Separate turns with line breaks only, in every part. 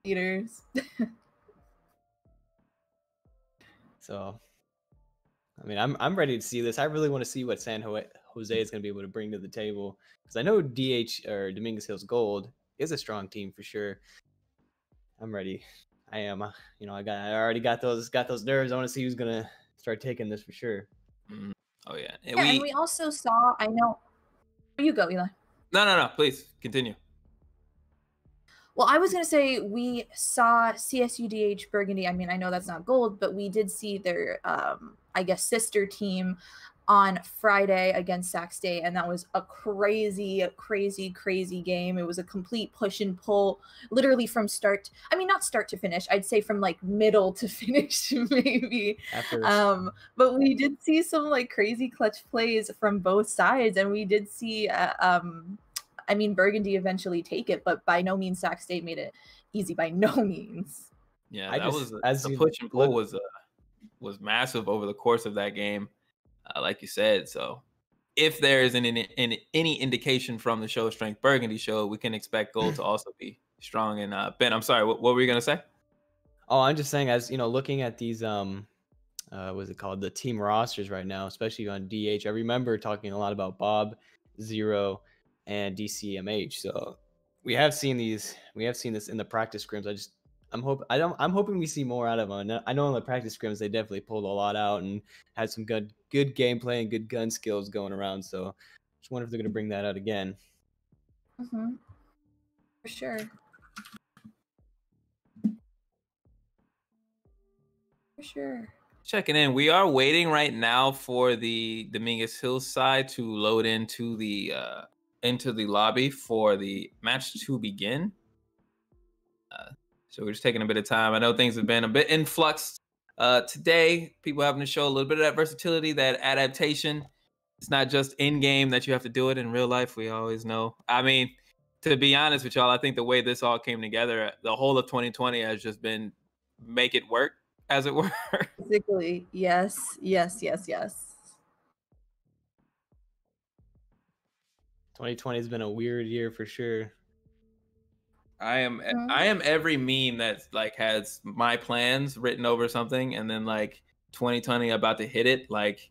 Leaders.
So, I mean, I'm ready to see this. I really want to see what San Jose is going to be able to bring to the table, because I know DH or Dominguez Hills Gold is a strong team for sure. I'm ready. I am. You know, I already got those nerves. I want to see who's gonna start taking this for sure.
Oh yeah.
And we also saw. I know. You go, Eli.
No. Please continue.
Well, I was going to say we saw CSUDH Burgundy. I mean, I know that's not gold, but we did see their, I guess, sister team on Friday against Sac State, and that was a crazy game. It was a complete push and pull, literally from start. I mean, not start to finish. I'd say from like middle to finish, maybe. But we did see some like crazy clutch plays from both sides, and we did see. I mean, Burgundy eventually take it, but by no means Sac State made it easy. By no means.
Yeah, the push and pull was massive over the course of that game, like you said. So, if there is any indication from the Show Strength Burgundy show, we can expect gold to also be strong. And Ben, I'm sorry, what were you gonna say?
Oh, I'm just saying, as you know, looking at these what's it called, the team rosters right now, especially on DH. I remember talking a lot about Bob, Zero, and DCMH. So we have seen this in the practice scrims. I'm hoping we see more out of them. I know in the practice scrims they definitely pulled a lot out and had some good gameplay and good gun skills going around. So just wonder if they're gonna bring that out again.
For sure.
Checking in. We are waiting right now for the Dominguez Hills side to load into the lobby for the match to begin. So we're just taking a bit of time. I know things have been a bit in flux today. People having to show a little bit of that versatility, that adaptation. It's not just in game that you have to do it in real life. We always know. I mean, to be honest with y'all, I think the way this all came together, the whole of 2020 has just been make it work, as it were.
Basically, yes.
2020 has been a weird year for sure.
I am every meme that's like has my plans written over something, and then like 2020 about to hit it. Like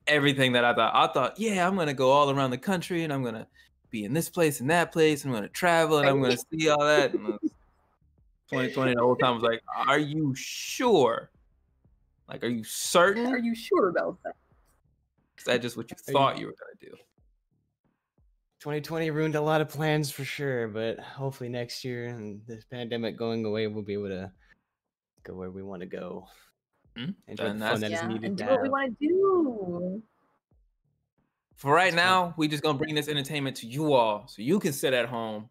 everything that I thought, yeah, I'm gonna go all around the country, and I'm gonna be in this place and that place, and I'm gonna travel, and I'm gonna see all that. And 2020 the whole time was like, are you sure? Like, are you certain?
Are you sure about that?
Is that just what you thought you were gonna do?
2020 ruined a lot of plans for sure, but hopefully next year and this pandemic going away, we'll be able to go where we want to go. Enjoy the fun that is needed
and do what we want to do.
For right now, we just gonna bring this entertainment to you all, so you can sit at home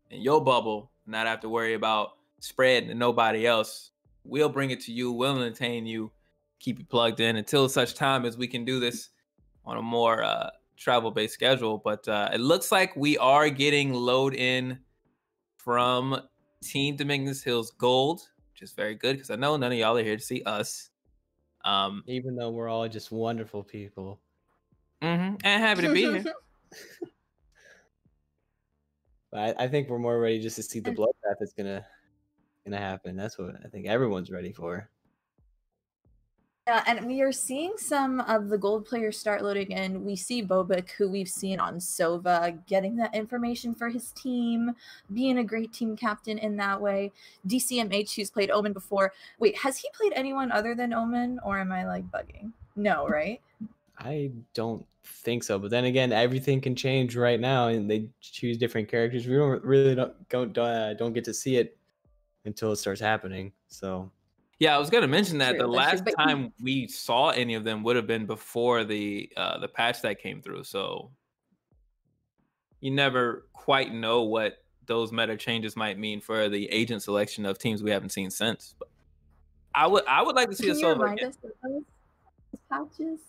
in your bubble, not have to worry about spreading to nobody else. We'll bring it to you. We'll entertain you, keep you plugged in until such time as we can do this on a more travel-based schedule. But it looks like we are getting load in from Team Dominguez Hills Gold, which is very good because I know none of y'all are here to see us.
Even though we're all just wonderful people.
And happy to be here.
But I think we're more ready just to see the bloodbath that's gonna happen. That's what I think everyone's ready for.
Yeah, and we are seeing some of the gold players start loading in. We see Bobik, who we've seen on Sova, getting that information for his team, being a great team captain in that way. DCMH, who's played Omen before. Wait, has he played anyone other than Omen, or am I like bugging? No, right?
I don't think so. But then again, everything can change right now, and they choose different characters. We don't get to see it until it starts happening. So.
Yeah, I was gonna mention that the last time we saw any of them would have been before the patch that came through. So you never quite know what those meta changes might mean for the agent selection of teams we haven't seen since. But I would like to see us over again.
Those patches?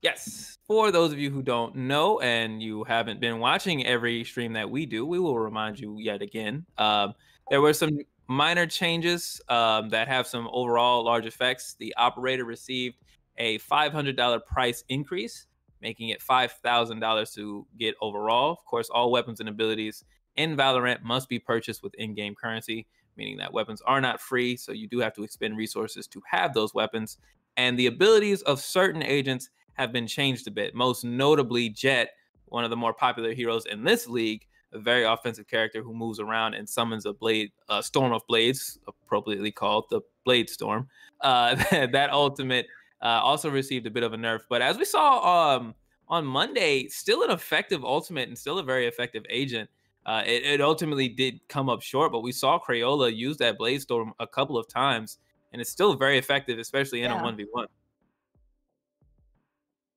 Yes. For those of you who don't know and you haven't been watching every stream that we do, we will remind you yet again. There were some minor changes that have some overall large effects. The operator received a $500 price increase, making it $5,000 to get overall. Of course, all weapons and abilities in Valorant must be purchased with in-game currency, meaning that weapons are not free, so you do have to expend resources to have those weapons. And the abilities of certain agents have been changed a bit, most notably Jet, one of the more popular heroes in this league, a very offensive character who moves around and summons a storm of blades, appropriately called the Blade Storm. That ultimate also received a bit of a nerf, but as we saw on Monday, still an effective ultimate and still a very effective agent. It ultimately did come up short, but we saw Crayola use that Blade Storm a couple of times, and it's still very effective, especially in a 1v1.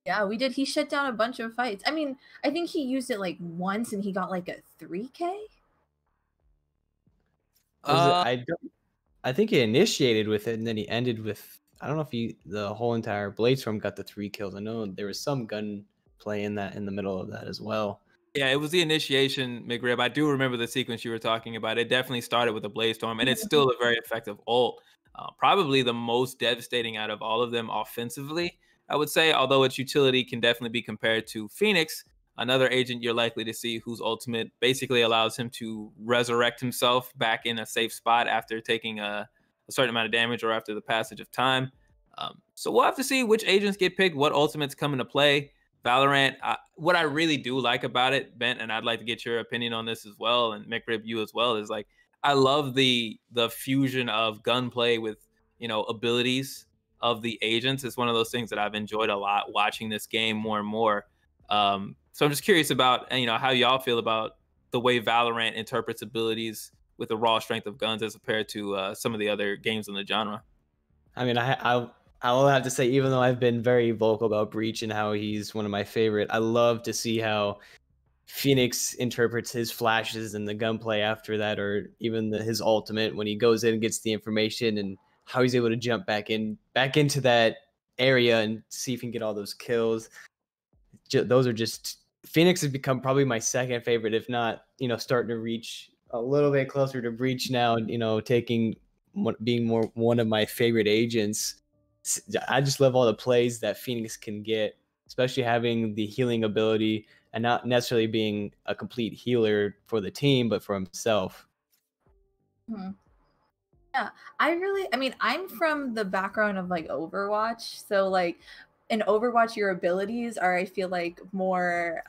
Yeah, we did. He shut down a bunch of fights. I mean, I think he used it like once and he got like a 3K.
I think he initiated with it and then he ended with, I don't know if the whole entire Blade Storm got the 3 kills. I know there was some gun play in the middle of that as well.
Yeah, it was the initiation, McRib. I do remember the sequence you were talking about. It definitely started with a Blade Storm, and it's still a very effective ult. Probably the most devastating out of all of them offensively, I would say, although its utility can definitely be compared to Phoenix, another agent you're likely to see whose ultimate basically allows him to resurrect himself back in a safe spot after taking a certain amount of damage or after the passage of time. So we'll have to see which agents get picked, what ultimates come into play. Valorant, what I really do like about it, Bent, and I'd like to get your opinion on this as well, and McRib, you as well, is like I love the fusion of gunplay with abilities of the agents. It's one of those things that I've enjoyed a lot watching this game more and more. So I'm just curious about how y'all feel about the way Valorant interprets abilities with the raw strength of guns as compared to some of the other games in the genre.
I mean, I will have to say, even though I've been very vocal about Breach and how he's one of my favorite, I love to see how Phoenix interprets his flashes and the gunplay after that, or even his ultimate when he goes in and gets the information, and how he's able to jump back into that area and see if he can get all those kills. Those are just Phoenix has become probably my second favorite, if not starting to reach a little bit closer to Breach now. Being more one of my favorite agents. I just love all the plays that Phoenix can get, especially having the healing ability and not necessarily being a complete healer for the team, but for himself.
Yeah, I mean, I'm from the background of like Overwatch. So like in Overwatch, your abilities are, I feel like, more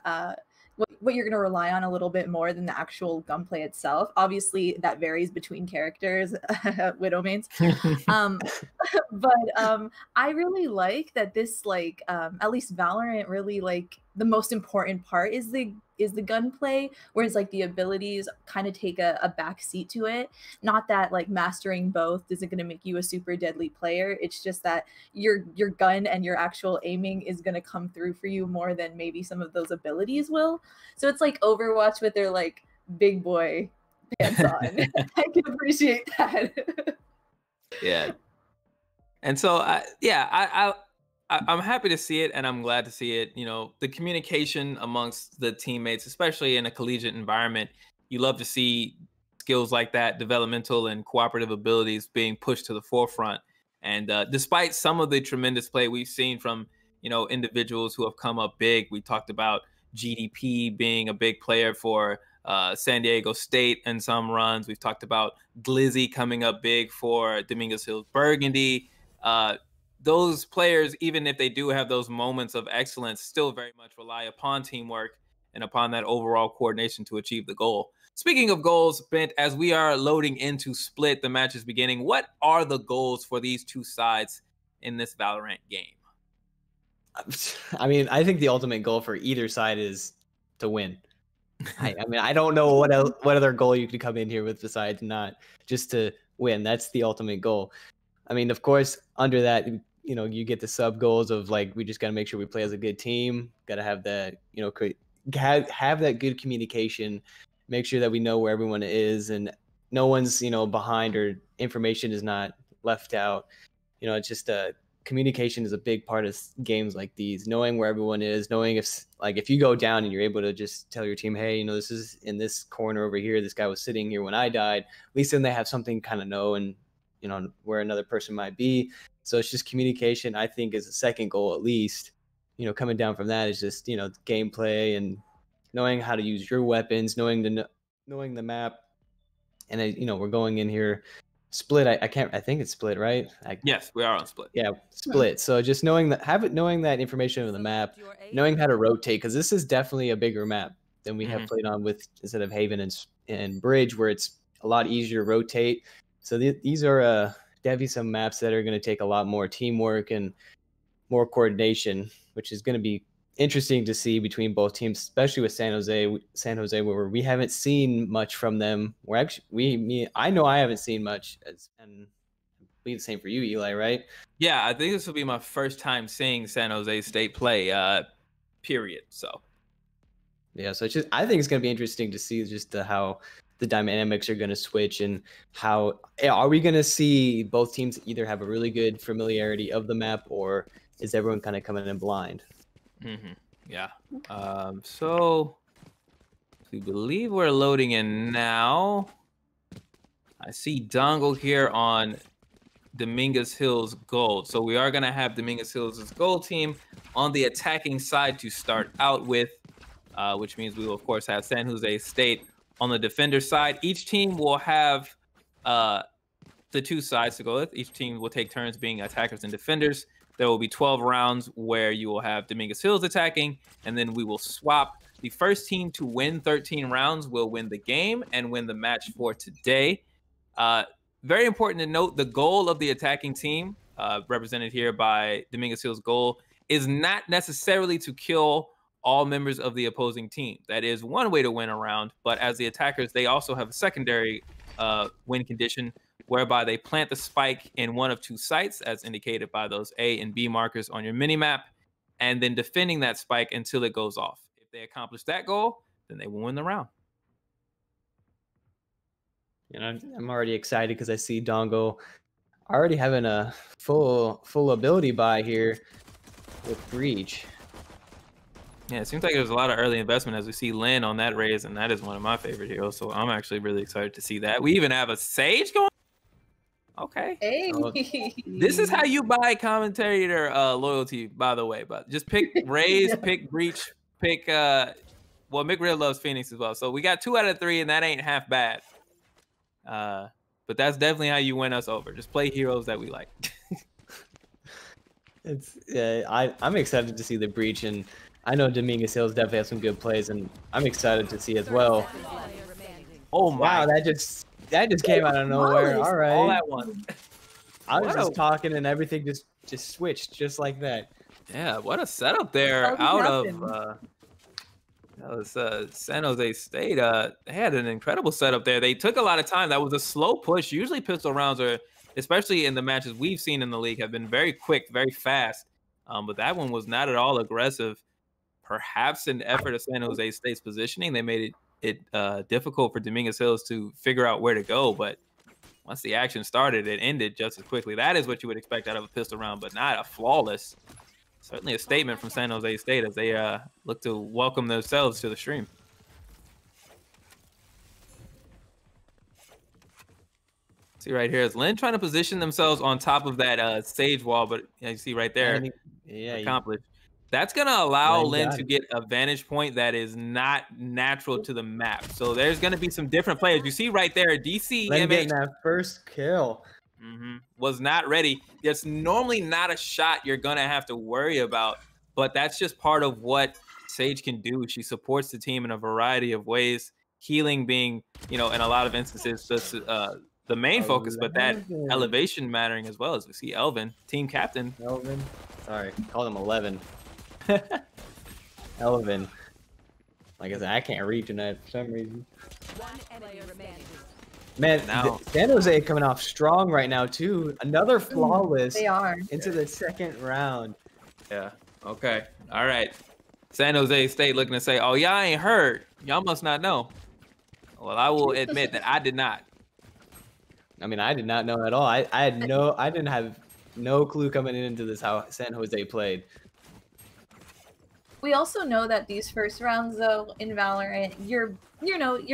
what you're going to rely on a little bit more than the actual gunplay itself. Obviously, that varies between characters, Widow mains. But I really like that this, like, at least Valorant, really, like, the most important part is the gunplay, whereas like the abilities kind of take a back seat to it. Not that like mastering both isn't going to make you a super deadly player. It's just that your gun and your actual aiming is going to come through for you more than maybe some of those abilities will. So it's like Overwatch with their like big boy pants on. I can appreciate that.
Yeah. And so I'm happy to see it, and I'm glad to see it. The communication amongst the teammates, especially in a collegiate environment, you love to see skills like that, developmental and cooperative abilities being pushed to the forefront. And despite some of the tremendous play we've seen from individuals who have come up big, we talked about GDP being a big player for San Diego State in some runs. We've talked about Glizzy coming up big for Dominguez Hills Burgundy. Those players, even if they do have those moments of excellence, still very much rely upon teamwork and upon that overall coordination to achieve the goal. Speaking of goals, Bent, as we are loading into Split, the match is beginning. What are the goals for these two sides in this Valorant game?
I mean, I think the ultimate goal for either side is to win. I mean, I don't know what other goal you could come in here with besides not just to win. That's the ultimate goal. I mean, of course, under that, you get the sub goals of like, we just got to make sure we play as a good team. Got to have that, have that good communication, make sure that we know where everyone is and no one's, behind or information is not left out. It's just communication is a big part of games like these, knowing where everyone is, knowing if you go down and you're able to just tell your team, hey, this is in this corner over here, this guy was sitting here when I died, at least then they have something kind of know and where another person might be. So it's just communication, I think, is the second goal at least. Coming down from that is just, gameplay and knowing how to use your weapons, knowing knowing the map, and we're going in here split. I think it's split, right?
Yes, we are on split.
Yeah, split. So just knowing that information of the map, knowing how to rotate, because this is definitely a bigger map than we have played on with instead of Haven and Bridge, where it's a lot easier to rotate. So these are definitely some maps that are going to take a lot more teamwork and more coordination, which is going to be interesting to see between both teams, especially with San Jose, where we haven't seen much from them. I know I haven't seen much, and be the same for you, Eli, right?
Yeah, I think this will be my first time seeing San Jose State play. Period. So.
Yeah, so I think it's going to be interesting to see just how the dynamics are going to switch, and how are we going to see both teams either have a really good familiarity of the map, or is everyone kind of coming in blind?
Yeah. So we believe we're loading in now. I see Dongle here on Dominguez Hills Gold. So we are going to have Dominguez Hills' gold team on the attacking side to start out with, which means we will, of course, have San Jose State on the defender side. Each team will have the two sides to go with. Each team will take turns being attackers and defenders. There will be 12 rounds where you will have Dominguez Hills attacking, and then we will swap. The first team to win 13 rounds will win the game and win the match for today. Very important to note, the goal of the attacking team, represented here by Dominguez Hills' goal, is not necessarily to kill all members of the opposing team. That is one way to win a round, but as the attackers, they also have a secondary win condition, whereby they plant the spike in one of two sites, as indicated by those A and B markers on your mini-map, and then defending that spike until it goes off. If they accomplish that goal, then they will win the round.
I'm already excited because I see Dongo already having a full ability buy here with Breach.
Yeah, it seems like there's a lot of early investment as we see Lynn on that raise, and that is one of my favorite heroes, so I'm actually really excited to see that. We even have a Sage going. Okay.
Hey.
This is how you buy commentator loyalty, by the way. But just pick Raze, pick Breach, pick well, McRib loves Phoenix as well. So we got 2 out of 3, and that ain't half bad. But that's definitely how you win us over. Just play heroes that we like.
I'm excited to see the Breach, and I know Dominguez Hills definitely has some good plays, and I'm excited to see as well.
Oh my!
Wow, that just came out of nowhere. All right.
All at once.
I was just talking and everything just switched just like that.
Yeah, what a setup there out of that was San Jose State. They had an incredible setup there. They took a lot of time. That was a slow push. Usually pistol rounds are, especially in the matches we've seen in the league, have been very quick, very fast. But that one was not at all aggressive. Perhaps an effort of San Jose State's positioning. They made it difficult for Dominguez Hills to figure out where to go, but once the action started, it ended just as quickly. That is what you would expect out of a pistol round, but not a flawless. Certainly a statement from San Jose State as they look to welcome themselves to the stream. See right here is Lynn trying to position themselves on top of that Sage wall, but you see right there, accomplished. That's going to allow Lynn to get a vantage point that is not natural to the map. So there's going to be some different players. You see right there, DC
Lynn getting that first kill.
Was not ready. There's normally not a shot you're going to have to worry about, but that's just part of what Sage can do. She supports the team in a variety of ways, healing being, in a lot of instances, just the main focus, but that elevation mattering as well. As we see Elvin, team captain.
Elvin. Sorry, call him 11. Elvin. Like I said, I can't read tonight for some reason. Man, San Jose coming off strong right now too. Another flawless.
They are
into the second round.
Yeah. Okay. All right. San Jose State looking to say, "Oh, y'all ain't heard. Y'all must not know." Well, I will admit that I did not.
I mean, I did not know at all. I didn't have no clue coming into this how San Jose played.
We also know that these first rounds, though, in Valorant, you're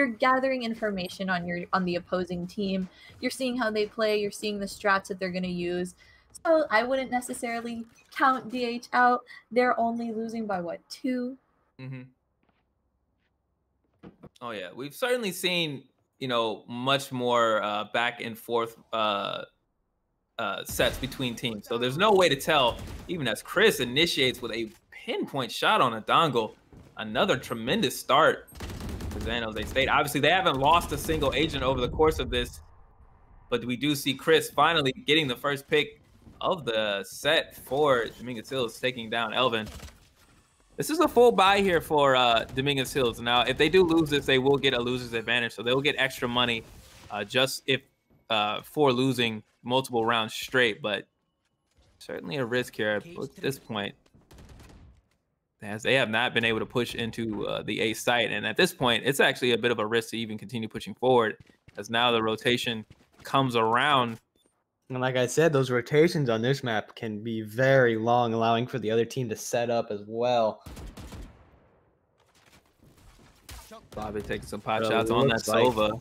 gathering information on the opposing team. You're seeing how they play. You're seeing the strats that they're going to use. So I wouldn't necessarily count DH out. They're only losing by what, 2?
Oh yeah, we've certainly seen, you know, much more back and forth sets between teams. So there's no way to tell, even as Chris initiates with a pinpoint shot on a dongle. Another tremendous start for San Jose State. Obviously, they haven't lost a single agent over the course of this, but we do see Chris finally getting the first pick of the set for Dominguez Hills, taking down Elvin. This is a full buy here for Dominguez Hills. Now, if they do lose this, they will get a loser's advantage, so they'll get extra money just if for losing multiple rounds straight, but certainly a risk here at this point, as they have not been able to push into the A site. And at this point, it's actually a bit of a risk to even continue pushing forward, as now the rotation comes around.
And like I said, those rotations on this map can be very long, allowing for the other team to set up as well.
Bobby taking some pot shots on that Sova.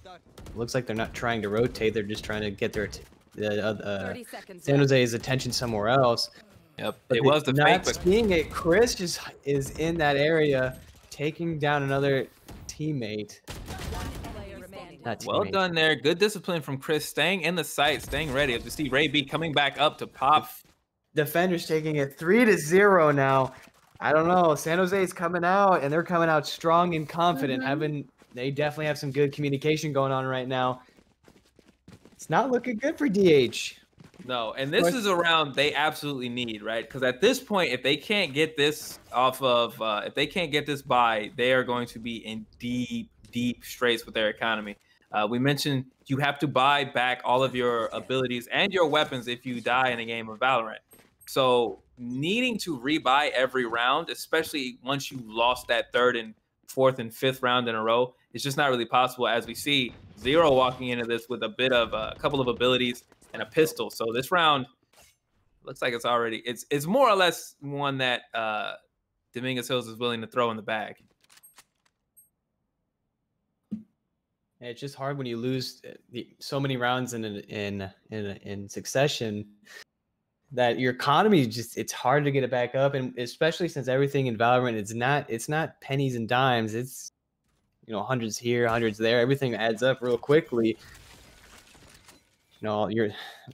Looks like they're not trying to rotate. They're just trying to get their San Jose's attention somewhere else.
Yep, but it was the fake.
Not seeing it, Chris just is in that area, taking down another teammate.
Well done there. Good discipline from Chris, staying in the site, staying ready. As we see Ray B coming back up to pop.
Defenders taking it 3-0 now. I don't know. San Jose is coming out, and they're coming out strong and confident. They definitely have some good communication going on right now. It's not looking good for DH.
No, and this is a round they absolutely need, right? Because at this point, if they can't get this off of, if they can't get this by, they are going to be in deep straits with their economy. We mentioned you have to buy back all of your abilities and your weapons if you die in a game of Valorant. So needing to rebuy every round, especially once you lost that third and fourth and fifth round in a row, it's just not really possible, as we see Zero walking into this with a bit of a couple of abilities and a pistol. So this round looks like it's more or less one that Dominguez Hills is willing to throw in the bag.
It's just hard when you lose so many rounds in succession that your economy it's hard to get it back up, and especially since everything in Valorant it's not pennies and dimes. It's, you know, hundreds here, hundreds there. Everything adds up real quickly. You know, your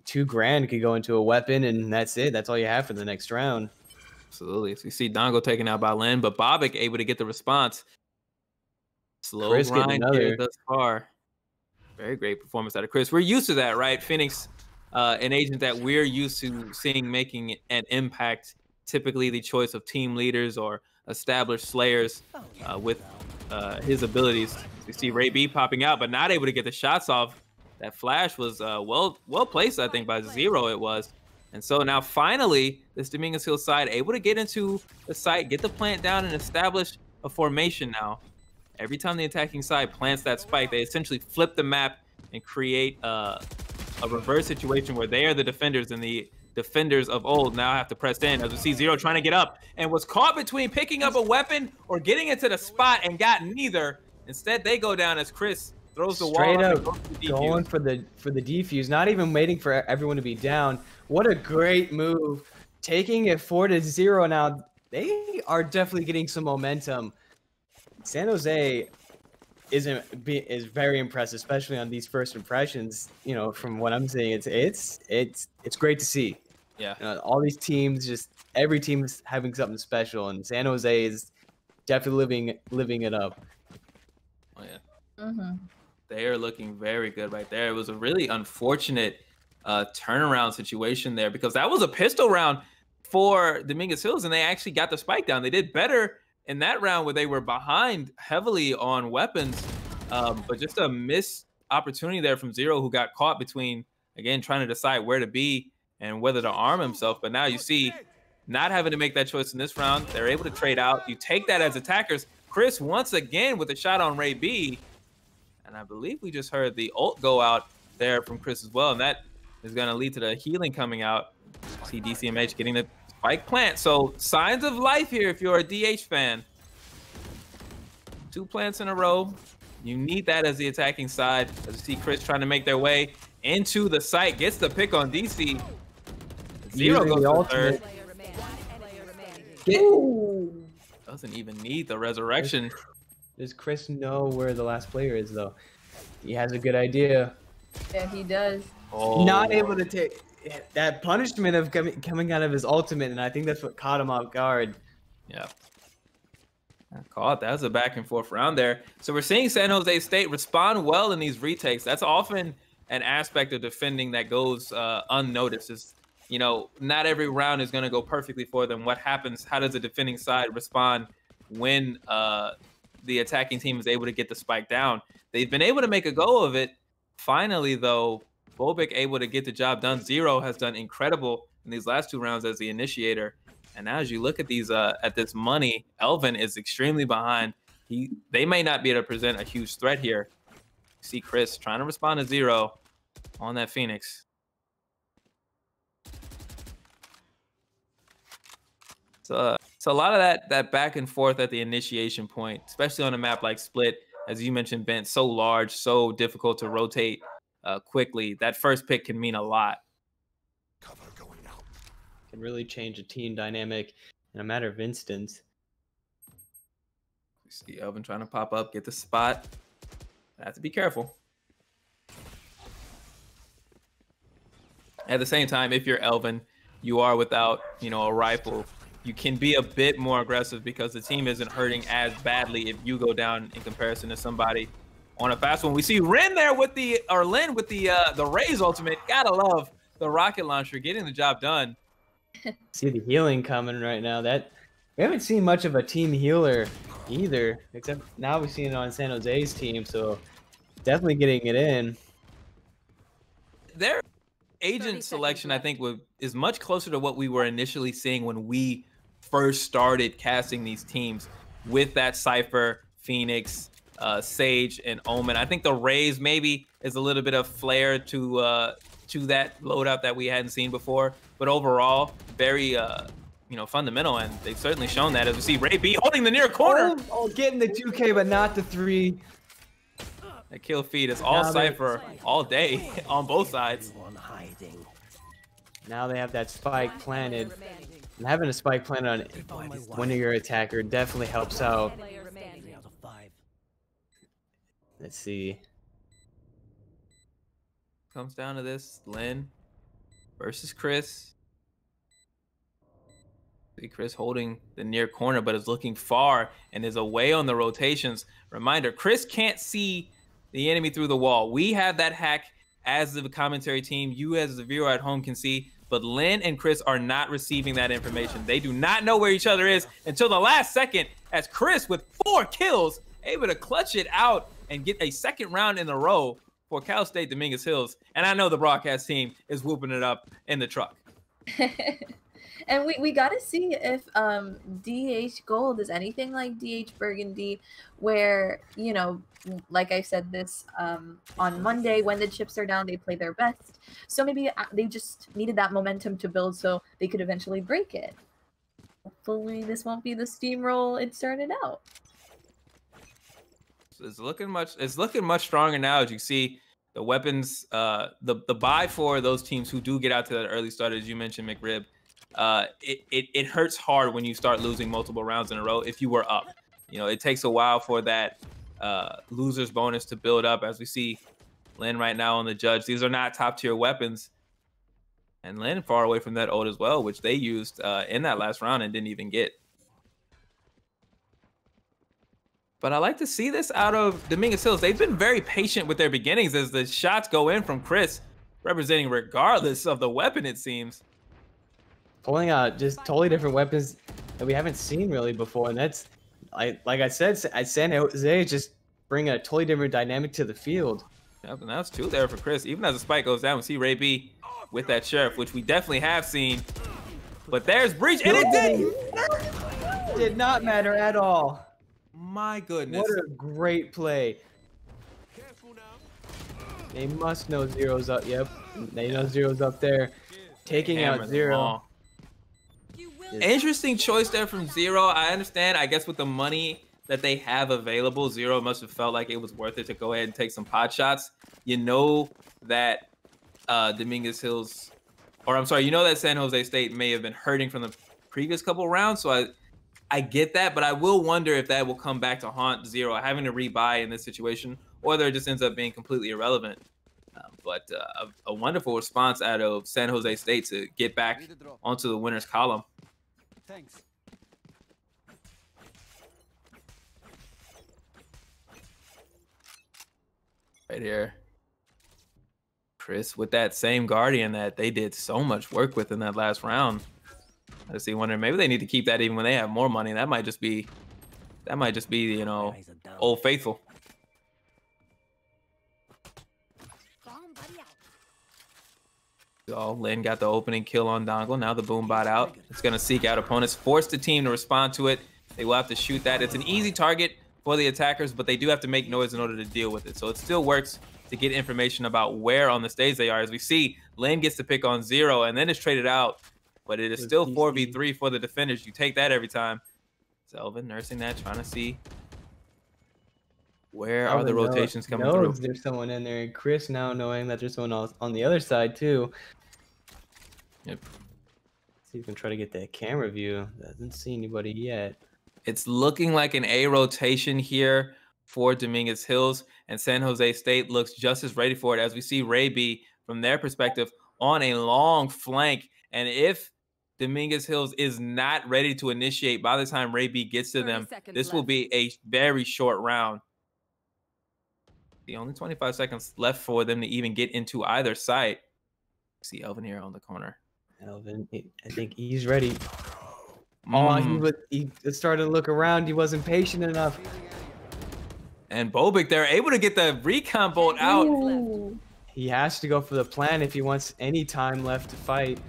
$2,000 could go into a weapon, and that's it. That's all you have for the next round.
Absolutely. So you see Dongo taken out by Lin, but Bobik able to get the response. Slow
Chris
grind here thus far. Very great performance out of Chris. We're used to that, right? Phoenix, an agent that we're used to seeing making an impact, typically the choice of team leaders or established slayers with his abilities. You see Ray B popping out, but not able to get the shots off. That flash was well placed, I think, by Zero it was. And so now finally, this Dominguez Hill side able to get into the site, get the plant down, and establish a formation now. Every time the attacking side plants that spike, they essentially flip the map and create a reverse situation where they are the defenders, and the defenders of old now have to press in. As we see Zero trying to get up and was caught between picking up a weapon or getting into the spot and got neither. Instead, they go down as Chris throws the
straight
wall
up going for the defuse, not even waiting for everyone to be down. What a great move, taking it 4-0 now. They are definitely getting some momentum. San Jose is very impressive, especially on these first impressions. You know, from what I'm seeing, it's great to see.
Yeah,
all these teams, just every team is having something special, and San Jose is definitely living it up.
Oh yeah. They are looking very good right there. It was a really unfortunate turnaround situation there, because that was a pistol round for Dominguez Hills, and they actually got the spike down. They did better in that round where they were behind heavily on weapons, but just a missed opportunity there from Zero, who got caught between, again, trying to decide where to be and whether to arm himself. But now you see, not having to make that choice in this round, they're able to trade out. You take that as attackers. Chris once again with a shot on Ray B. And I believe we just heard the ult go out there from Chris as well. And that is going to lead to the healing coming out. See DCMH getting the spike plant. So signs of life here if you're a DH fan. 2 plants in a row. You need that as the attacking side. As you see Chris trying to make their way into the site. Gets the pick on DC. Zero goes to third. Doesn't even need the resurrection.
Does Chris know where the last player is, though? He has a good idea.
Yeah, he does.
Oh.
Not able to take that punishment of coming out of his ultimate, and I think that's what caught him off guard.
Yeah. I caught that. Was a back and forth round there. So we're seeing San Jose State respond well in these retakes. That's often an aspect of defending that goes unnoticed. Is, you know, not every round is going to go perfectly for them. What happens? How does the defending side respond when the attacking team is able to get the spike down? They've been able to make a go of it. Finally, though, Bobic able to get the job done. Zero has done incredible in these last 2 rounds as the initiator. And now as you look at these at this money, Elvin is extremely behind. They may not be able to present a huge threat here. See Chris trying to respond to Zero on that Phoenix. So a lot of that back and forth at the initiation point, especially on a map like Split, as you mentioned, Bent, so large, so difficult to rotate quickly. That first pick can mean a lot.
Cover going out.
Can really change a team dynamic in a matter of instance.
You see Elvin trying to pop up, get the spot. Have to be careful. At the same time, if you're Elvin, you are without, you know, a rifle. You can be a bit more aggressive because the team isn't hurting as badly if you go down in comparison to somebody on a fast one. We see Lynn with the Raze ultimate. Gotta love the rocket launcher getting the job done.
See the healing coming right now. That we haven't seen much of a team healer either, except now we've seen it on San Jose's team, so definitely getting it in.
Their agent selection, I think, is much closer to what we were initially seeing when we first started casting these teams with that Cypher, Phoenix, Sage, and Omen. I think the Raze maybe is a little bit of flair to that loadout that we hadn't seen before, but overall very you know, fundamental, and they've certainly shown that as we see Ray B holding the near corner.
Oh, getting the 2K, but not the 3.
That kill feed is all Cypher all day on both sides.
Now they have that spike planted. And having a spike planted on one of your attacker definitely helps out. Let's see.
Comes down to this, Lynn versus Chris. See Chris holding the near corner, but is looking far and is away on the rotations. Reminder, Chris can't see the enemy through the wall. We have that hack as the commentary team. You as the viewer at home can see, but Lynn and Chris are not receiving that information. They do not know where each other is until the last second, as Chris with 4 kills, able to clutch it out and get a second round in a row for Cal State Dominguez Hills. And I know the broadcast team is whooping it up in the truck.
And we got to see if DH Gold is anything like DH Burgundy, where, you know, like I said this on Monday, when the chips are down, they play their best. So maybe they just needed that momentum to build so they could eventually break it. Hopefully this won't be the steamroll it started out.
It's looking much stronger now, as you see the weapons, the buy for those teams who do get out to that early start, as you mentioned, McRib. It hurts hard when you start losing multiple rounds in a row if you were up. You know, it takes a while for that loser's bonus to build up, as we see Lynn right now on the judge. These are not top tier weapons, and Lynn far away from that ult as well, which they used in that last round and didn't even get. But I like to see this out of Dominguez Hills. They've been very patient with their beginnings as the shots go in from Chris, representing regardless of the weapon, it seems.
Pulling out just totally different weapons that we haven't seen really before, and that's like I said, San Jose just bring a totally different dynamic to the field.
Yep, and that's 2 there for Chris. Even as the spike goes down, we see Ray B with that sheriff, which we definitely have seen. But there's breach, and it
did not matter at all.
My goodness.
What a great play. They must know Zero's up. Yep, they know Zero's up there. Taking out Zero.
Interesting choice there from Zero. I understand, I guess with the money that they have available, Zero must have felt like it was worth it to go ahead and take some pot shots. You know that Dominguez Hills, or I'm sorry, you know that San Jose State may have been hurting from the previous couple rounds, so I get that, but I will wonder if that will come back to haunt Zero having to rebuy in this situation, or whether it just ends up being completely irrelevant. But a wonderful response out of San Jose State to get back onto the winner's column.
Thanks.
Right here. Chris with that same Guardian that they did so much work with in that last round. I just wondering maybe they need to keep that even when they have more money. That might just be, you know, Old Faithful. So Lin got the opening kill on Dongle. Now the boom bot out. It's going to seek out opponents, force the team to respond to it. They will have to shoot that. It's an easy target for the attackers, but they do have to make noise in order to deal with it. So it still works to get information about where on the stage they are. As we see, Lin gets to pick on Zero and then it's traded out, but it is still 4v3 for the defenders. You take that every time. Selvin nursing that, trying to see where are the rotations coming through.
There's someone in there, and Chris now knowing that there's someone else on the other side too.
Yep.
See if you can try to get that camera view. Doesn't see anybody yet.
It's looking like an A rotation here for Dominguez Hills, and San Jose State looks just as ready for it as we see Ray B from their perspective on a long flank. And if Dominguez Hills is not ready to initiate by the time Ray B gets to them, this will be a very short round. The only 25 seconds left for them to even get into either site. See Elvin here on the corner.
Elvin, I think he's ready. Oh, he started to look around. He wasn't patient enough.
And Bobic, they're able to get the recon bolt out.
Ooh.
He has to go for the plan if he wants any time left to fight.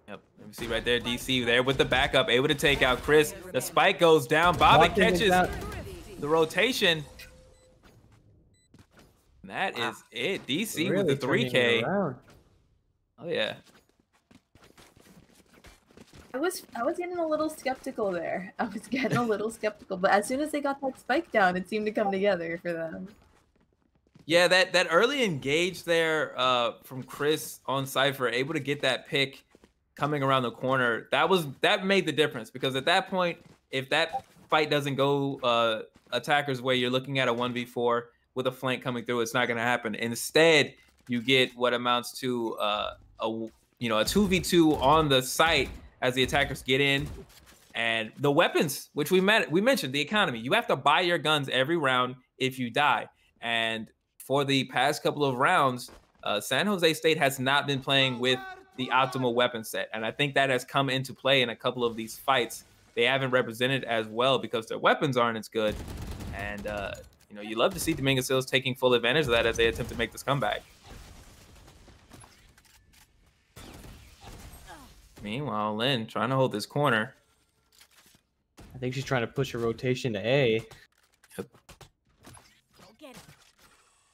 Yep, let me see right there, DC there with the backup, able to take out Chris. The spike goes down. Bobic catches the rotation. And that is it. DC really with the 3K. Oh yeah.
I was getting a little skeptical there. I was getting a little skeptical, but as soon as they got that spike down, it seemed to come together for them.
Yeah, that early engage there from Chris on Cypher, able to get that pick coming around the corner. That made the difference, because at that point, if that fight doesn't go attacker's way, you're looking at a 1v4 with a flank coming through. It's not going to happen. Instead, you get what amounts to a 2v2 on the site as the attackers get in. And the weapons, which we mentioned, the economy. You have to buy your guns every round if you die. And for the past couple of rounds, San Jose State has not been playing with the optimal weapon set. And I think that has come into play in a couple of these fights. They haven't represented as well because their weapons aren't as good. And, you love to see Dominguez Hills taking full advantage of that as they attempt to make this comeback. Meanwhile, Lin trying to hold this corner.
I think she's trying to push a rotation to A.
Yep.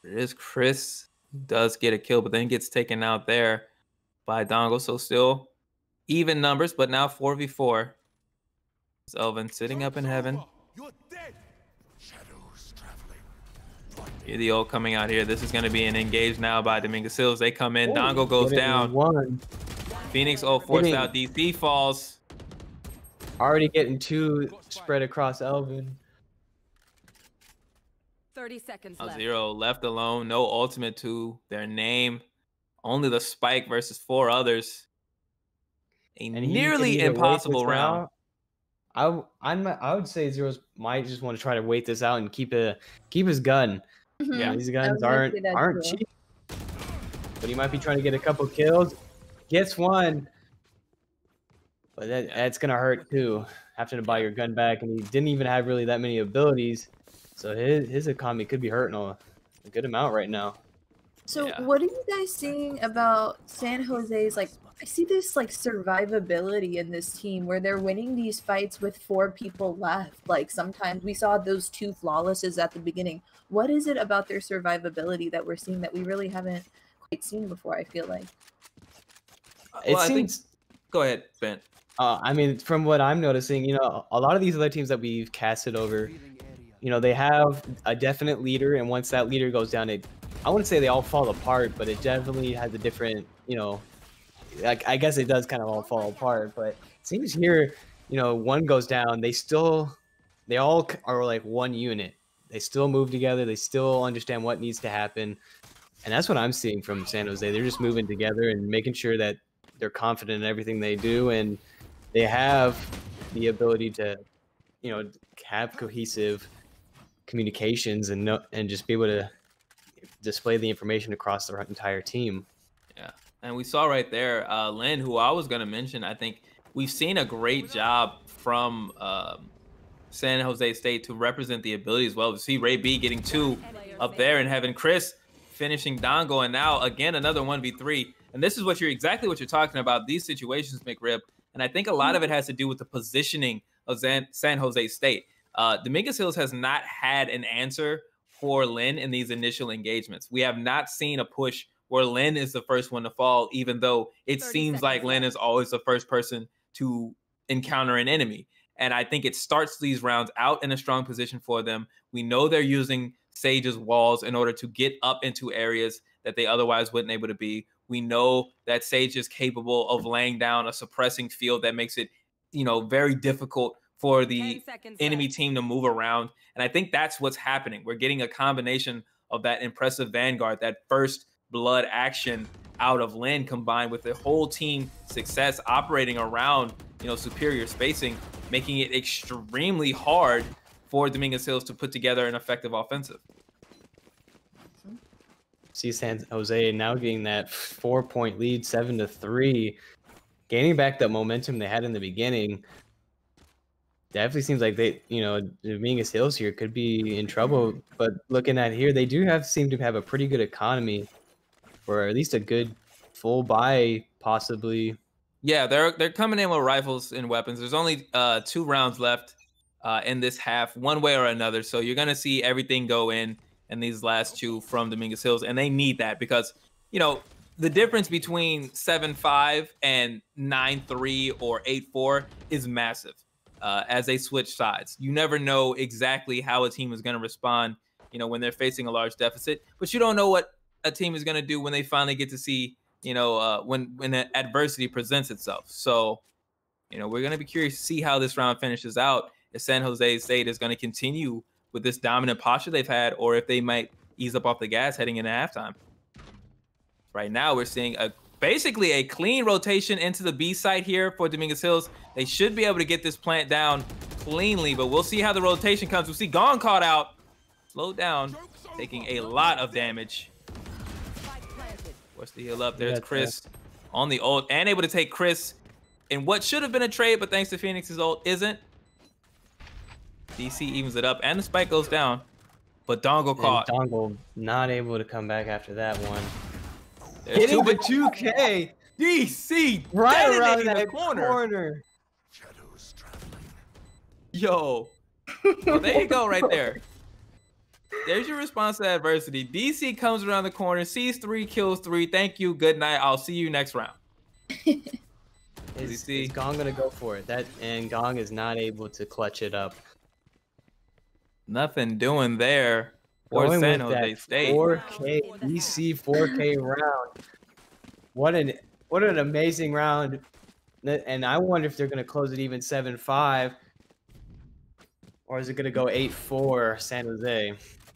It is Chris. Does get a kill, but then gets taken out there by Dongle. So still even numbers, but now 4v4. Selvin sitting up in heaven. Here the ult coming out here. This is going to be an engage now by Dominguez Hills. They come in. Dongle goes down. Phoenix ult forced out. DC falls.
Already getting two spread across Elvin.
30 seconds left.
Zero left alone. No ultimate to their name. Only the spike versus 4 others. A nearly impossible round.
I would say Zero's might just want to try to wait this out and keep his gun.
Mm-hmm.
Yeah, these guns aren't cheap. But he might be trying to get a couple kills. Gets one. But that's gonna hurt too. Having to buy your gun back, and he didn't even have really that many abilities. So his economy could be hurting a good amount right now.
So what are you guys seeing about San Jose's, I see this survivability in this team where they're winning these fights with 4 people left. Sometimes we saw those 2 flawlesses at the beginning. What is it about their survivability that we're seeing that we really haven't quite seen before, I feel like?
Well, I think... Go ahead, Ben.
I mean, from what I'm noticing, a lot of these other teams that we've casted over, they have a definite leader, and once that leader goes down, I wouldn't say they all fall apart, but it definitely has a different, I guess it does kind of all fall apart. But it seems here, you know, one goes down, they all are like one unit. They still move together. They still understand what needs to happen. And that's what I'm seeing from San Jose. They're just moving together and making sure that they're confident in everything they do. And they have the ability to, you know, have cohesive communications and just be able to display the information across the entire team.
Yeah, and we saw right there, Lynn, who I was going to mention. I think we've seen a great job from San Jose State to represent the ability as well. We see Ray B getting 2 up there and having Chris finishing Dongo, and now again another 1v3. And this is what exactly what you're talking about, these situations, McRib. And I think a lot of it has to do with the positioning of San Jose State. Dominguez Hills has not had an answer for Lynn in these initial engagements. We have not seen a push where Lynn is the first one to fall, even though it seems like Lynn is always the first person to encounter an enemy. And I think it starts these rounds out in a strong position for them. We know they're using Sage's walls in order to get up into areas that they otherwise wouldn't able to be. We know that Sage is capable of laying down a suppressing field that makes it, you know, very difficult for the enemy team to move around. And I think that's what's happening. We're getting a combination of that impressive Vanguard, that first blood action out of Lynn, combined with the whole team success operating around, you know, superior spacing, making it extremely hard for Dominguez Hills to put together an effective offensive.
See San Jose now getting that 4-point lead, 7-3, gaining back that momentum they had in the beginning. Definitely seems like they, you know, Dominguez Hills here could be in trouble. But looking at here, they do seem to have a pretty good economy, or at least a good full buy, possibly.
Yeah, they're coming in with rifles and weapons. There's only 2 rounds left in this half, one way or another. So you're gonna see everything go in these last 2 from Dominguez Hills, and they need that because, you know, the difference between 7-5 and 9-3 or 8-4 is massive. As they switch sides, you never know exactly how a team is going to respond, you know, when they're facing a large deficit, but you don't know what a team is going to do when they finally get to see, you know, when adversity presents itself. So, you know, we're going to be curious to see how this round finishes out, if San Jose State is going to continue with this dominant posture they've had, or if they might ease up off the gas heading into halftime. Right now, we're seeing basically a clean rotation into the B site here for Dominguez Hills. They should be able to get this plant down cleanly, but we'll see how the rotation comes. We'll see Gong caught out, slowed down, taking a lot of damage. What's the heal up? There's Chris on the ult, and able to take Chris in what should have been a trade, but thanks to Phoenix's ult, isn't. DC evens it up, and the spike goes down, but Dongo caught.
Dongo not able to come back after that one.
Getting the 2K. DC
right around that corner.
Shadows traveling.
Yo. Well, there you go right there. There's your response to adversity. DC comes around the corner, sees 3, kills 3. Thank you. Good night. I'll see you next round.
Is Gong going to go for it? And Gong is not able to clutch it up.
Nothing doing there. Or San Jose State.
4K DC 4K round. What an amazing round. And I wonder if they're going to close it even 7-5, or is it going to go 8-4 San Jose?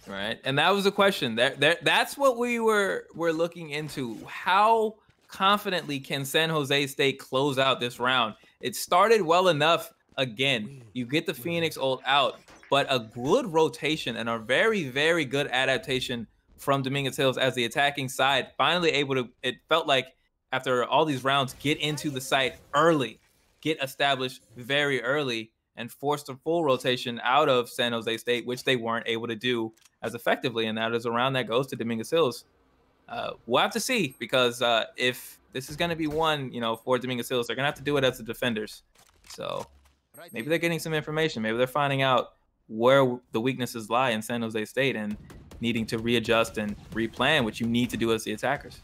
Right. And that was the question. That's what we were looking into. How confidently can San Jose State close out this round? It started well enough. Again, you get the Phoenix ult out, but a good rotation and a very, very good adaptation from Dominguez Hills as the attacking side, finally able to, it felt like after all these rounds, get into the site early, get established very early, and force the full rotation out of San Jose State, which they weren't able to do as effectively. And that is a round that goes to Dominguez Hills. We'll have to see, because if this is going to be one, you know, for Dominguez Hills, they're going to have to do it as the defenders. So maybe they're getting some information. Maybe they're finding out where the weaknesses lie in San Jose State and needing to readjust and replan, which you need to do as the attackers.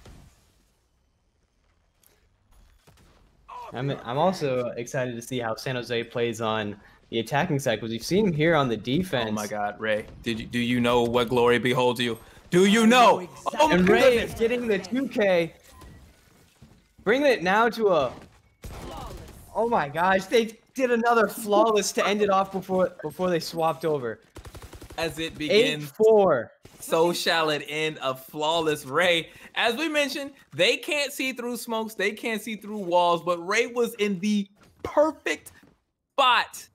I'm also excited to see how San Jose plays on the attacking side, because we've seen him here on the defense.
Oh my God, Ray! Do you know what glory beholds you? Do you know?
Oh, and Ray is getting the 2K, bringing it now to a. Oh my gosh, they did another flawless to end it off before they swapped over.
As it begins,
8-4.
So shall it end. A flawless Ray. As we mentioned, they can't see through smokes. They can't see through walls, but Ray was in the perfect spot.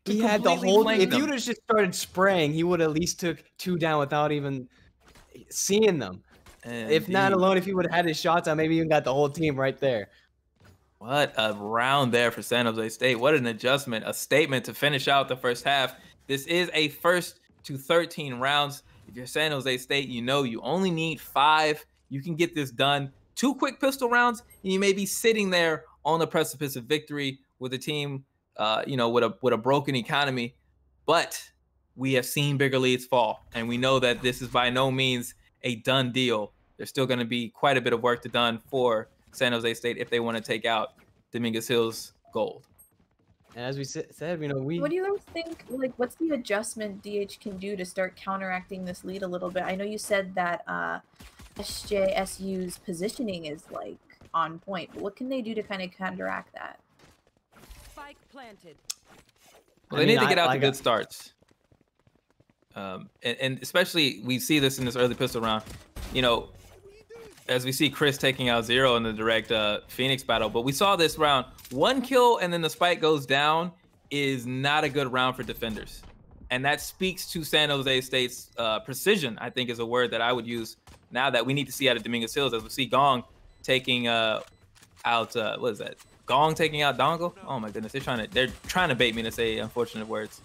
He had the whole. If he would have just started spraying, he would have at least took 2 down without even seeing them. If not alone, if he would have had his shots on, maybe even got the whole team right there.
What a round there for San Jose State. What an adjustment, a statement to finish out the first half. This is a first to 13 rounds. If you're San Jose State, you know you only need 5. You can get this done. 2 quick pistol rounds, and you may be sitting there on the precipice of victory with a team, with a broken economy. But we have seen bigger leads fall, and we know that this is by no means a done deal. There's still going to be quite a bit of work to done for San Jose State if they want to take out Dominguez Hill's gold.
And as we said,
What do you guys think? Like, what's the adjustment DH can do to start counteracting this lead a little bit? I know you said that SJSU's positioning is like on point, but what can they do to kind of counteract that?
Spike planted.
Well, they need to get out the good starts. And especially we see this in this early pistol round. As we see Chris taking out Zero in the direct Phoenix battle, but we saw this round, 1 kill and then the spike goes down is not a good round for defenders. And that speaks to San Jose State's precision, I think is a word that I would use now that we need to see out of Dominguez Hills, as we see Gong taking out, what is that? Gong taking out Dongle? Oh my goodness, they're trying to bait me to say unfortunate words.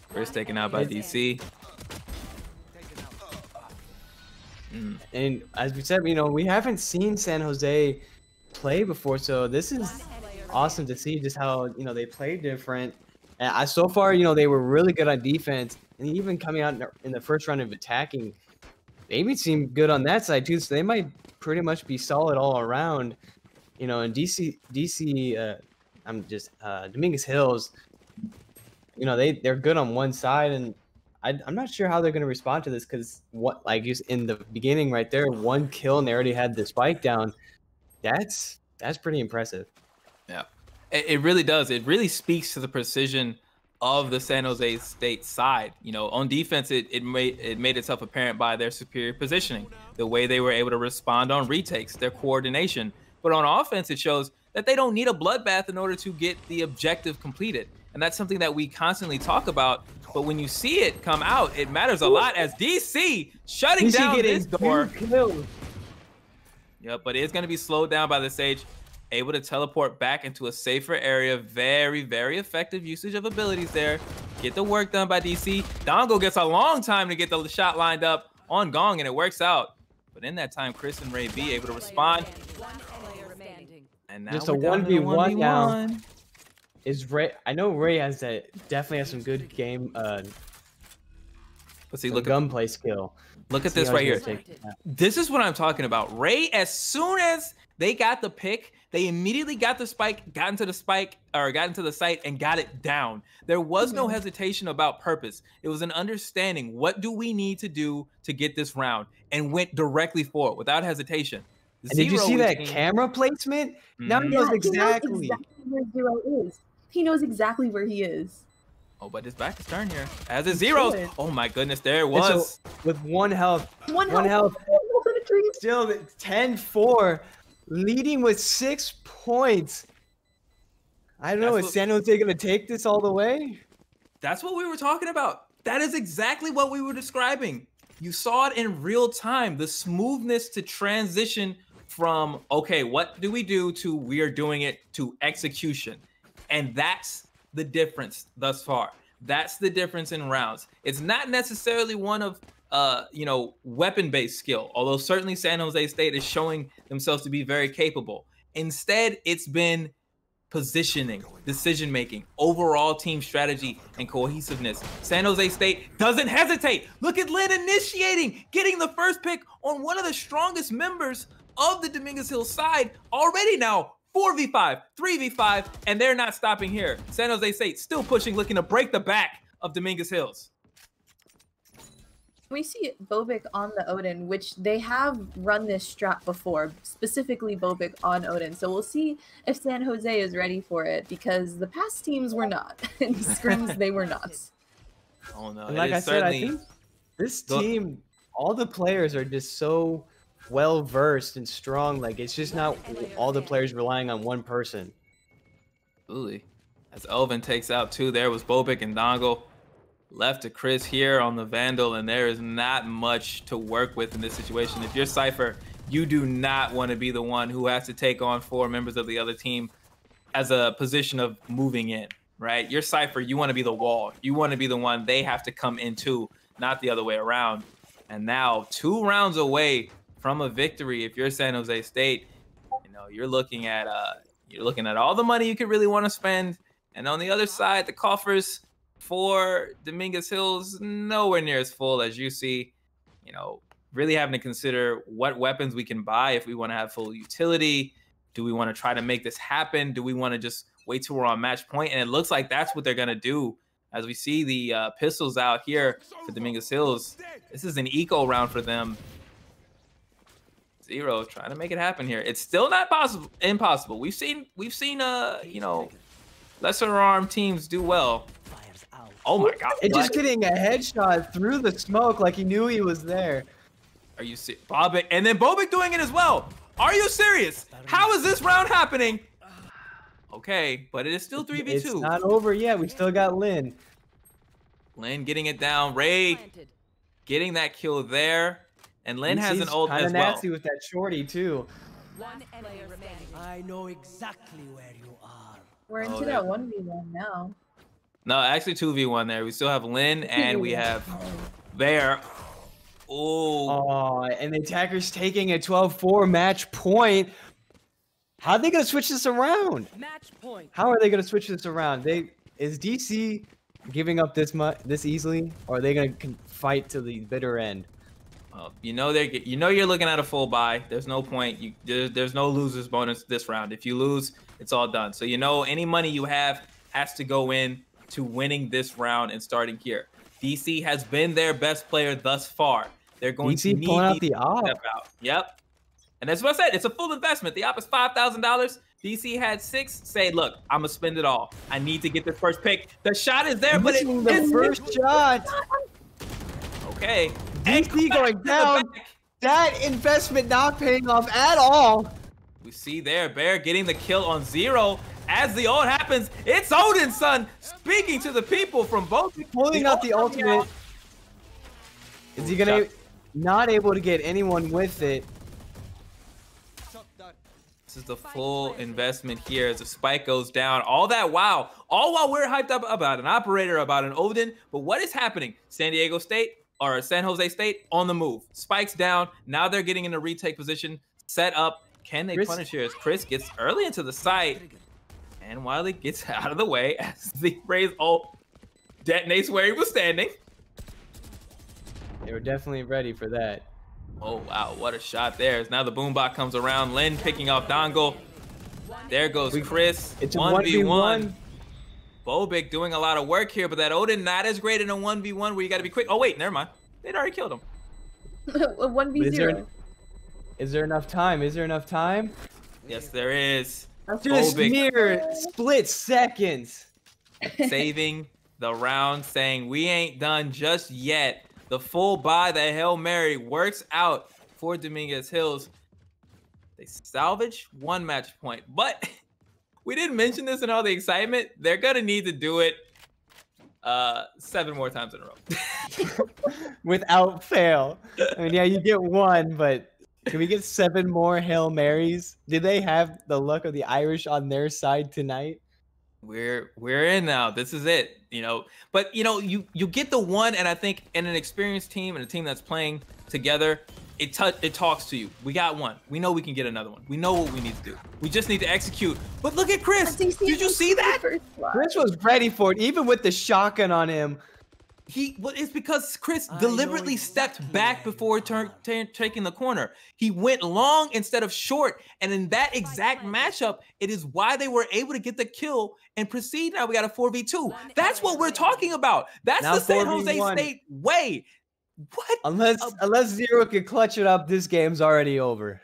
Chris taken out by DC.
And as we said, we haven't seen San Jose play before, so this is awesome to see just how they play different. And so far, they were really good on defense, and even coming out in the first round of attacking, they even seem good on that side too. So they might pretty much be solid all around. And DC, Dominguez Hills, they're good on one side, and I'm not sure how they're going to respond to this, because in the beginning right there, 1 kill and they already had the spike down. That's pretty impressive.
Yeah, it really does. It really speaks to the precision of the San Jose State side. On defense, it made itself apparent by their superior positioning, the way they were able to respond on retakes, their coordination. But on offense, it shows that they don't need a bloodbath in order to get the objective completed. And that's something that we constantly talk about. But when you see it come out, it matters a lot, as DC shutting down this door. Yep, but it's going to be slowed down by the Sage, able to teleport back into a safer area. Very, very effective usage of abilities there. Get the work done by DC. Dongo gets a long time to get the shot lined up on Gong, and it works out. But in that time, Chris and Ray B able to respond. And now
just a 1v1 now. Is Ray? I know Ray definitely has some good game. Let's
see. Look at
gunplay skill.
Look at this right here. This is what I'm talking about. Ray, as soon as they got the pick, they immediately got the spike, got into the site, and got it down. There was no hesitation about purpose. It was an understanding. What do we need to do to get this round? And went directly for it without hesitation.
And did you see that camera placement? Now he knows exactly
where Zero is. He knows exactly where he is.
Oh, but his back is turned here. As is Zero's. Oh my goodness, there it was.
So, with 1 health. One health. Still 10-4. Leading with 6 points. I don't know. Is San Jose going to take this all the way?
That's what we were talking about. That is exactly what we were describing. You saw it in real time. The smoothness to transition from, okay, what do we do, to we are doing it, to execution. And that's the difference thus far. That's the difference in rounds. It's not necessarily one of, weapon-based skill, although certainly San Jose State is showing themselves to be very capable. Instead, it's been positioning, decision-making, overall team strategy, and cohesiveness. San Jose State doesn't hesitate. Look at Lynn initiating, getting the first pick on one of the strongest members of the Dominguez Hill side already now. 4v5, 3v5, and they're not stopping here. San Jose State still pushing, looking to break the back of Dominguez Hills.
We see Bobic on the Odin, which they have run this strat before, specifically Bobic on Odin. So we'll see if San Jose is ready for it, because the past teams were not. In scrims, they were not.
Oh no!
And like I said, I think this team, all the players are just so well versed and strong. Like it's just not all the players relying on one person.
Absolutely. As Elvin takes out 2, there was Bobic and Dongle. Left to Chris here on the Vandal, and there is not much to work with in this situation. If you're Cypher, you do not want to be the one who has to take on 4 members of the other team as a position of moving in, right? You're Cypher, you want to be the wall. You want to be the one they have to come into, not the other way around. And now 2 rounds away from a victory. If you're San Jose State, you know, you're looking at all the money you could really want to spend. And on the other side, the coffers for Dominguez Hills, nowhere near as full as you see. You know, really having to consider what weapons we can buy if we want to have full utility. Do we want to try to make this happen? Do we want to just wait till we're on match point? And it looks like that's what they're going to do. As we see the pistols out here for Dominguez Hills, this is an eco round for them. Zero trying to make it happen here. It's still not impossible. We've seen you know, lesser armed teams do well. Oh my god.
It's just getting a headshot through the smoke like he knew he was there.
Are you serious? Bobic, and then Bobic doing it as well. Are you serious? How is this round happening? Okay, but it is still 3v2.
It's not over yet. We still got Lynn.
Lynn getting it down. Ray getting that kill there. And Lynn has an ult as well.
Kind of nasty with that shorty too.
One enemy remaining.
I know exactly where you are.
We're into that 1v1 now.
No, actually 2v1 there. We still have Lynn and we have Bear.
Oh, and the attacker's taking a 12-4 match point. How are they going to switch this around?
Match point.
How are they going to switch this around? Is DC giving up this easily, or are they going to fight to the bitter end?
You know you're looking at a full buy. There's no point. There's no losers bonus this round. If you lose, it's all done. So you know any money you have has to go in to winning this round and starting here. DC has been their best player thus far. They're going to need
pulling out the op.
Step out. Yep. And that's what I said. It's a full investment. The op is $5,000. DC had 6. Say, look, I'm gonna spend it all. I need to get the first pick. The shot is there, but
the first shot.
Okay.
DC going down. That investment not paying off at all.
We see there Bear getting the kill on Zero. As the ult happens, it's Odin's son speaking to the people from both.
Pulling out the ultimate. Is he gonna not able to get anyone with it?
This is the full investment here as the spike goes down. All that all while we're hyped up about an operator, about an Odin. But what is happening? San Jose State on the move. Spikes down. Now they're getting in a retake position. Set up. Can they punish here as Chris gets early into the site? And Wiley gets out of the way as the Rays ult detonates where he was standing.
They were definitely ready for that.
Oh, wow. What a shot there. As now the boombot comes around. Lynn picking off Dongle. There goes Chris.
It's a
1v1. Bobic doing a lot of work here, but that Odin not as great in a 1v1 where you got to be quick. Oh, wait. Never mind. They'd already killed him.
1v0.
Is there enough time? Is there enough time?
Yes, there is.
Just mere split seconds.
Saving the round, saying we ain't done just yet. The full buy, the Hail Mary works out for Dominguez Hills. They salvage 1 match point, but we didn't mention this in all the excitement. They're gonna need to do it 7 more times in a row.
Without fail. I mean, yeah, you get 1, but can we get 7 more Hail Marys? Did they have the luck of the Irish on their side tonight?
We're in now. This is it, you know. But you know, you get the 1, and I think in an experienced team and a team that's playing together, it talks to you. We got 1. We know we can get another one. We know what we need to do. We just need to execute. But look at Chris. Did you see that?
Chris was ready for it, even with the shotgun on him.
It's because Chris deliberately stepped back before taking the corner. He went long instead of short. And in that exact matchup, it is why they were able to get the kill and proceed. Now we got a 4v2. That's what we're talking about. That's the San Jose State way. What?
Unless Zero can clutch it up, this game's already over.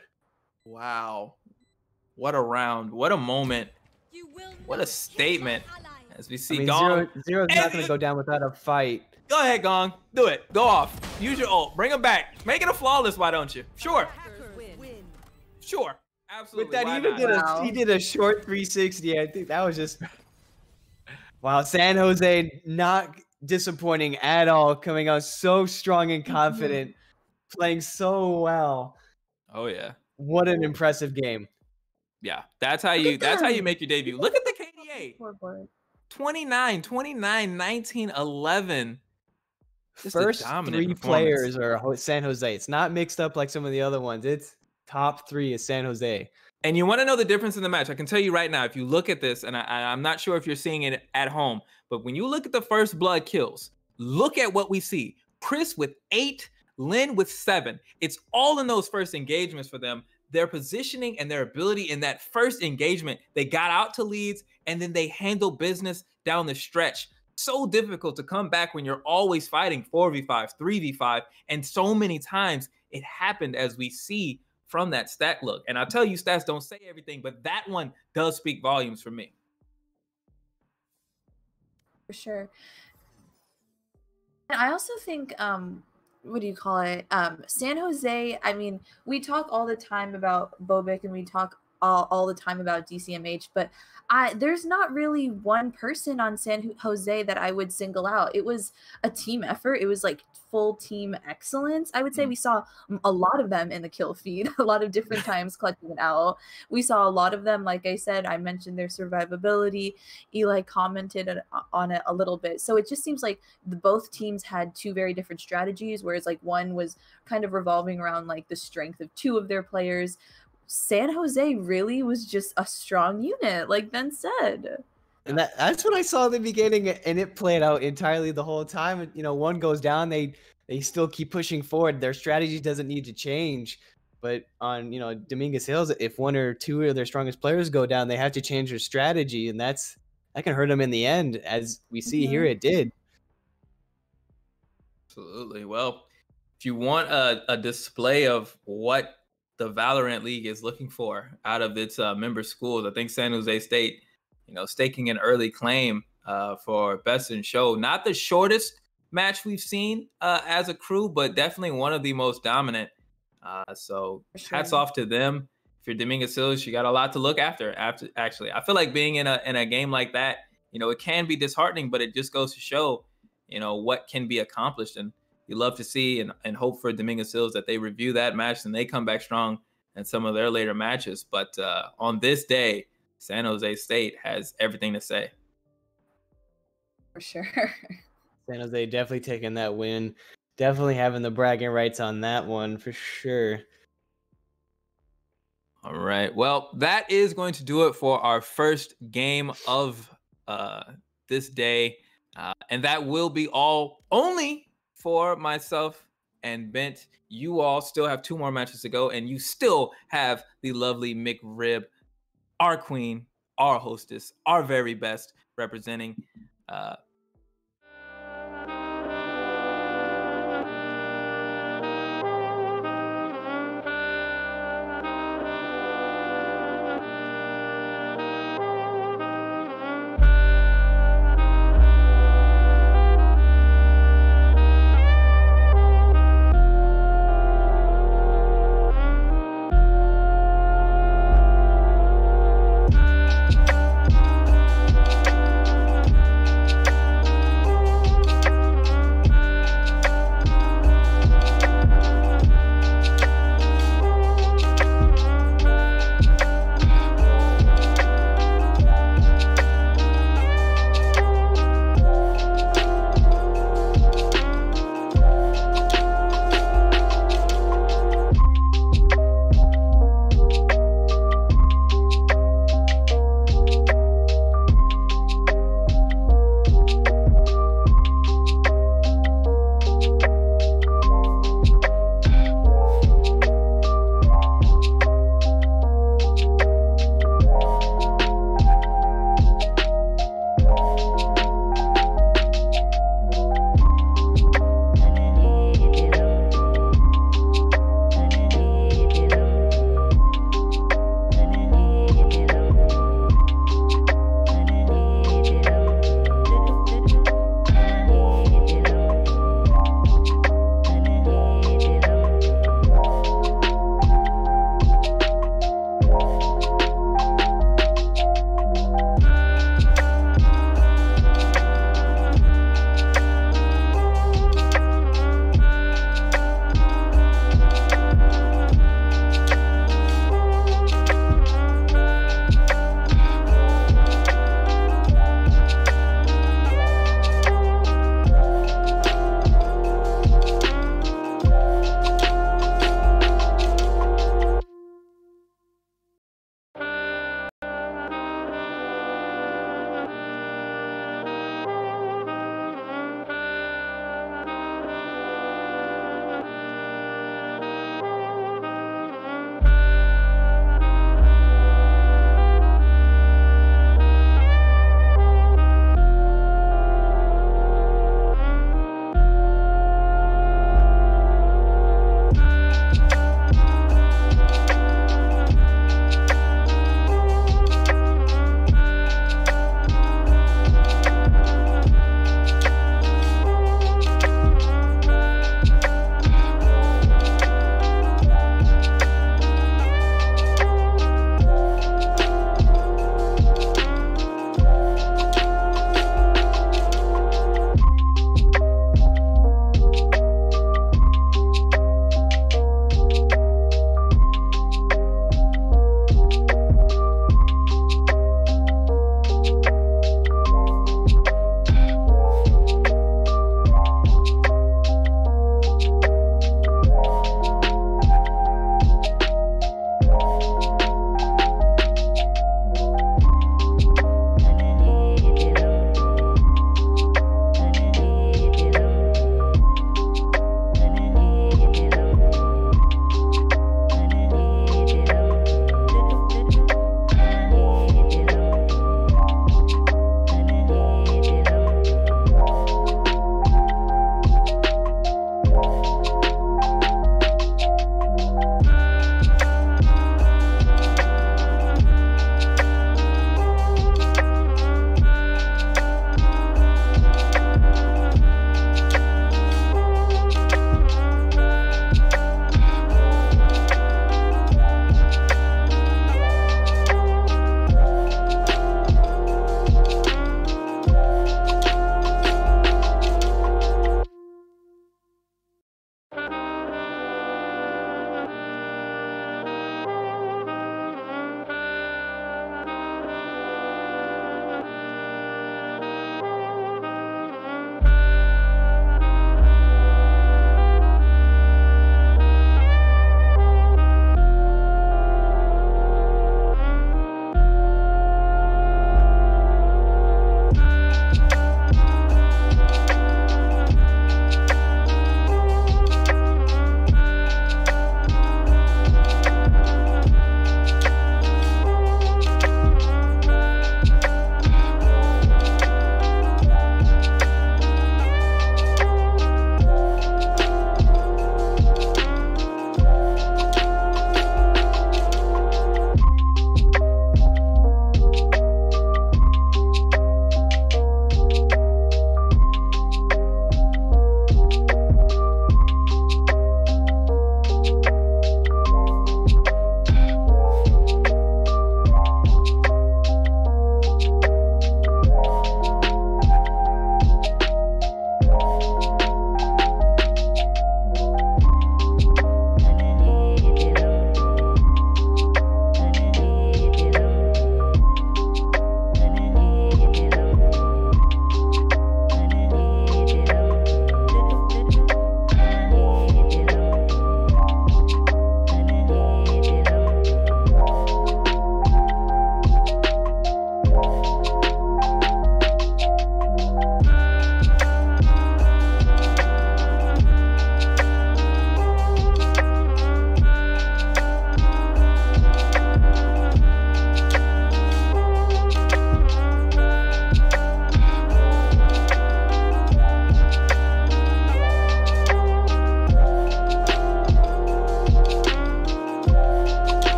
Wow. What a round. What a moment. What a statement. As we see
I mean,
Gong.
Zero's not going to go down without a fight.
Go ahead, Gong. Do it. Go off. Use your ult. Bring him back. Make it a flawless, why don't you? Sure. Sure. Absolutely.
With that, he did a short 360. I think that was just... Wow, San Jose not disappointing at all, coming out so strong and confident, playing so well.
Oh yeah.
What an impressive game.
Yeah. That's how you make your debut. Look at the KDA. 29, 19, 11. Just
First three players are San Jose. It's not mixed up like some of the other ones. It's top three is San Jose.
And you want to know the difference in the match? I can tell you right now, if you look at this, and I'm not sure if you're seeing it at home, but when you look at the first blood kills, look at what we see. Chris with 8, Lynn with 7. It's all in those first engagements for them. Their positioning and their ability in that first engagement, they got out to leads, and then they handle business down the stretch. So difficult to come back when you're always fighting 4v5, 3v5, and so many times it happened as we see from that stat look. And I'll tell you, stats don't say everything, but that one does speak volumes for me.
For sure. And I also think, what do you call it? San Jose, I mean, we talk all the time about Bobic and we talk all the time about DCMH, but there's not really one person on San Jose that I would single out. It was a team effort. It was like full team excellence. I would say we saw a lot of them in the kill feed, a lot of different times clutching it out. We saw a lot of them. Like I said, I mentioned their survivability. Eli commented on it a little bit. So it just seems like both teams had two very different strategies, whereas like one was kind of revolving around like the strength of two of their players. San Jose really was just a strong unit, like Ben said.
And that's what I saw in the beginning, and it played out entirely the whole time. You know, one goes down, they still keep pushing forward. Their strategy doesn't need to change. But on, you know, Dominguez Hills, if one or two of their strongest players go down, they have to change their strategy, and that can hurt them in the end, as we see here it did.
Absolutely. Well, if you want a display of what the Valorant League is looking for out of its member schools, I think San Jose State, you know, staking an early claim for best in show. Not the shortest match we've seen as a crew, but definitely one of the most dominant. So hats off to them. If you're Dominguez Hills, you got a lot to look after. Actually, I feel like being in a game like that, you know, it can be disheartening, but it just goes to show, you know, what can be accomplished. And you love to see and hope for Dominguez Hills that they review that match and they come back strong in some of their later matches. But on this day, San Jose State has everything to say.
For sure.
San Jose definitely taking that win. Definitely having the bragging rights on that one for sure.
All right. Well, that is going to do it for our first game of this day. And that will be all only for myself and Bent. You all still have 2 more matches to go, and you still have the lovely McRib, our queen, our hostess, our very best, representing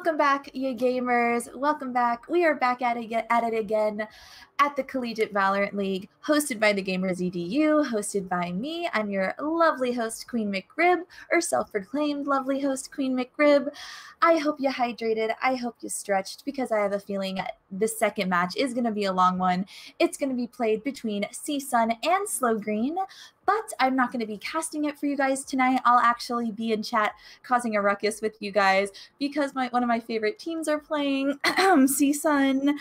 Welcome back, you gamers. Welcome back. We are back at it again at the Collegiate Valorant League, hosted by the Gamers EDU, hosted by me. I'm your lovely host, Queen McRib, or self-proclaimed lovely host, Queen McRib. I hope you hydrated. I hope you stretched, because I have a feeling the second match is going to be a long one. It's going to be played between CSUN and Slow Green, but I'm not going to be casting it for you guys tonight. I'll actually be in chat causing a ruckus with you guys because one of my favorite teams are playing, CSUN.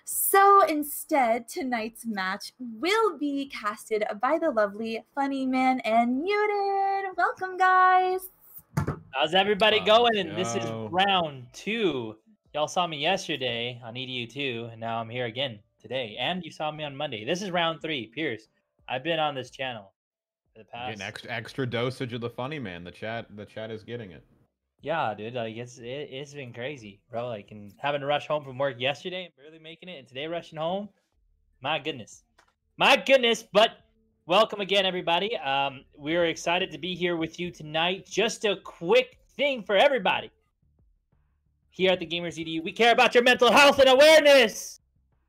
So instead, tonight's match will be casted by the lovely Funny Man and Muted. Welcome, guys.
How's everybody going? And this is round 2. Y'all saw me yesterday on EDU2, and now I'm here again today. And you saw me on Monday. This is round 3. Pierce, I've been on this channel for the past.
Getting extra dosage of the Funny Man. The chat is getting it.
Yeah, dude. Like it's been crazy, bro. Like, and having to rush home from work yesterday and barely making it, and today rushing home. My goodness. But welcome again, everybody. We're excited to be here with you tonight. Just a quick thing for everybody. Here at the Gamers EDU, we care about your mental health and awareness.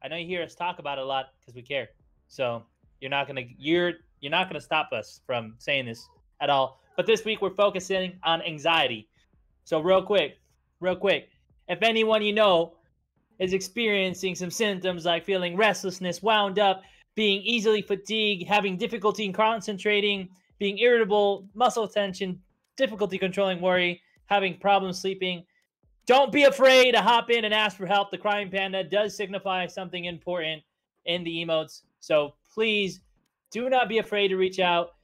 I know you hear us talk about it a lot because we care. So you're not gonna stop us from saying this at all. But this week we're focusing on anxiety. So real quick, if anyone you know is experiencing some symptoms like feeling restlessness, wound up, being easily fatigued, having difficulty in concentrating, being irritable, muscle tension, difficulty controlling worry, having problems sleeping, don't be afraid to hop in and ask for help. The crying panda does signify something important in the emotes. So please do not be afraid to reach out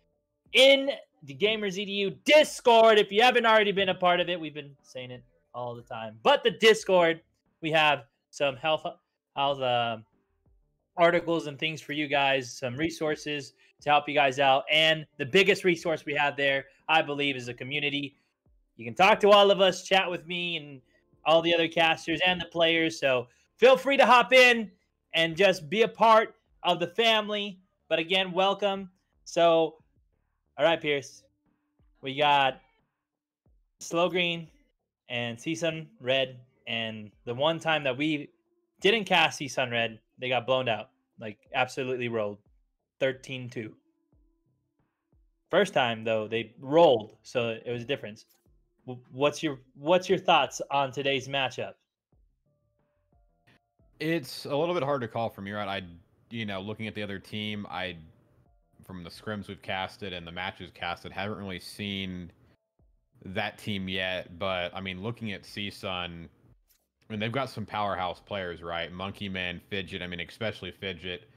in the Gamers EDU Discord. If you haven't already been a part of it, we've been saying it all the time. But the Discord, we have some health articles and things for you guys, some resources to help you guys out. And the biggest resource we have there, I believe, is the community. You can talk to all of us, chat with me and all the other casters and the players. So feel free to hop in and just be a part of the family. But again, welcome. So, all right, Pierce. We got Slow Green and CSUN Red. And the one time that we didn't cast CSUN Red, they got blown out. Like, absolutely rolled. 13-2. First time, though, they rolled. So it was a difference. What's your thoughts on today's matchup?
It's a little bit hard to call from here out. Looking at the other team, from the scrims we've casted and the matches casted, haven't really seen that team yet. But I mean, looking at CSUN, I mean, they've got some powerhouse players, right? Monkey Man, Fidget. I mean, especially Fidget.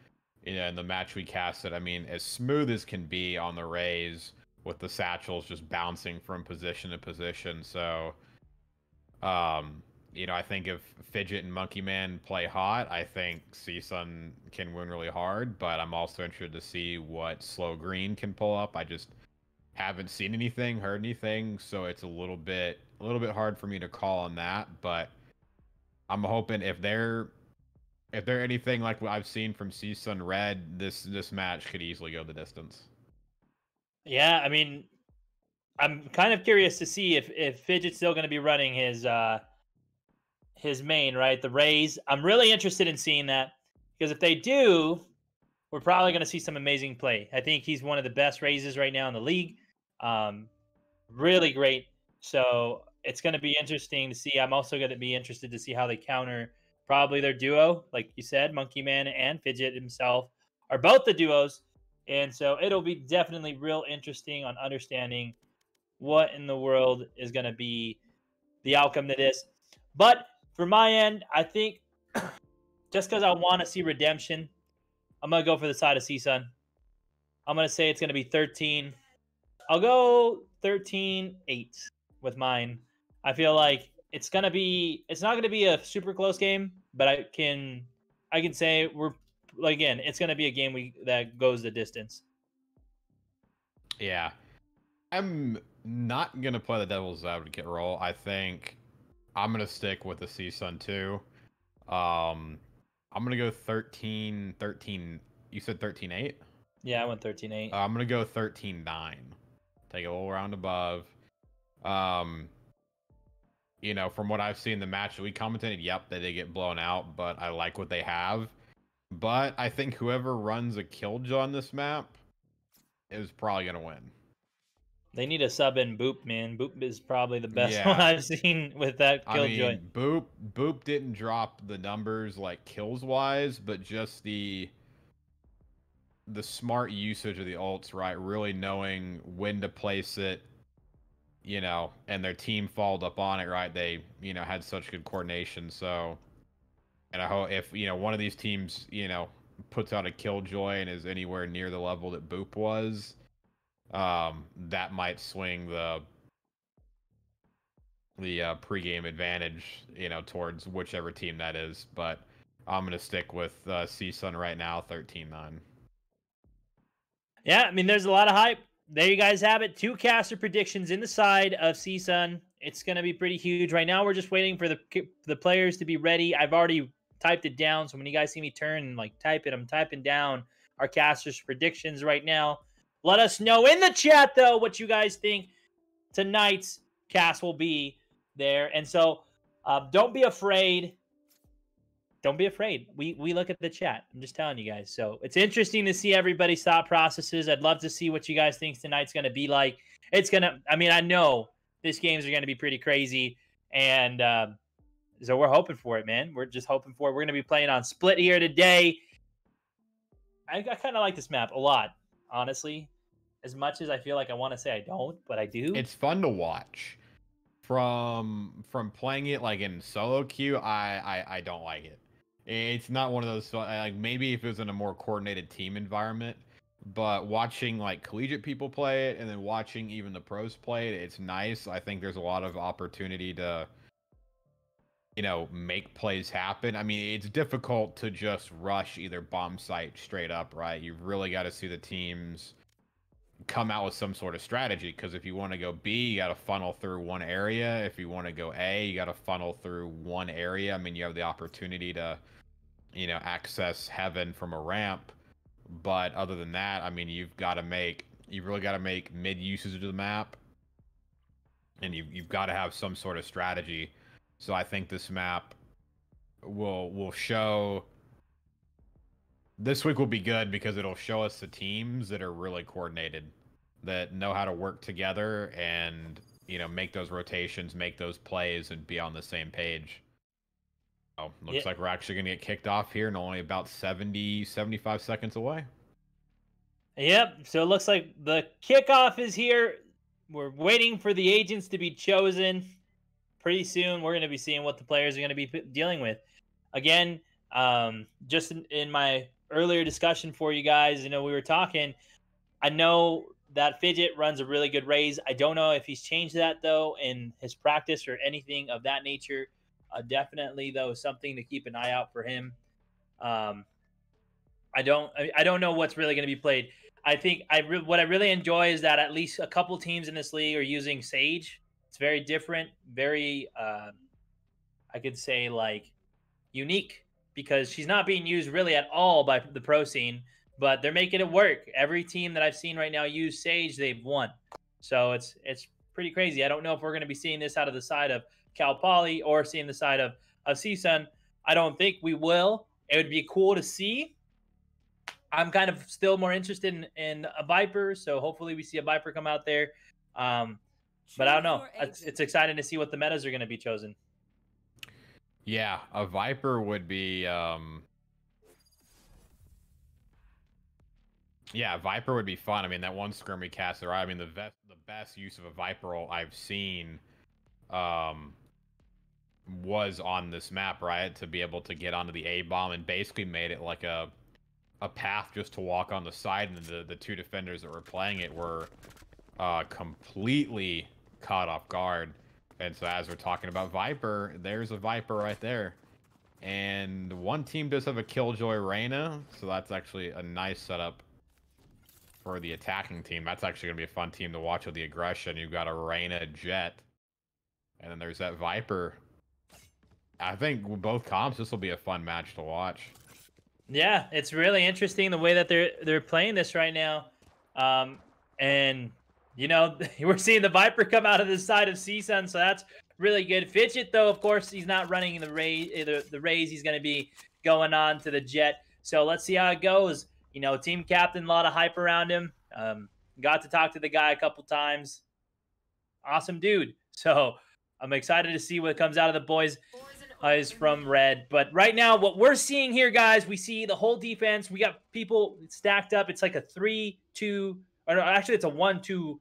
In the match we casted, I mean, as smooth as can be on the raise, with the satchels just bouncing from position to position. So, I think if Fidget and Monkey Man play hot, I think CSUN can win really hard. But I'm also interested to see what Slow Green can pull up. I just haven't seen anything, heard anything, so it's a little bit hard for me to call on that. But I'm hoping if they're anything like what I've seen from CSUN Red, this match could easily go the distance.
Yeah, I mean, I'm kind of curious to see if Fidget's still going to be running his main, right? The raise. I'm really interested in seeing that, because if they do, we're probably going to see some amazing play. I think he's one of the best raises right now in the league. Really great. So it's going to be interesting to see. I'm also going to be interested to see how they counter probably their duo. Like you said, Monkey Man and Fidget himself are both the duos. And so it'll be definitely real interesting on understanding what in the world is going to be the outcome to this. But for my end, I think just because I want to see redemption, I'm going to go for the side of CSUN. I'm going to say it's going to be 13. I'll go 13-8 with mine. I feel like it's not going to be a super close game, but I can say it's going to be a game that goes the distance.
Yeah. I'm not going to play the devil's advocate role. I think I'm going to stick with the CSUN too. I'm going to go 13. You said 13-8?
Yeah, I went 13-8.
I'm going to go 13-9. Take a little round above. you know, from what I've seen the match that we commentated, yep, they did get blown out, but I like what they have. But I think whoever runs a Killjoy on this map is probably going to win.
They need a sub in Boop, man. Boop is probably the best one
Yeah.
I've seen with that Killjoy.
I mean, Boop didn't drop the numbers like kills wise, but just the smart usage of the ults, right? Really knowing when to place it, you know, and their team followed up on it, right? They, you know, had such good coordination. So, and I hope if, you know, one of these teams, you know, puts out a Killjoy and is anywhere near the level that Boop was, that might swing the pregame advantage, you know, towards whichever team that is. But I'm going to stick with CSUN right now, 13-9.
Yeah, I mean, there's a lot of hype. There you guys have it. 2 caster predictions in the side of CSUN. It's going to be pretty huge. Right now, we're just waiting for the players to be ready. I've already typed it down, so when you guys see me turn and like type it, I'm typing down our casters predictions right now. Let us know in the chat, though, what you guys think tonight's cast will be there. And so don't be afraid. Don't be afraid. We look at the chat. I'm just telling you guys. So it's interesting to see everybody's thought processes. I'd love to see what you guys think tonight's going to be like. It's going to, I mean, I know these games are going to be pretty crazy. And so we're hoping for it, man. We're just hoping for it. We're going to be playing on Split here today. I kind of like this map a lot, honestly. As much as I feel like I want to say I don't, but I do.
It's fun to watch. From playing it like in solo queue, I don't like it. It's not one of those, like, maybe if it was in a more coordinated team environment, but watching like collegiate people play it and then watching even the pros play it, it's nice. I think there's a lot of opportunity to, you know, make plays happen. I mean, it's difficult to just rush either bomb site straight up, right? You've really got to see the teams come out with some sort of strategy, because if you want to go B, you got to funnel through one area. If you want to go A, you got to funnel through one area. I mean, you have the opportunity to, you know, access heaven from a ramp, but other than that, I mean, you've really got to make mid usage of the map, and you've got to have some sort of strategy. So I think this map will show. This week will be good because it'll show us the teams that are really coordinated, that know how to work together and, you know, make those rotations, make those plays, and be on the same page. Oh, looks like we're actually going to get kicked off here in only about 75 seconds away.
Yep, so it looks like the kickoff is here. We're waiting for the agents to be chosen. Pretty soon, we're going to be seeing what the players are going to be dealing with. Again, just in my earlier discussion for you guys, you know, we were talking, I know that Fidget runs a really good raise. I don't know if he's changed that, though, in his practice or anything of that nature. Definitely, though, something to keep an eye out for him. I don't know what's really going to be played. I think what I really enjoy is that at least a couple teams in this league are using Sage. It's very different, very, I could say, like, unique, because she's not being used really at all by the pro scene, but they're making it work. Every team that I've seen right now use Sage, they've won. So it's pretty crazy. I don't know if we're going to be seeing this out of the side of Cal Poly or seeing the side of CSUN. I don't think we will. It would be cool to see. I'm kind of still more interested in a Viper, so hopefully we see a Viper come out there. But I don't know. It's exciting to see what the metas are going to be chosen.
Yeah, a Viper would be yeah, Viper would be fun. I mean, that one scrim we cast there, I mean, the best use of a Viper ult I've seen was on this map, right? To be able to get onto the A bomb and basically made it like a path just to walk on the side, and the two defenders that were playing it were completely caught off guard. And so as we're talking about Viper, there's a Viper right there. And one team does have a Killjoy Reyna, so that's actually a nice setup for the attacking team. That's actually going to be a fun team to watch with the aggression. You've got a Reyna Jet, and then there's that Viper. I think with both comps, this will be a fun match to watch. Yeah,
it's really interesting the way that they're playing this right now. And, you know, we're seeing the Viper come out of the side of CSUN, so that's really good. Fidget, though, of course, he's not running the Rays. He's going to be going on to the Jet. So let's see how it goes. You know, team captain, a lot of hype around him. Got to talk to the guy a couple times. Awesome dude. So I'm excited to see what comes out of the boys is from Red. But right now, what we're seeing here, guys, we see the whole defense. We got people stacked up. It's like a 3-2, or no, actually it's a 1-2-2.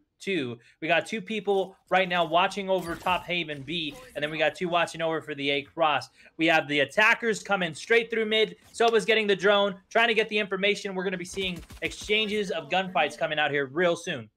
We got 2 people right now watching over top Haven B, and then we got 2 watching over for the A cross. We have the attackers coming straight through mid. Soba's getting the drone, trying to get the information. We're going to be seeing exchanges of gunfights coming out here real soon.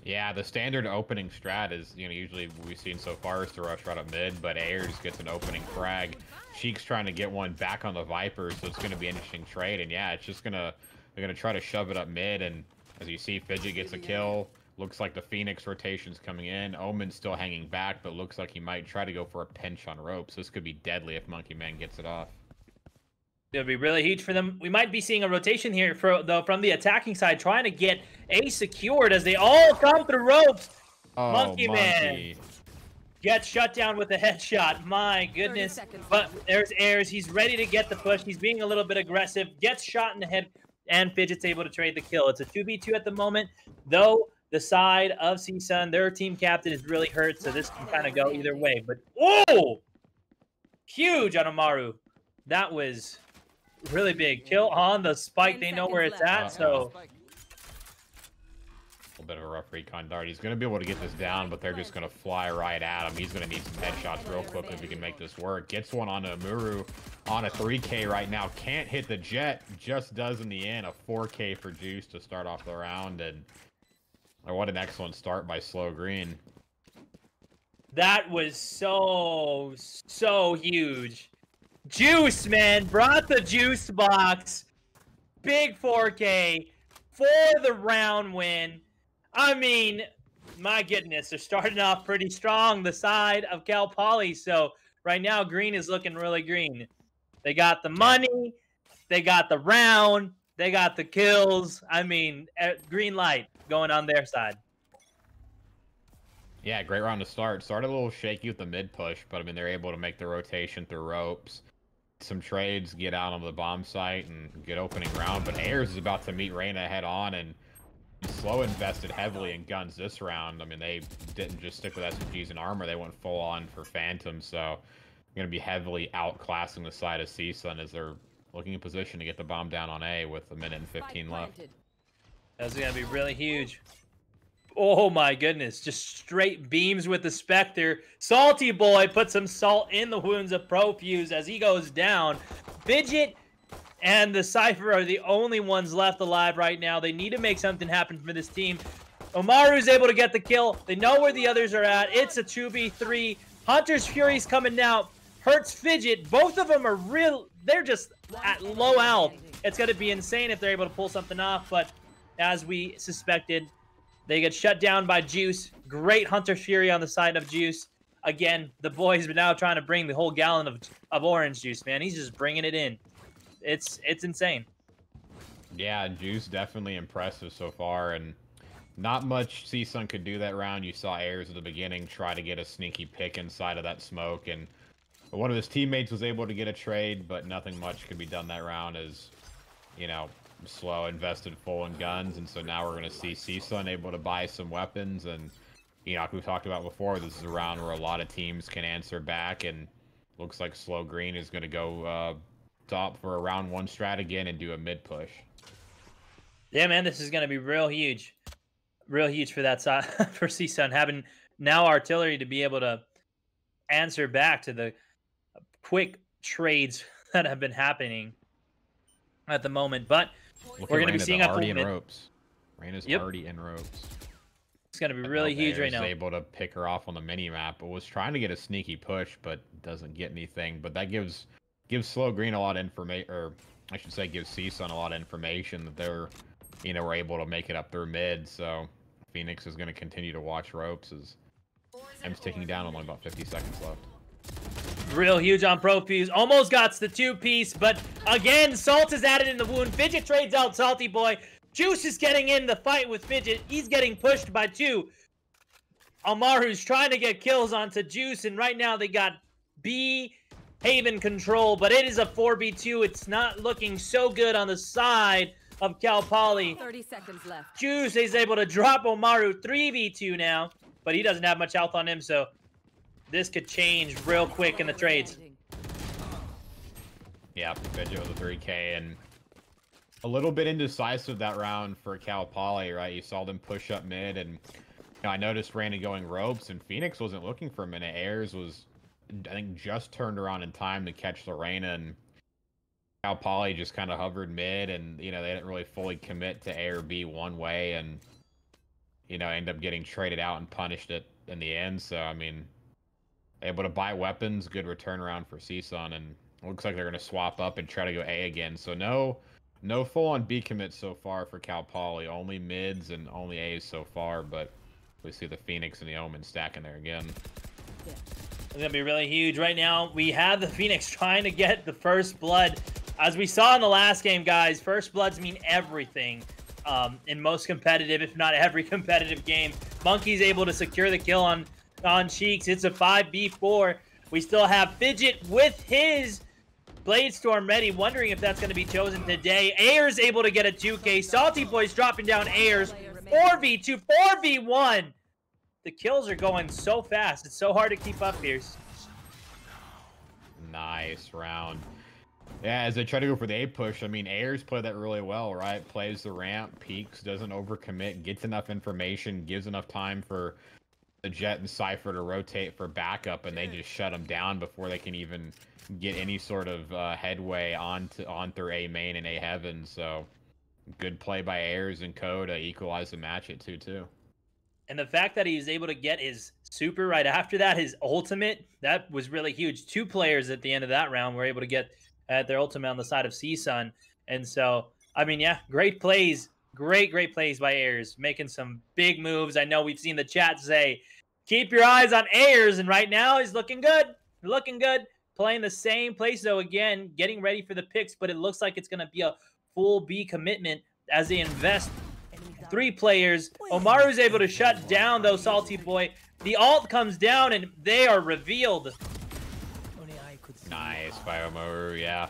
Yeah, the standard opening strat is, you know, usually what we've seen so far is to rush right up mid, but Ayers gets an opening frag. Cheek's trying to get one back on the Viper, so it's going to be an interesting trade. And yeah, it's just they're going to try to shove it up mid. And as you see, Fidget gets a kill. Looks like the Phoenix rotation's coming in. Omen's still hanging back, but looks like he might try to go for a pinch on ropes. This could be deadly if Monkey Man gets it off.
It'll be really huge for them. We might be seeing a rotation here from the attacking side, trying to get A secured as they all come through ropes.
Oh,
Monkey Man gets shut down with a headshot. My goodness. But there's Ayers. He's ready to get the push. He's being a little bit aggressive. Gets shot in the head, and Fidget's able to trade the kill. It's a 2v2 at the moment, though the side of CSUN, their team captain is really hurt, so this can kind of go either way. But, oh! Huge on Amaru. That was really big. Kill on the spike. They know where it's at, so
a little bit of a rough recon dart. He's going to be able to get this down, but they're just going to fly right at him. He's going to need some headshots real quick if he can make this work. Gets one on Amuru on a 3K right now. Can't hit the Jet. Just does in the end. A 4K for Juice to start off the round. And what an excellent start by Slow Green.
that was so huge. Juice, man, brought the juice box. Big 4K for the round win. I mean, my goodness, they're starting off pretty strong, the side of Cal Poly. So right now, green is looking really green. They got the money, they got the round, they got the kills. I mean, green light going on their side.
Yeah, great round to start. Started a little shaky with the mid push, but I mean, they're able to make the rotation through ropes. Some trades, get out on the bomb site, and get opening round. But Ayers is about to meet Reyna head on, and Slow invested heavily in guns this round. I mean, they didn't just stick with SMGs and armor. They went full on for Phantom, so going to be heavily outclassing the side of CSUN as they're looking in position to get the bomb down on A with 1 minute and 15 left.
That's going to be really huge. Oh my goodness, just straight beams with the Spectre. Salty Boy put some salt in the wounds of Profuse as he goes down. Fidget and the Cypher are the only ones left alive right now. They need to make something happen for this team. Omaru's able to get the kill. They know where the others are at. It's a 2v3. Hunter's Fury's coming now. Hurts Fidget. Both of them are real. They're just at low health. It's going to be insane if they're able to pull something off, but as we suspected, they get shut down by Juice. Great Hunter Fury on the side of Juice. Again, the boys are now trying to bring the whole gallon of orange juice, man. He's just bringing it in. It's insane.
Yeah, Juice definitely impressive so far, and not much CSUN could do that round. You saw Ayers at the beginning try to get a sneaky pick inside of that smoke, and one of his teammates was able to get a trade, but nothing much could be done that round as, you know, Slow invested full in guns, and so now we're going to see CSUN able to buy some weapons, and, you know, like we talked about before, this is a round where a lot of teams can answer back, and looks like Slow Green is going to go top for a round 1 strat again and do a mid push.
Yeah, man, this is going to be real huge for that side for CSUN, having now artillery to be able to answer back to the quick trades that have been happening at the moment. But
Look
we're going to be seeing
already in ropes. Reyna's already in ropes.
It's going to be really huge right now.
Able to pick her off on the mini map, but was trying to get a sneaky push, but doesn't get anything. But that gives Slow Green a lot of information, or I should say, gives CSUN a lot of information that they're, you know, were able to make it up through mid. So Phoenix is going to continue to watch ropes as M's ticking down, only about 50 seconds left.
Real huge on Profuse. Almost got the 2-piece, but again, Salt is added in the wound. Fidget trades out Salty Boy. Juice is getting in the fight with Fidget. He's getting pushed by 2. Amaru's trying to get kills onto Juice, and right now they got B Haven control, but it is a 4v2. It's not looking so good on the side of Cal Poly.
30 seconds left.
Juice is able to drop Omaru 3v2 now, but he doesn't have much health on him, so this could change real quick in the trades.
Yeah, Vejo with a 3K, and a little bit indecisive that round for Cal Poly, right? You saw them push up mid, and I noticed Reyna going ropes, and Phoenix wasn't looking for a minute. Ayers was, I think, just turned around in time to catch the Reyna, and Cal Poly just kind of hovered mid, and, they didn't really fully commit to A or B one way, and, end up getting traded out and punished it in the end. So, I mean, able to buy weapons, good return around for CSUN, and it looks like they're going to swap up and try to go A again. So, no full-on B commits so far for Cal Poly. Only mids and only A's so far, but we see the Phoenix and the Omen stacking there again.
It's going to be really huge. Right now, we have the Phoenix trying to get the first blood. As we saw in the last game, guys, first bloods mean everything in most competitive, if not every competitive game. Monkey's able to secure the kill on Cheeks. It's a 5v4. We still have Fidget with his Blade Storm ready, wondering if that's going to be chosen today. Ayers able to get a 2K. Salty Boys dropping down Ayers. 4v2, 4v1. The kills are going so fast. It's so hard to keep up here.
Nice round. Yeah, as they try to go for the A push, I mean, Ayers played that really well, right? Plays the ramp, peeks, doesn't overcommit, gets enough information, gives enough time for the Jet and Cypher to rotate for backup, and they just shut them down before they can even get any sort of headway on through A main and A heaven. So good play by Ayers and Co to equalize the match at 2-2.
And the fact that he was able to get his super right after that, his ultimate, that was really huge. 2 players at the end of that round were able to get their ultimate on the side of CSUN. And so, I mean, yeah, great plays. Great plays by Ayers, making some big moves. I know we've seen the chat say, keep your eyes on Ayers, and right now he's looking good. Looking good. Playing the same place, though, again, getting ready for the picks, but it looks like it's going to be a full B commitment as they invest 3 players. Omaru's able to shut down, though, Salty Boy. The ult comes down, and they are revealed.
Nice by Omaru, yeah.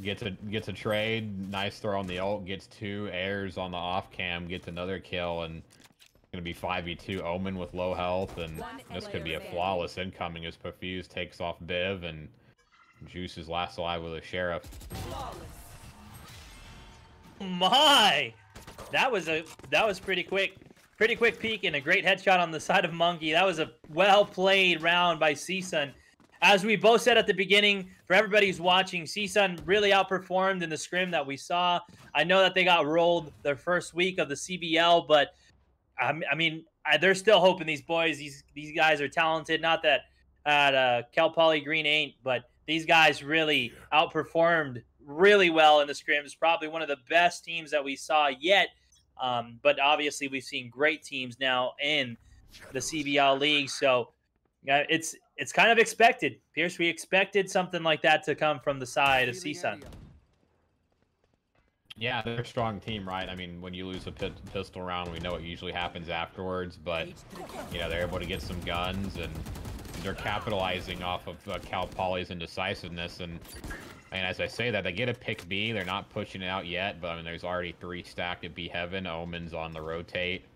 Gets a trade. Nice throw on the ult. Gets 2. Ayers on the off cam. Gets another kill, and going to be 5v2 Omen with low health, and this could be a flawless incoming as Perfuse takes off Biv, and Juice is last alive with a Sheriff.
My! That was pretty quick. Pretty quick peek and a great headshot on the side of Monkey. That was a well-played round by CSUN. As we both said at the beginning, for everybody who's watching, CSUN really outperformed in the scrim that we saw. I know that they got rolled their first week of the CVL, but I mean, there's still hope in these boys. These guys are talented. Not that Cal Poly Green ain't, but these guys really outperformed really well in the scrims. Probably one of the best teams that we saw yet. But obviously, we've seen great teams now in the CVL League. So it's kind of expected. Pierce, we expected something like that to come from the side of CSUN.
Yeah, they're a strong team, right? I mean, when you lose a pistol round, we know what usually happens afterwards, but, they're able to get some guns, and they're capitalizing off of Cal Poly's indecisiveness, and as I say that, they get a pick B. They're not pushing it out yet, but, I mean, there's already 3 stacked at B Heaven. Omen's on the rotate.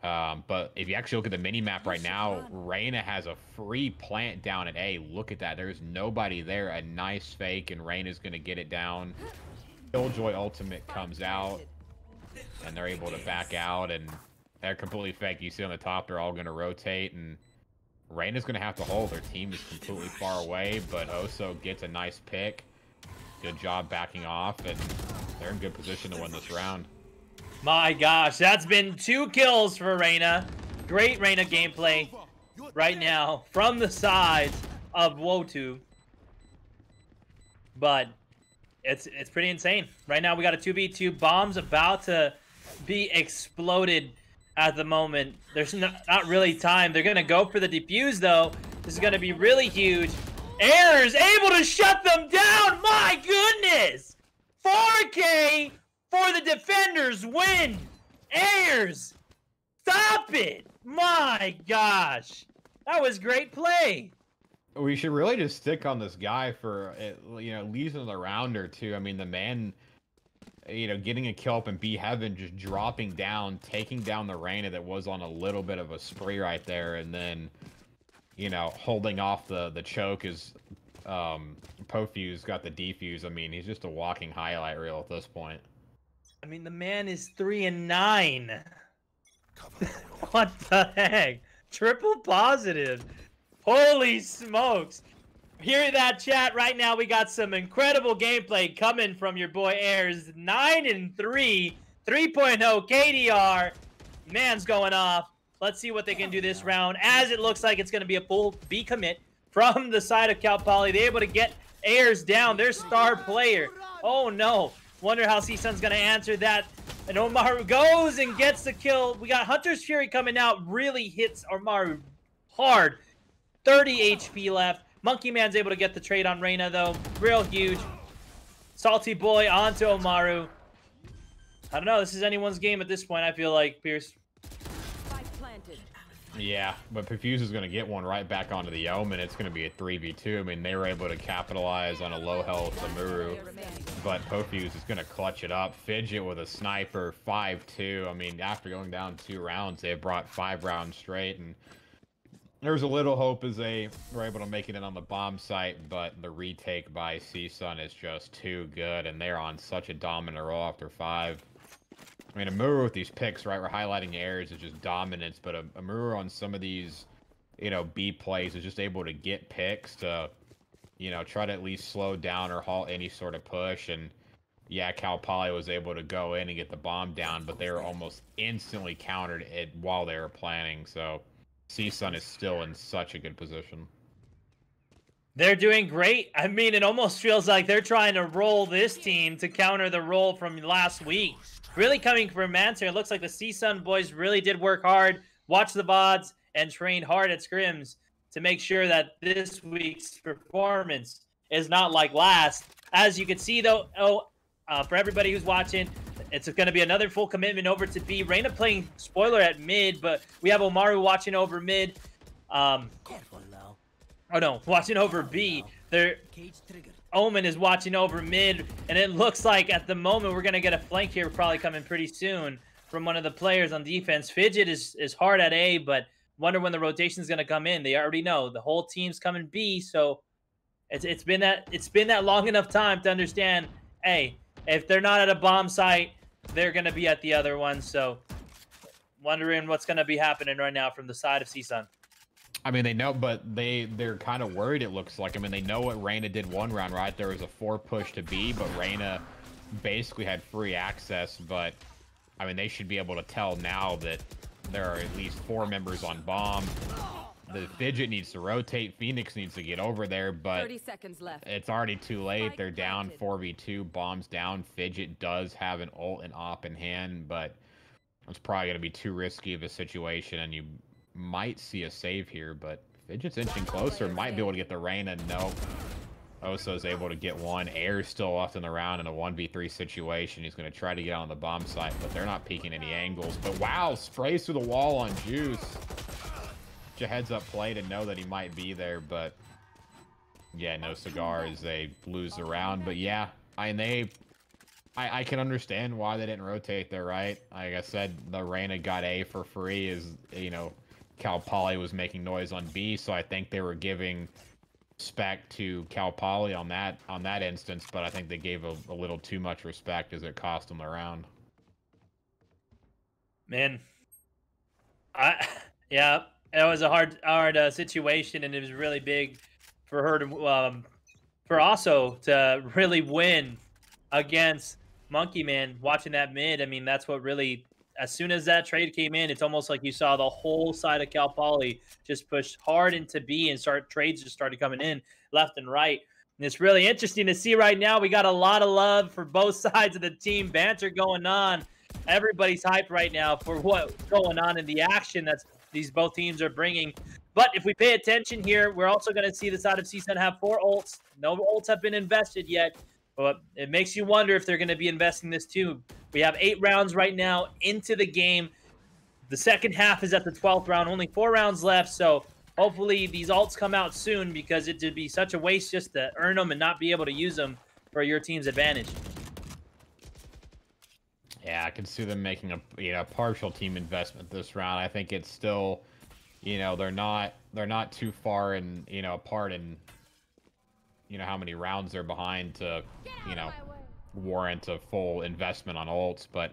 But if you actually look at the mini-map right now, Reyna has a free plant down at A. Look at that. There's nobody there. A nice fake, and Reyna's going to get it down. Killjoy ultimate comes out, and they're able to back out, and they're completely fake. You see on the top, they're all going to rotate, and Reyna's going to have to hold. Their team is completely far away, but Oso gets a nice pick. Good job backing off, and they're in good position to win this round.
My gosh, that's been 2 kills for Reyna. Great Reyna gameplay right now from the sides of Wotu. But it's pretty insane. Right now we got a 2v2. Bomb's about to be exploded at the moment. There's not really time. They're going to go for the defuse, though. This is going to be really huge. Ayers able to shut them down. My goodness. 4K for the defenders win. Ayers Stop it! My gosh. That was great play.
We should really just stick on this guy for, at least another round or two. I mean, the man, getting a kill up in B Heaven, just dropping down, taking down the Reyna that was on a little bit of a spree right there, and then, holding off the choke as Pofuse got the defuse. I mean, he's just a walking highlight reel at this point.
I mean, the man is 3-9. What the heck? Triple positive. Holy smokes. Hear that, chat? Right now, we got some incredible gameplay coming from your boy Airs. 9-3, 3.0 KDR. Man's going off. Let's see what they can do this round, as it looks like it's going to be a full B commit from the side of Cal Poly. They're able to get Airs down, their star player. Oh, no. Wonder how CSUN's going to answer that. And Omaru goes and gets the kill. We got Hunter's Fury coming out. Really hits Omaru hard. 30 HP left. Monkey Man's able to get the trade on Reyna, though. Real huge. Salty Boy onto Omaru. I don't know. This is anyone's game at this point, I feel like, Pierce.
Yeah, but Pofuse is going to get one right back onto the Omen. It's going to be a 3v2. I mean, they were able to capitalize on a low health Amuru, but Pofuse is going to clutch it up. Fidget with a sniper, 5-2. I mean, after going down 2 rounds, they brought 5 rounds straight, and there was a little hope as they were able to make it in on the bomb site, but the retake by CSUN is just too good, and they're on such a dominant roll after 5. I mean, Amuru with these picks, right? We're highlighting errors is just dominance, but Amuru on some of these, B plays is just able to get picks to, try to at least slow down or halt any sort of push. And yeah, Cal Poly was able to go in and get the bomb down, but they were almost instantly countered it while they were planning. So CSUN is still in such a good position.
They're doing great. I mean, it almost feels like they're trying to roll this team to counter the roll from last week. Really coming from Manser. It looks like the CSUN boys really did work hard, watch the VODs, and trained hard at scrims to make sure that this week's performance is not like last. As you can see, though, for everybody who's watching, it's going to be another full commitment over to B. Reyna playing spoiler at mid, but we have Omaru watching over mid.
Careful now.
Oh, no, watching over B. Omen is watching over mid, and it looks like at the moment we're going to get a flank here probably coming pretty soon from one of the players on defense. Fidget is hard at A, but wonder when the rotation is going to come in. They already know the whole team's coming B, so it's been that long enough time to understand, hey, if they're not at a bomb site, they're going to be at the other one. So wondering what's going to be happening right now from the side of CSUN.
I mean, they know, but they're kind of worried, it looks like. I mean, they know what Reyna did one round, right? There was a 4 push to B, but Reyna basically had free access. But, I mean, they should be able to tell now that there are at least 4 members on bomb. The Fidget needs to rotate. Phoenix needs to get over there, but
30 seconds left.
It's already too late. They're down 4v2. Bombs down. Fidget does have an ult and op in hand, but it's probably going to be too risky of a situation, and you might see a save here, but Fidget's inching closer. Might be able to get the Reyna. Nope. Oso's able to get one. Air's still left in the round in a 1v3 situation. He's going to try to get on the bomb site, but they're not peeking any angles. But wow, sprays through the wall on Juice. Just a heads up play to know that he might be there, but yeah, no cigar as they lose the round. But yeah, I can understand why they didn't rotate there, right? Like I said, the Reyna got A for free, as Cal Poly was making noise on B, so I think they were giving respect to Cal Poly on that instance, but I think they gave a little too much respect as it cost them the round.
Man, yeah, it was a hard situation, and it was really big for her to for Oso to really win against Monkey Man. Watching that mid, I mean, that's what really. As soon as that trade came in, it's almost like you saw the whole side of Cal Poly just push hard into B, and trades just started coming in left and right. And it's really interesting to see right now. We got a lot of love for both sides of the team. Banter going on. Everybody's hyped right now for what's going on in the action that these both teams are bringing. But if we pay attention here, we're also going to see the side of CSUN have 4 ults. No ults have been invested yet. But it makes you wonder if they're going to be investing this too. We have 8 rounds right now into the game. The second half is at the 12th round. Only 4 rounds left, so hopefully these alts come out soon because it'd be such a waste just to earn them and not be able to use them for your team's advantage.
Yeah, I can see them making a partial team investment this round. I think it's still, they're not too far in apart in how many rounds they're behind to warrant a full investment on ults, but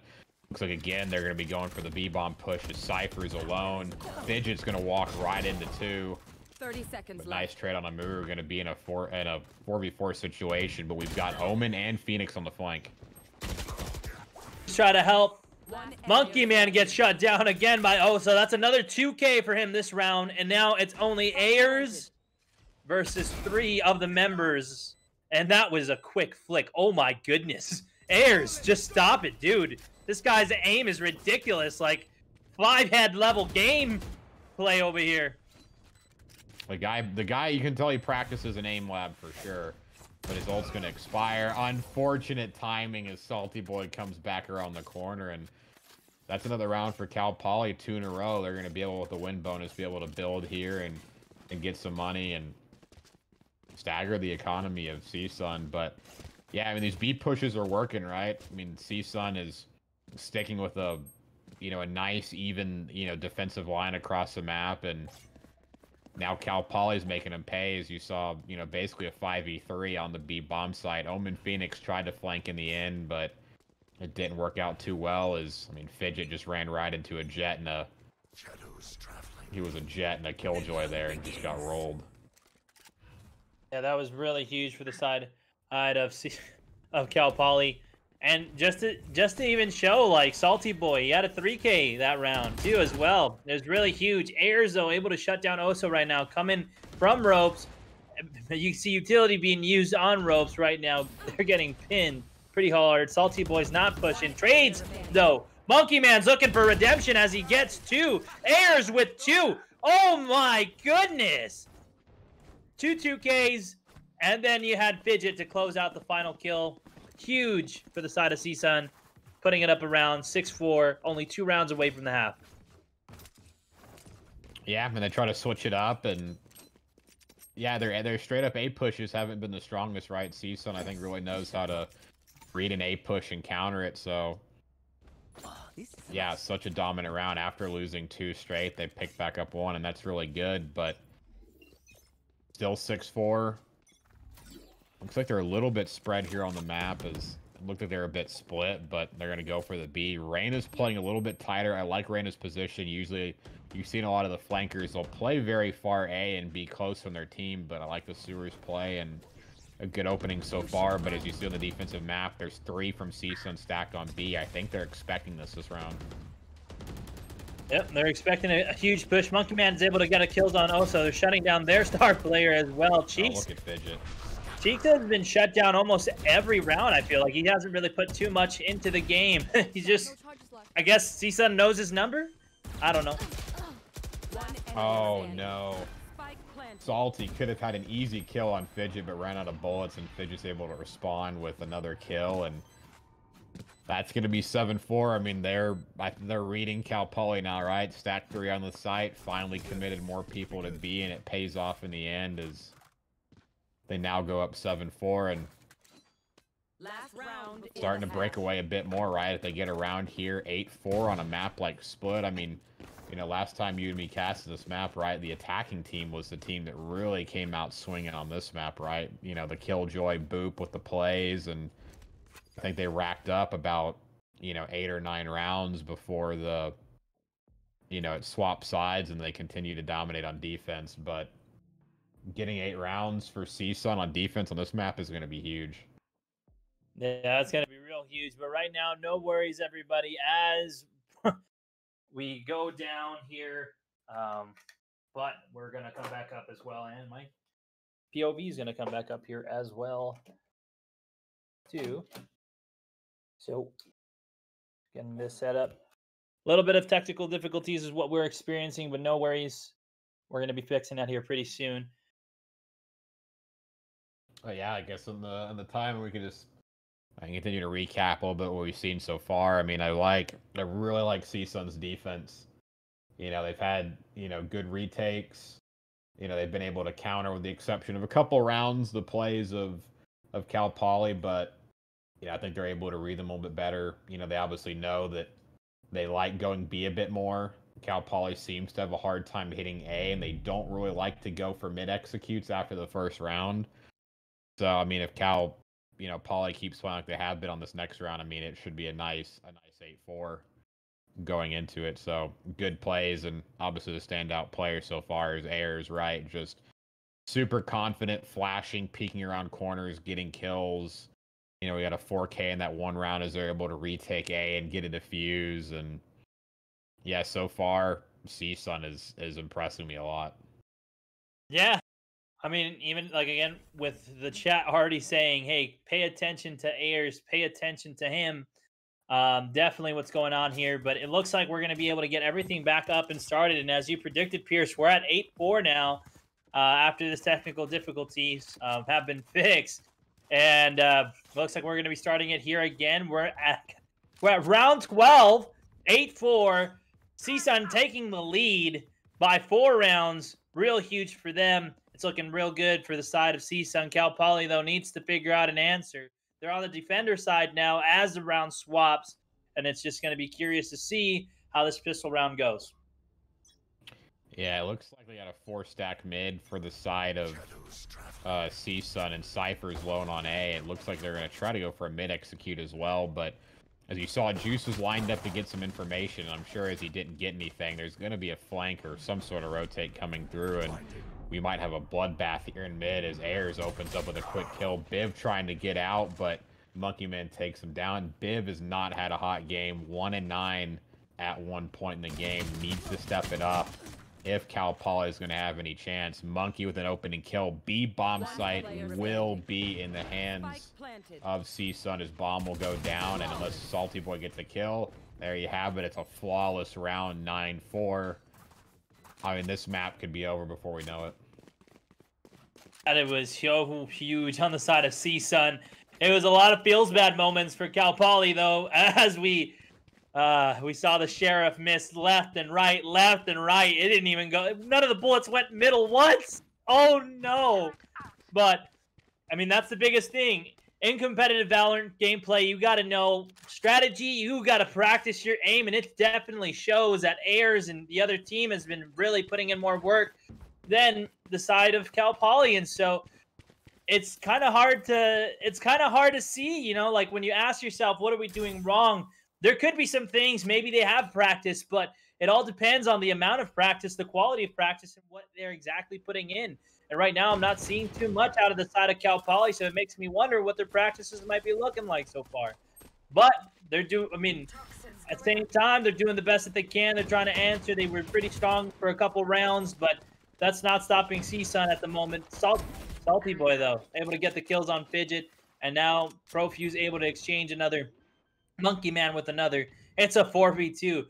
looks like again they're going to be going for the B-bomb push. The Cypher's alone. Fidget's going to walk right into 2.
30 seconds left.
Nice trade on a move. We're going to be in a 4v4 situation, but we've got Omen and Phoenix on the flank.
Try to help. Monkey Man gets shut down again by Osa. That's another 2K for him this round, and now it's only Ayers versus 3 of the members, and that was a quick flick. Oh my goodness. Ayers, just stop it, dude. This guy's aim is ridiculous. Like, 5-head level game play over here.
The guy, you can tell he practices an aim lab for sure. But his ult's gonna expire. Unfortunate timing as Salty Boy comes back around the corner, and that's another round for Cal Poly, 2 in a row. They're gonna be able, with the win bonus, be able to build here and get some money and stagger the economy of CSUN. But yeah, I mean, these beat pushes are working, right? I mean, CSUN is sticking with a nice even defensive line across the map, and now Cal Poly's making him pay, as you saw, basically a 5v3 on the B bomb site. Omen Phoenix tried to flank in the end, but it didn't work out too well, as, I mean, Fidget just ran right into a jet and he was a jet and a killjoy there and just got rolled.
Yeah, that was really huge for the side of Cal Poly. And just to even show, like, Salty Boy, he had a 3K that round, too, as well. It was really huge. Ayers, though, able to shut down Oso right now, coming from ropes. You see utility being used on ropes right now. They're getting pinned pretty hard. Salty Boy's not pushing. Trades, though. Monkey Man's looking for redemption as he gets 2. Ayers with 2. Oh, my goodness. 2 2Ks, and then you had Fidget to close out the final kill. Huge for the side of CSUN, putting it up around 6-4, only 2 rounds away from the half.
Yeah, and they try to switch it up, and yeah, their straight up A pushes haven't been the strongest, right? CSUN, I think, really knows how to read an A push and counter it, so yeah, such a dominant round. After losing 2 straight, they picked back up 1, and that's really good, but still 6-4. Looks like they're a little bit spread here on the map, as it looked like they're a bit split, but they're going to go for the B. Reyna's playing a little bit tighter. I like Reyna's position. Usually, you've seen a lot of the flankers. They'll play very far A and be close from their team, but I like the Sewers play and a good opening so far. But as you see on the defensive map, there's 3 from CSUN stacked on B. I think they're expecting this round.
Yep, they're expecting a huge push. Monkey Man's able to get a kills on Oso. They're shutting down their star player as well. Cheeks.
Oh, look at Fidget.
Cheeks has been shut down almost every round, I feel like. He hasn't really put too much into the game. He's just, I guess CSUN knows his number? I don't know.
Oh, no. Salty could have had an easy kill on Fidget, but ran out of bullets, and Fidget's able to respond with another kill, and that's going to be 7-4. I mean, they're reading Cal Poly now, right? Stack 3 on the site, finally committed more people to B, and it pays off in the end as they now go up 7-4, and
Last round
starting to break away a bit more, right? If they get around here, 8-4 on a map like Split. I mean, last time you and me casted this map, right, the attacking team was the team that really came out swinging on this map, right? The Killjoy Boop with the plays, and I think they racked up about, 8 or 9 rounds before it swapped sides, and they continue to dominate on defense, but getting 8 rounds for CSUN on defense on this map is going to be huge.
Yeah, it's going to be real huge. But right now, no worries, everybody, as we go down here. But we're going to come back up as well. And my POV is going to come back up here as well, too. So, getting this set up. A little bit of technical difficulties is what we're experiencing, but no worries. We're going to be fixing that here pretty soon.
Oh yeah, I guess in the time we can just continue to recap a little bit what we've seen so far. I mean, I really like CSUN's defense. You know, they've had, you know, good retakes. You know, they've been able to counter with the exception of a couple rounds the plays of Cal Poly, but you know, I think they're able to read them a little bit better. You know, they obviously know that they like going B a bit more. Cal Poly seems to have a hard time hitting A, and they don't really like to go for mid executes after the first round. So, I mean, if Cal, you know, Poly keeps playing like they have been on this next round, I mean, it should be a nice 8-4 going into it. So, good plays, and obviously the standout player so far is Ayers, right? Just super confident, flashing, peeking around corners, getting kills. You know, we got a 4K in that one round as they're able to retake A and get a defuse. And yeah, so far, CSUN is impressing me a lot.
Yeah. I mean, even like again with the chat already saying, "Hey, pay attention to Ayers, pay attention to him." Definitely what's going on here, but it looks like we're going to be able to get everything back up and started. And as you predicted, Pierce, we're at 8-4 now after this technical difficulties have been fixed, and looks like we're going to be starting it here again. We're at round 12, 8-4. CSUN taking the lead by 4 rounds. Real huge for them. It's looking real good for the side of CSUN. Cal Poly, though, needs to figure out an answer. They're on the defender side now as the round swaps, and it's just going to be curious to see how this pistol round goes.
Yeah, it looks like they got a 4-stack mid for the side of CSUN, and Cypher's lone on A. It looks like they're going to try to go for a mid execute as well, but as you saw, Juice was lined up to get some information. I'm sure as he didn't get anything, there's going to be a flank or some sort of rotate coming through, and we might have a bloodbath here in mid as Ayers opens up with a quick kill. Biv trying to get out, but Monkey Man takes him down. Biv has not had a hot game. 1-9 at one point in the game. Needs to step it up if Cal Poly is going to have any chance. Monkey with an opening kill. B bomb site will be in the hands of CSUN. His bomb will go down, and unless Salty Boy gets a kill, there you have it. It's a flawless round, 9-4. I mean, this map could be over before we know it.
And it was so huge on the side of CSUN. It was a lot of feels bad moments for Cal Poly, though, as we saw the sheriff miss left and right. It didn't even go. None of the bullets went middle once. Oh, no. But, I mean, that's the biggest thing. In competitive Valorant gameplay, you got to know strategy. You got to practice your aim, and it definitely shows that Ayers and the other team has been really putting in more work than the side of Cal Poly. And so it's kind of hard to see, you know, like when you ask yourself, what are we doing wrong? There could be some things maybe they have practiced, but it all depends on the amount of practice, the quality of practice, and what they're exactly putting in. And right now, I'm not seeing too much out of the side of Cal Poly, so it makes me wonder what their practices might be looking like so far. But at the same time, they're doing the best that they can. They're trying to answer. They were pretty strong for a couple rounds, but that's not stopping CSUN at the moment. Salty Boy, though, able to get the kills on Fidget, and now Profuse able to exchange another. Monkey Man with another. It's a 4v2.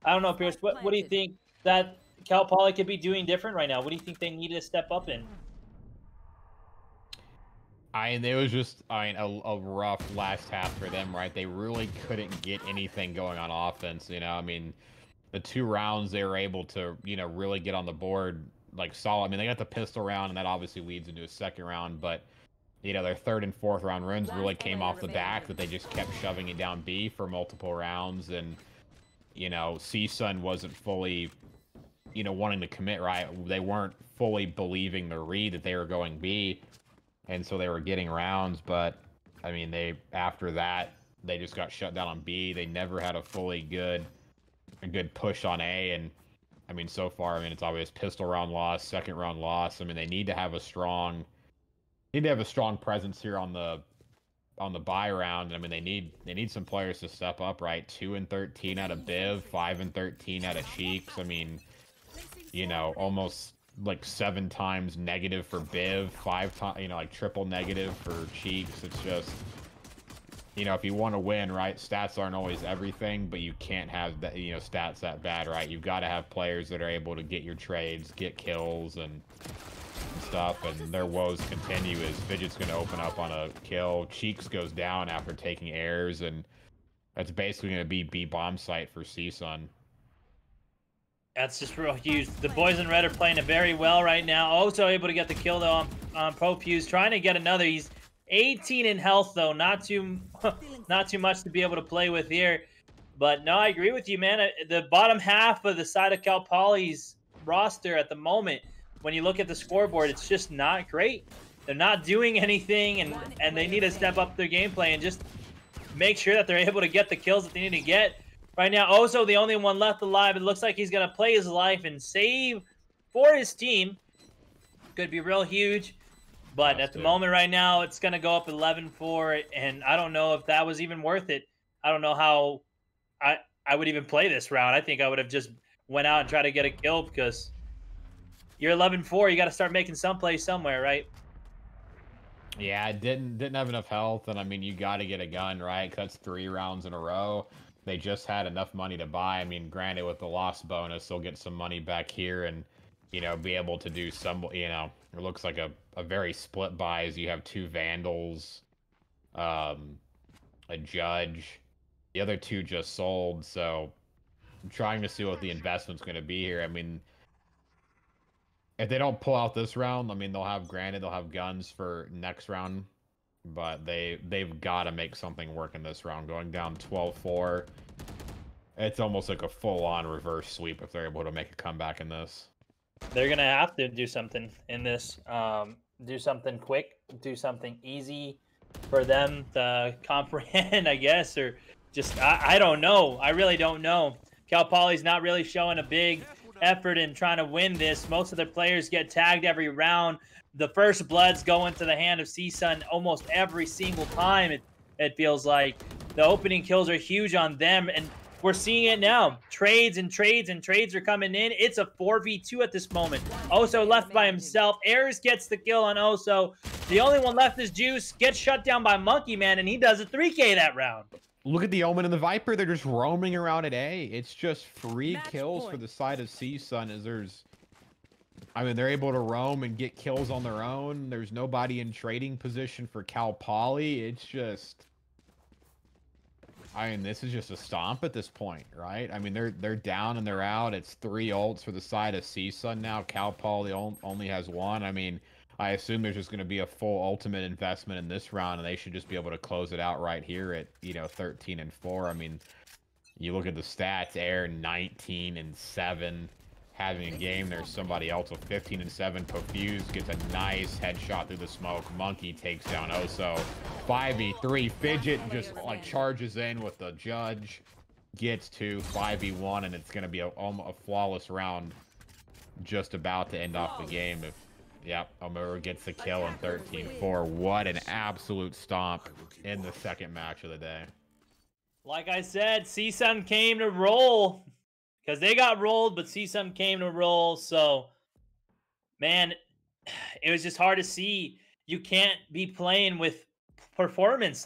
I don't know, Pierce. What do you think that Cal Poly could be doing different right now? What do you think they need to step up in?
It was just a rough last half for them, right? They really couldn't get anything going on offense, you know. I mean, the 2 rounds they were able to, you know, really get on the board like solid. I mean, they got the pistol round, and that obviously leads into a second round, but you know, their 3rd and 4th round runs really came off the back that they just kept shoving it down B for multiple rounds. And, you know, CSUN wasn't fully, you know, wanting to commit, right? They weren't fully believing the read that they were going B. And so they were getting rounds. But, I mean, after that, they just got shut down on B. They never had a good push on A. And, I mean, so far, I mean, it's obvious pistol round loss, 2nd round loss. I mean, they need to have a strong presence here on the buy round. I mean, they need some players to step up, right? 2-13 out of Biv, 5-13 out of Cheeks. I mean, you know, almost like 7 times negative for Biv, 5 times, you know, like triple negative for Cheeks. It's just, you know, if you want to win, right? Stats aren't always everything, but you can't have that, you know, stats that bad, right? You've got to have players that are able to get your trades, get kills, and stuff, and their woes continue as Fidget's going to open up on a kill. Cheeks goes down after taking airs, and that's basically going to be B bomb site for CSUN.
That's just real huge. The boys in red are playing it very well right now. Also able to get the kill though on Popuse, trying to get another. He's 18 in health though, not too much to be able to play with here. But no, I agree with you, man. The bottom half of the side of Cal Poly's roster at the moment, when you look at the scoreboard, it's just not great. They're not doing anything, and they need to step up their gameplay and just make sure that they're able to get the kills that they need to get. Right now, Oso, the only one left alive. It looks like he's going to play his life and save for his team. Could be real huge. But at the moment right now, it's going to go up 11-4. And I don't know if that was even worth it. I don't know how I would even play this round. I think I would have just went out and tried to get a kill because you're 11-4. You got to start making some plays somewhere, right?
Yeah, I didn't have enough health. And, I mean, you got to get a gun, right? 'Cause that's 3 rounds in a row. They just had enough money to buy. I mean, granted, with the loss bonus, they'll get some money back here and, you know, be able to do some, you know, it looks like a very split buy as you have 2 Vandals, a Judge. The other 2 just sold, so I'm trying to see what the investment's going to be here. I mean, if they don't pull out this round, I mean, they'll have guns for next round. But they've got to make something work in this round. Going down 12-4, it's almost like a full-on reverse sweep if they're able to make a comeback in this.
They're going to have to do something in this. Do something quick, do something easy for them to comprehend, I guess, or just, I don't know. I really don't know. Cal Poly's not really showing a big effort in trying to win this. Most of their players get tagged every round. The first bloods go into the hand of CSUN almost every single time, it feels like. The opening kills are huge on them, and we're seeing it now. Trades and trades and trades are coming in. It's a 4v2 at this moment. Oso left by himself. Ares gets the kill on Oso. The only one left is Juice. Gets shut down by Monkey Man, and he does a 3K that round.
Look at the Omen and the Viper. They're just roaming around at A. It's just free kills for the side of CSUN as there's... I mean, they're able to roam and get kills on their own. There's nobody in trading position for Cal Poly. It's just... I mean, this is just a stomp at this point, right? I mean, they're down and they're out. It's 3 ults for the side of CSUN now. Cal Poly only has 1. I mean, I assume there's just going to be a full ultimate investment in this round, and they should just be able to close it out right here at, you know, 13-4. I mean, you look at the stats, Air 19-7. Having a game, there's somebody else with 15-7. Popuse gets a nice headshot through the smoke. Monkey takes down Oso. 5v3. Fidget just like charges in with the Judge. Gets 2. 5v1, and it's going to be a flawless round. Just about to end off the game. Yep, Omura gets the kill in 13-4. What an absolute stomp in the second match of the day.
Like I said, CSUN came to roll. Because they got rolled, but CSUN came to roll. So, man, it was just hard to see. You can't be playing with performance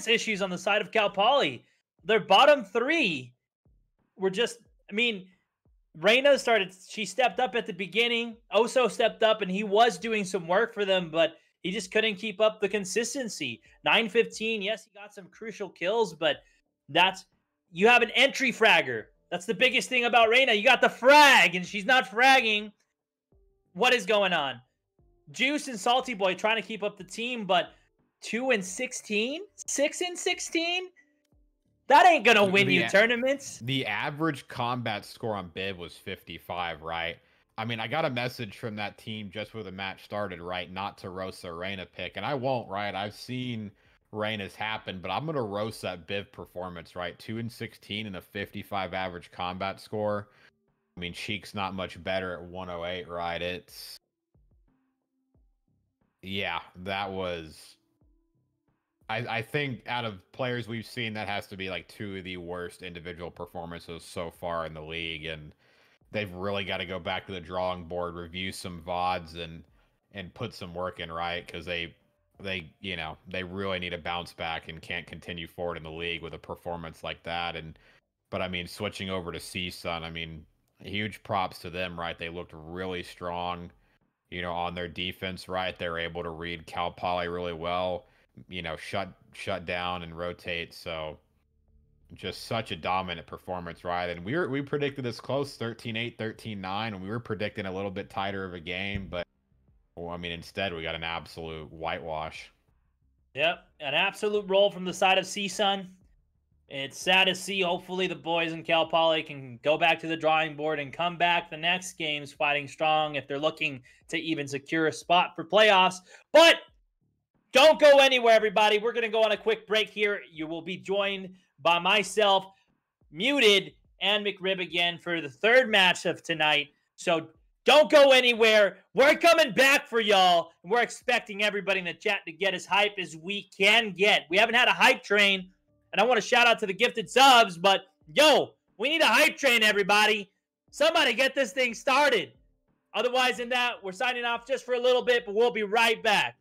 issues on the side of Cal Poly. Their bottom 3 were just, I mean, Reyna she stepped up at the beginning. Oso stepped up, and he was doing some work for them, but he just couldn't keep up the consistency. 9-15, yes, he got some crucial kills, but you have an entry fragger. That's the biggest thing about Reyna. You got the frag, and she's not fragging. What is going on? Juice and Salty Boy trying to keep up the team, but 2-16? 6-16? That ain't going to win you tournaments.
The average combat score on Bib was 55, right? I mean, I got a message from that team just before the match started, right? Not to roast their Reyna pick, and I won't, right? I've seen Reyna's happen, but I'm going to roast that Biv performance, right? 2-16 and a 55 average combat score. I mean, Cheek's not much better at 108, right? Yeah, that was... I think out of players we've seen, that has to be like 2 of the worst individual performances so far in the league, and they've really got to go back to the drawing board, review some VODs, and put some work in, right? Because they you know, they really need to bounce back and can't continue forward in the league with a performance like that. But I mean, switching over to CSUN, I mean, huge props to them, right? They looked really strong, you know, on their defense, right? They're able to read Cal Poly really well, you know, shut down and rotate. So just such a dominant performance, right? And we predicted this close, 13-8, 13-9, and we were predicting a little bit tighter of a game, but well, I mean, instead we got an absolute whitewash.
Yep, an absolute roll from the side of CSUN. It's sad to see. Hopefully the boys in Cal Poly can go back to the drawing board and come back the next games fighting strong if they're looking to even secure a spot for playoffs. But don't go anywhere, everybody. We're going to go on a quick break here. You will be joined by myself, Muted, and McRib again for the third match of tonight. So don't go anywhere. We're coming back for y'all. We're expecting everybody in the chat to get as hype as we can get. We haven't had a hype train, and I want to shout out to the gifted subs, but yo, we need a hype train, everybody. Somebody get this thing started. Otherwise, in that, we're signing off just for a little bit, but we'll be right back.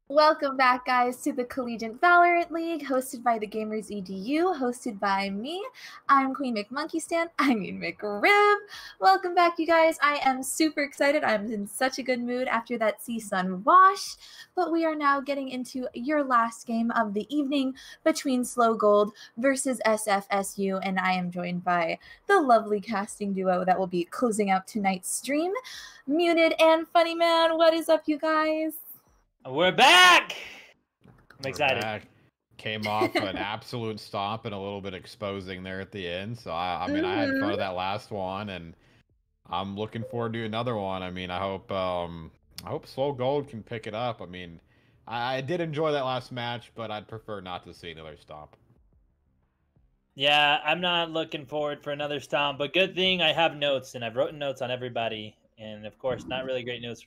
Welcome back, guys, to the Collegiate Valorant League, hosted by the Gamers EDU, hosted by me. I'm Queen McMonkeystan. McRib. Welcome back, you guys. I am super excited. I'm in such a good mood after that CSUN wash. But we are now getting into your last game of the evening between Slow Gold versus SFSU, and I am joined by the lovely casting duo that will be closing out tonight's stream, Muted and Funny Man. What is up, you guys?
We're back! I'm excited.
Back. Came off an absolute stomp and a little bit exposing there at the end. So, I mean, I had fun with that last one, and I'm looking forward to another one. I mean, I hope Slow Gold can pick it up. I mean, I did enjoy that last match, but I'd prefer not to see another stomp.
Yeah, I'm not looking forward for another stomp, but good thing I have notes, and I've written notes on everybody. And, of course, not really great notes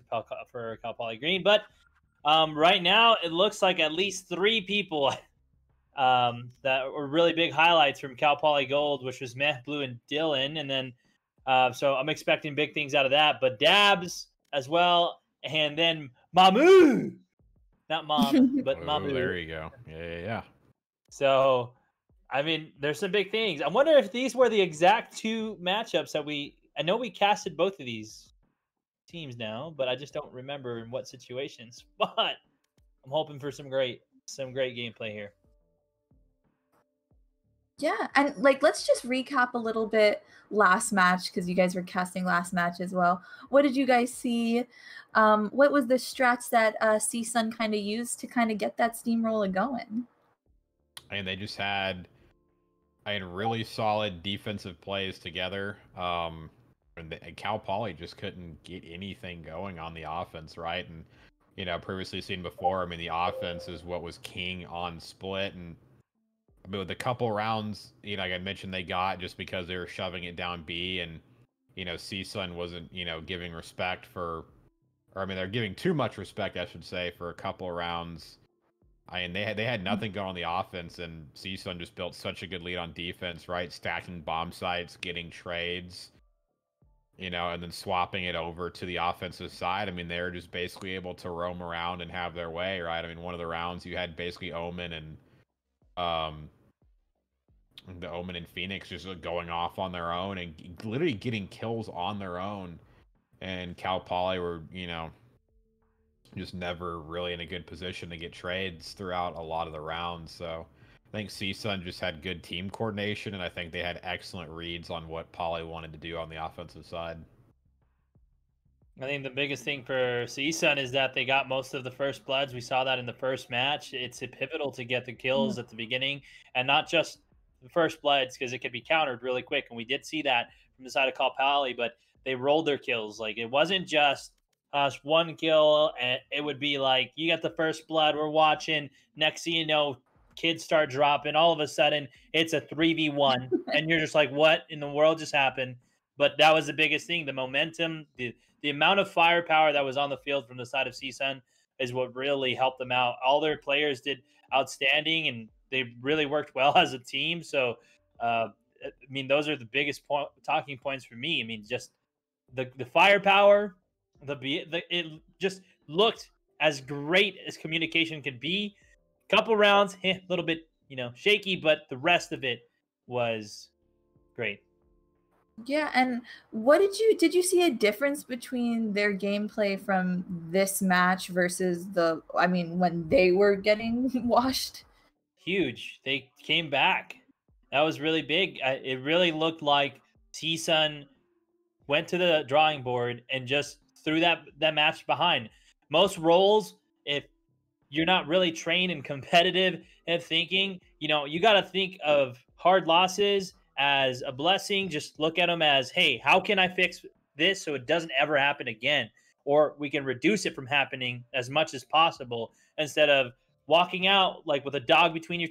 for Cal Poly Green, but right now, it looks like at least 3 people that were really big highlights from Cal Poly Gold, which was Meh, Blue, and Dylan. And then, so I'm expecting big things out of that. But Dabs as well, and then Mamu, not Mom, but Mamu.
There you go. Yeah.
So, I mean, there's some big things. I wonder if these were the exact 2 matchups that I know we casted both of these teams now, but I just don't remember in what situations. But I'm hoping for some great gameplay here.
Yeah, and like let's just recap a little bit last match because you guys were casting last match as well. What did you guys see? What was the strats that CSUN kind of used to kind of get that steamroller going?
And they just had really solid defensive plays together. And Cal Poly just couldn't get anything going on the offense, right? And previously seen before, I mean, the offense is what was king on split, and I mean, with a couple rounds, like I mentioned, they got just because they were shoving it down B, and CSUN wasn't giving respect for, or I mean, they're giving too much respect, I should say, for a couple of rounds. I mean, they had nothing going on the offense, and CSUN just built such a good lead on defense, right? Stacking bomb sites, getting trades, and then swapping it over to the offensive side. I mean, they were just basically able to roam around and have their way, right? I mean, one of the rounds you had basically Omen and the Omen and Phoenix just going off on their own and literally getting kills on their own, and Cal Poly were just never really in a good position to get trades throughout a lot of the rounds. So I think CSUN just had good team coordination, and I think they had excellent reads on what Poly wanted to do on the offensive side.
I think the biggest thing for CSUN is that they got most of the first bloods. We saw that in the first match. It's pivotal to get the kills at the beginning, and not just the first bloods, because it could be countered really quick. And we did see that from the side of Cal Poly, but they rolled their kills. Like, it wasn't just one kill, and it would be like, you got the first blood, we're watching. Next thing you know, kids start dropping. All of a sudden, it's a 3v1, and you're just like, what in the world just happened? But that was the biggest thing. The momentum, the amount of firepower that was on the field from the side of CSUN is what really helped them out. All their players did outstanding, and they really worked well as a team. So, I mean, those are the biggest talking points for me. I mean, just the firepower, it just looked as great as communication could be. Couple rounds, a little bit, shaky, but the rest of it was great.
Yeah, and did you see a difference between their gameplay from this match versus when they were getting washed?
Huge. They came back. That was really big. It really looked like CSUN went to the drawing board and just threw that match behind. Most roles, if you're not really trained and competitive and thinking, you got to think of hard losses as a blessing. Just look at them as, hey, how can I fix this so it doesn't ever happen again? Or we can reduce it from happening as much as possible, instead of walking out like with a dog between your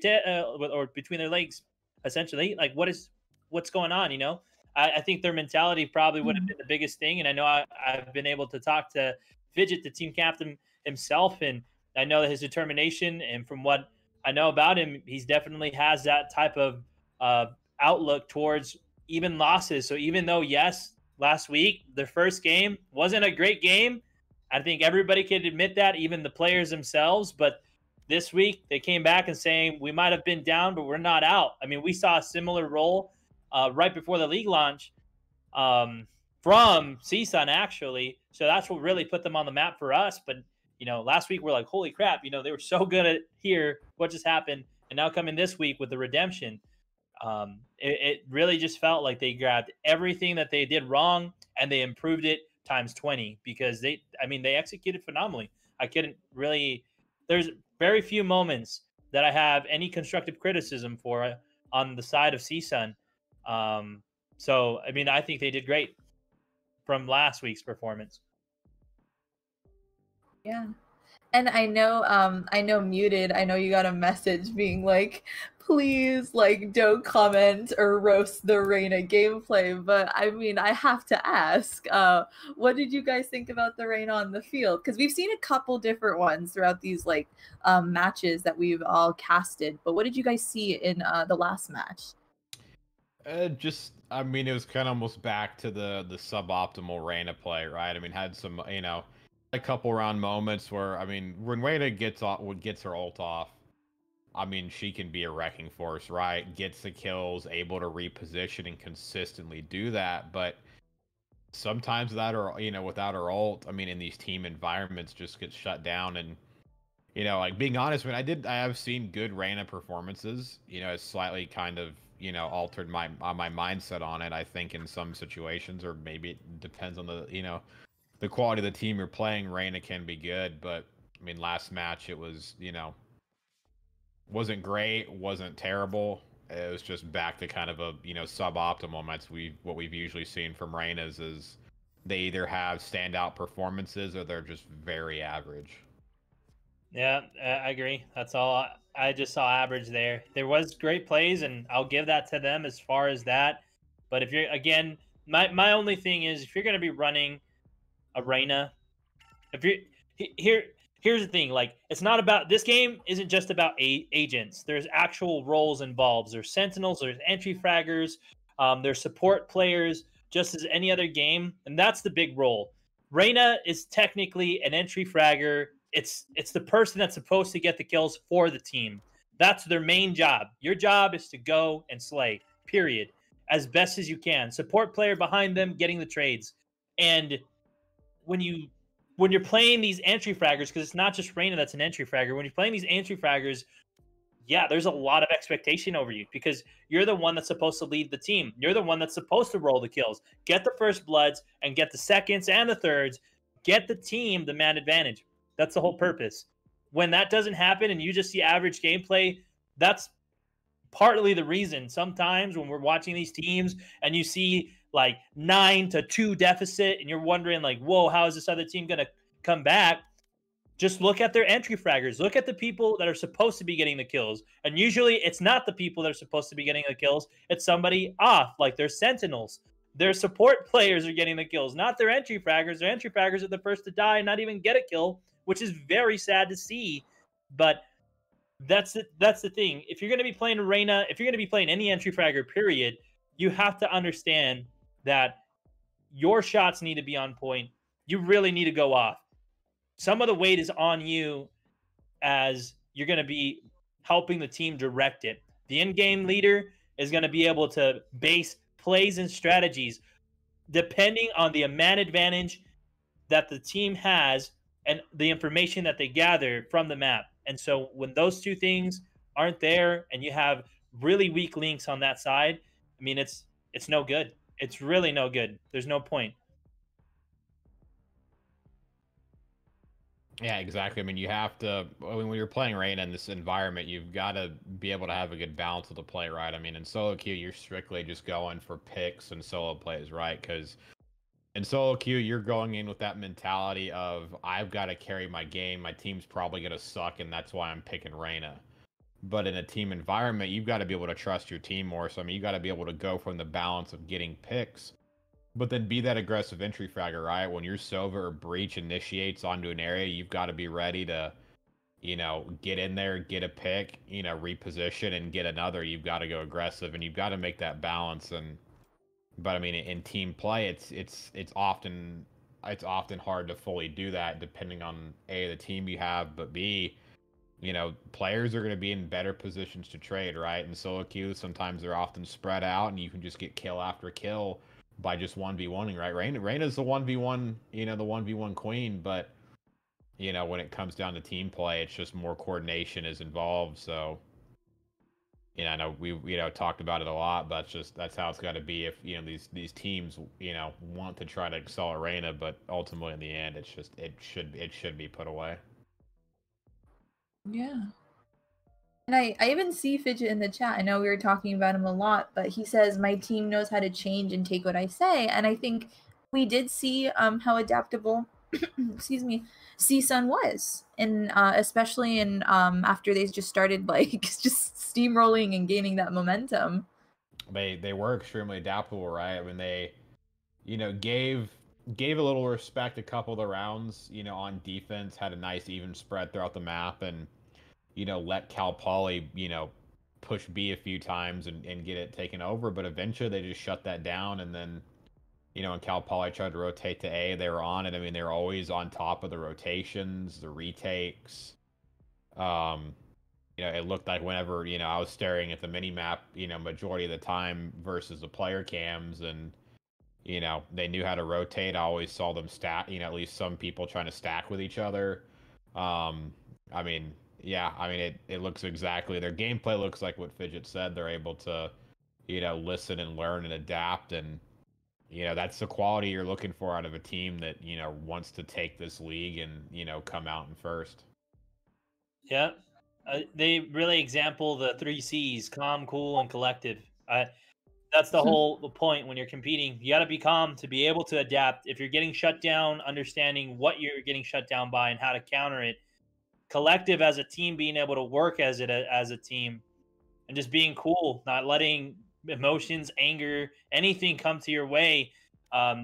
or between their legs, essentially. Like, what's going on? I think their mentality probably would have been the biggest thing. And I know I've been able to talk to Fidget, the team captain himself, and I know that his determination, and from what I know about him, he's definitely has that type of outlook towards even losses. So even though, yes, last week, their first game wasn't a great game, I think everybody could admit that, even the players themselves. But this week they came back and saying we might have been down, but we're not out. I mean, we saw a similar role right before the league launch from CSUN actually. So that's what really put them on the map for us. But last week we're like, holy crap, they were so good at here. What just happened? And now coming this week with the redemption, it really just felt like they grabbed everything that they did wrong and they improved it times 20 because they executed phenomenally. I couldn't really, there's very few moments that I have any constructive criticism for on the side of CSUN. So, I think they did great from last week's performance.
Yeah. And I know Muted, I know you got a message being like, please, like, don't comment or roast the Reyna gameplay. But I have to ask, what did you guys think about the Reyna on the field? Because we've seen a couple different ones throughout these matches that we've all casted. But what did you guys see in the last match?
It was kind of almost back to the suboptimal Reyna play, right? Had some, a couple round moments where, when Reyna gets her ult off, she can be a wrecking force, right? Gets the kills, able to reposition and consistently do that. But sometimes without her ult, in these team environments, just gets shut down. And being honest, I have seen good Reyna performances. It's slightly kind of altered my mindset on it. I think in some situations, or maybe it depends on the quality of the team you're playing. Reyna can be good, but last match it was wasn't great, wasn't terrible. It was just back to kind of a suboptimal. That's what we've usually seen from Reyna's is they either have standout performances or they're just very average.
Yeah, I agree. That's all. I just saw average there. There was great plays, and I'll give that to them as far as that. But if you're, again, my only thing is if you're going to be running a Reyna, if you're here's the thing, like, it's not about, this game isn't just about agents. There's actual roles involved. There's sentinels, there's entry fraggers, there's support players, just as any other game, and that's the big role. Reyna is technically an entry fragger. It's the person that's supposed to get the kills for the team. That's their main job. Your job is to go and slay, period, as best as you can. Support player behind them, getting the trades. And when you're playing these entry fraggers, because it's not just Reyna that's an entry fragger, when you're playing these entry fraggers, yeah, there's a lot of expectation over you because you're the one that's supposed to lead the team. You're the one that's supposed to roll the kills, get the first bloods, and get the seconds and the thirds, get the team the man advantage. That's the whole purpose. When that doesn't happen and you just see average gameplay, that's partly the reason sometimes when we're watching these teams and you see like 9-2 deficit and you're wondering like, whoa, how is this other team going to come back? Just look at their entry fraggers. Look at the people that are supposed to be getting the kills. And usually it's not the people that are supposed to be getting the kills. It's somebody off, like their sentinels. Their support players are getting the kills, not their entry fraggers. Their entry fraggers are the first to die and not even get a kill, which is very sad to see. But that's the thing. If you're going to be playing Reyna, if you're going to be playing any entry fragger, period, you have to understand that your shots need to be on point. You really need to go off. Some of the weight is on you as you're going to be helping the team direct it. The in-game leader is going to be able to base plays and strategies depending on the man advantage that the team has and the information that they gather from the map. And so when those two things aren't there and you have really weak links on that side, it's no good. It's really no good. There's no point.
Yeah, exactly. You have to, when you're playing Reyna in this environment, you've got to be able to have a good balance of the play, right? In solo queue, you're strictly just going for picks and solo plays, right? Because in solo queue, you're going in with that mentality of, I've got to carry my game, my team's probably going to suck, and that's why I'm picking Reyna. But in a team environment, you've got to be able to trust your team more. So, you got to be able to go from the balance of getting picks, but then be that aggressive entry fragger, right? When your Sova or Breach initiates onto an area, you've got to be ready to, get in there, get a pick, reposition and get another. You've got to go aggressive and you've got to make that balance. But in team play, it's often it's often hard to fully do that depending on A, the team you have, but B, players are going to be in better positions to trade, right? In solo queues, sometimes they're often spread out, and you can just get kill after kill by just 1v1ing, right? Reyna's the 1v1, the 1v1 queen, but, when it comes down to team play, it's just more coordination is involved, so... I know we talked about it a lot, but that's how it's got to be if these teams want to try to excel Arena, but ultimately in the end it should be put away.
Yeah. And I even see Fidget in the chat. I know we were talking about him a lot, but he says my team knows how to change and take what I say, and I think we did see how adaptable excuse me, CSUN was, and especially in after they just started like just steamrolling and gaining that momentum.
They were extremely adaptable, right? I mean, they gave a little respect a couple of the rounds, on defense, had a nice even spread throughout the map, and let Cal Poly push B a few times and get it taken over, but eventually they just shut that down, and then when Cal Poly tried to rotate to A, they were on it. I mean, they were always on top of the rotations, the retakes. It looked like whenever, I was staring at the mini map, majority of the time versus the player cams, and, they knew how to rotate. I always saw them stack, at least some people trying to stack with each other. I mean, yeah, I mean, it looks exactly, their gameplay looks like what Fidget said. They're able to, listen and learn and adapt, and, that's the quality you're looking for out of a team that, wants to take this league and, come out in first.
Yeah. They really example the 3 C's: calm, cool, and collective. That's the whole point when you're competing. You got to be calm to be able to adapt. If you're getting shut down, understanding what you're getting shut down by and how to counter it. Collective as a team, being able to work as a team, and just being cool, not letting emotions, anger, anything come to your way,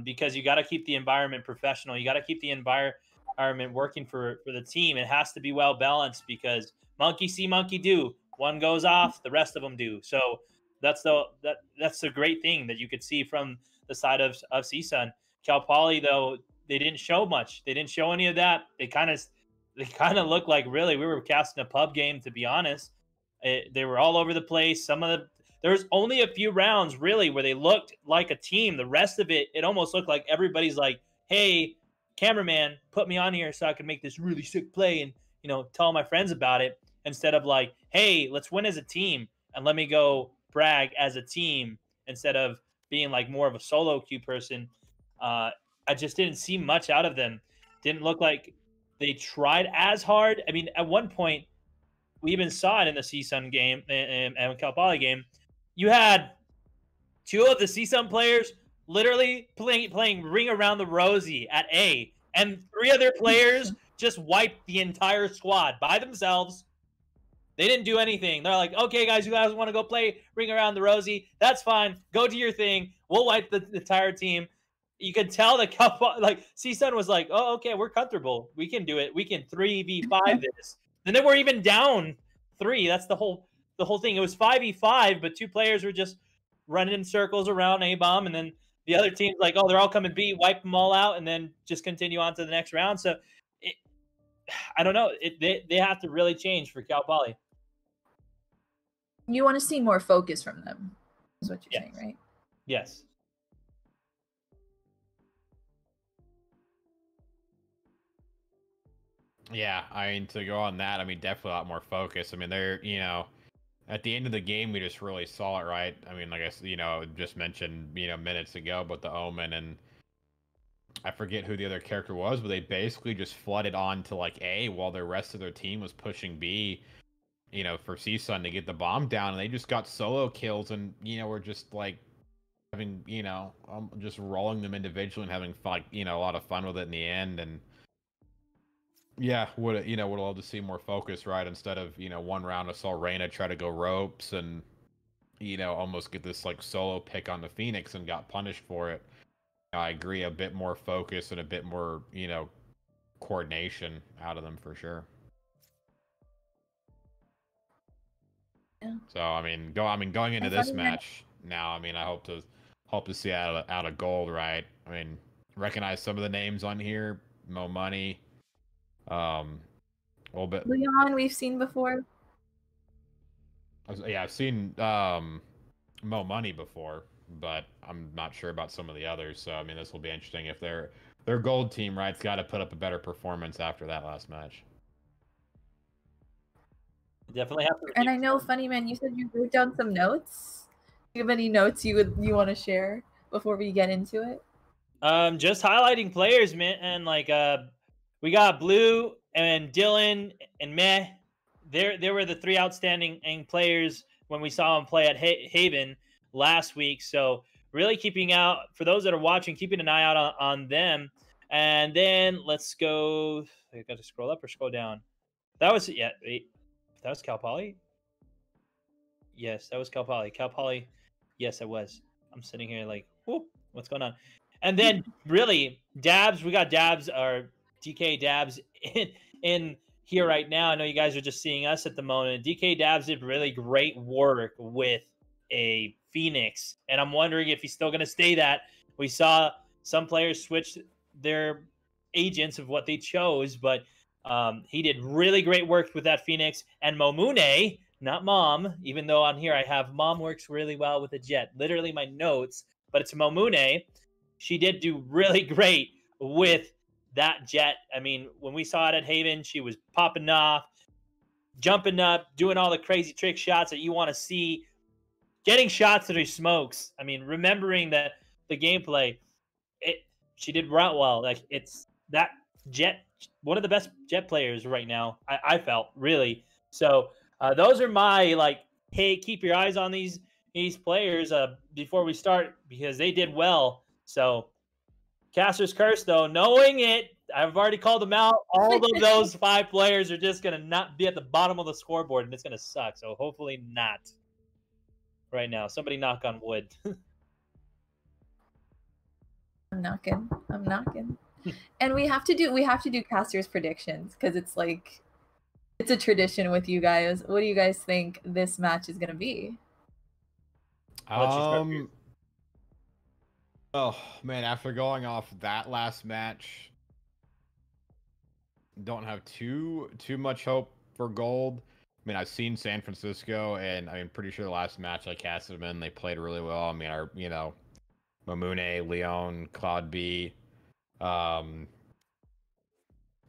because you got to keep the environment professional. You got to keep the environment working for the team. It has to be well balanced, because monkey see, monkey do. One goes off, the rest of them do. So that's the great thing that you could see from the side of CSUN. Cal Poly, though, they didn't show much. They didn't show any of that. They kind of looked like, really, we were casting a pub game, to be honest. They were all over the place. There's only a few rounds really where they looked like a team. The rest of it, it almost looked like everybody's like, "Hey, cameraman, put me on here so I can make this really sick play and tell my friends about it." Instead of like, "Hey, let's win as a team and let me go brag as a team," instead of being like more of a solo queue person. I just didn't see much out of them. Didn't look like they tried as hard. I mean, at one point, we even saw it in the CSUN game and Cal Poly game. You had two of the CSUN players literally playing Ring Around the Rosie at A, and three other players just wiped the entire squad by themselves. They didn't do anything. They're like, "Okay, guys, you guys want to go play Ring Around the Rosie? That's fine. Go do your thing. We'll wipe the entire team." You could tell that CSUN was like, "Oh, okay, we're comfortable. We can do it. We can 3v5 this." And then we're even down 3. That's the whole thing. It was 5v5, but 2 players were just running in circles around A-bomb, and then the other team's like, "Oh, they're all coming B, wipe them all out, and then just continue on to the next round." So, I don't know. They have to really change for Cal Poly.
You want to see more focus from them, is what you're saying, right?
Yes.
Yeah, I mean, to go on that, I mean, definitely a lot more focus. I mean, they're, at the end of the game, we just really saw it, right? I mean, like I just mentioned, minutes ago, but the Omen, and I forget who the other character was, but they basically just flooded on to, like, A while the rest of their team was pushing B, for CSUN to get the bomb down, and they just got solo kills, and, were just, like, having, just rolling them individually and having, like, a lot of fun with it in the end, and yeah, would love to see more focus, right? Instead of, one round I saw Reyna try to go ropes and, almost get this like solo pick on the Phoenix and got punished for it. I agree, a bit more focus and a bit more, coordination out of them for sure.
Yeah.
So I mean, going into this match now, I mean, I hope to see out of gold, right? I mean, recognize some of the names on here. Mo Money. A little bit.
Leon, we've seen before.
Yeah, I've seen Mo Money before, but I'm not sure about some of the others. So I mean, this will be interesting if their gold team, right's got to put up a better performance after that last match.
Definitely have to.
And I know, Funny Man, you said you wrote down some notes. Do you have any notes you want to share before we get into it?
Just highlighting players, man, and like we got Blue and Dylan and Meh. There were the three outstanding players when we saw them play at Haven last week. So really keeping out for those that are watching, keeping an eye out on them. And then let's go. I got to scroll up or scroll down. That was wait, that was Cal Poly. Yes, that was Cal Poly. Cal Poly. Yes, it was. I'm sitting here like, whoop, what's going on? And then really, Dabs, we got Dabs or DK Dabs in here right now. I know you guys are just seeing us at the moment. DK Dabs did really great work with a Phoenix, and I'm wondering if he's still going to stay that. We saw some players switch their agents of what they chose, but he did really great work with that Phoenix. And Momune, not Mom, even though on here I have Mom works really well with a Jet. Literally my notes, but it's Momune. She did do really great with that Jet. I mean, when we saw it at Haven, she was popping off, jumping up, doing all the crazy trick shots that you want to see, getting shots that are smokes. I mean, remembering that the gameplay, she did well. Like it's that Jet, one of the best Jet players right now. I felt really. So those are my like, hey, keep your eyes on these players before we start because they did well. So Caster's Curse, though, knowing it, I've already called them out. All of those 5 players are just going to not be at the bottom of the scoreboard, and it's going to suck. So hopefully not right now. Somebody knock on wood.
I'm knocking. And we have to do Caster's predictions because it's like it's a tradition with you guys. What do you guys think this match is going to be?
Oh man, after going off that last match, don't have too much hope for gold. I mean, I've seen San Francisco, and I'm pretty sure the last match I casted them in, they played really well. I mean, Mamune, Leon, Cloud B. I'm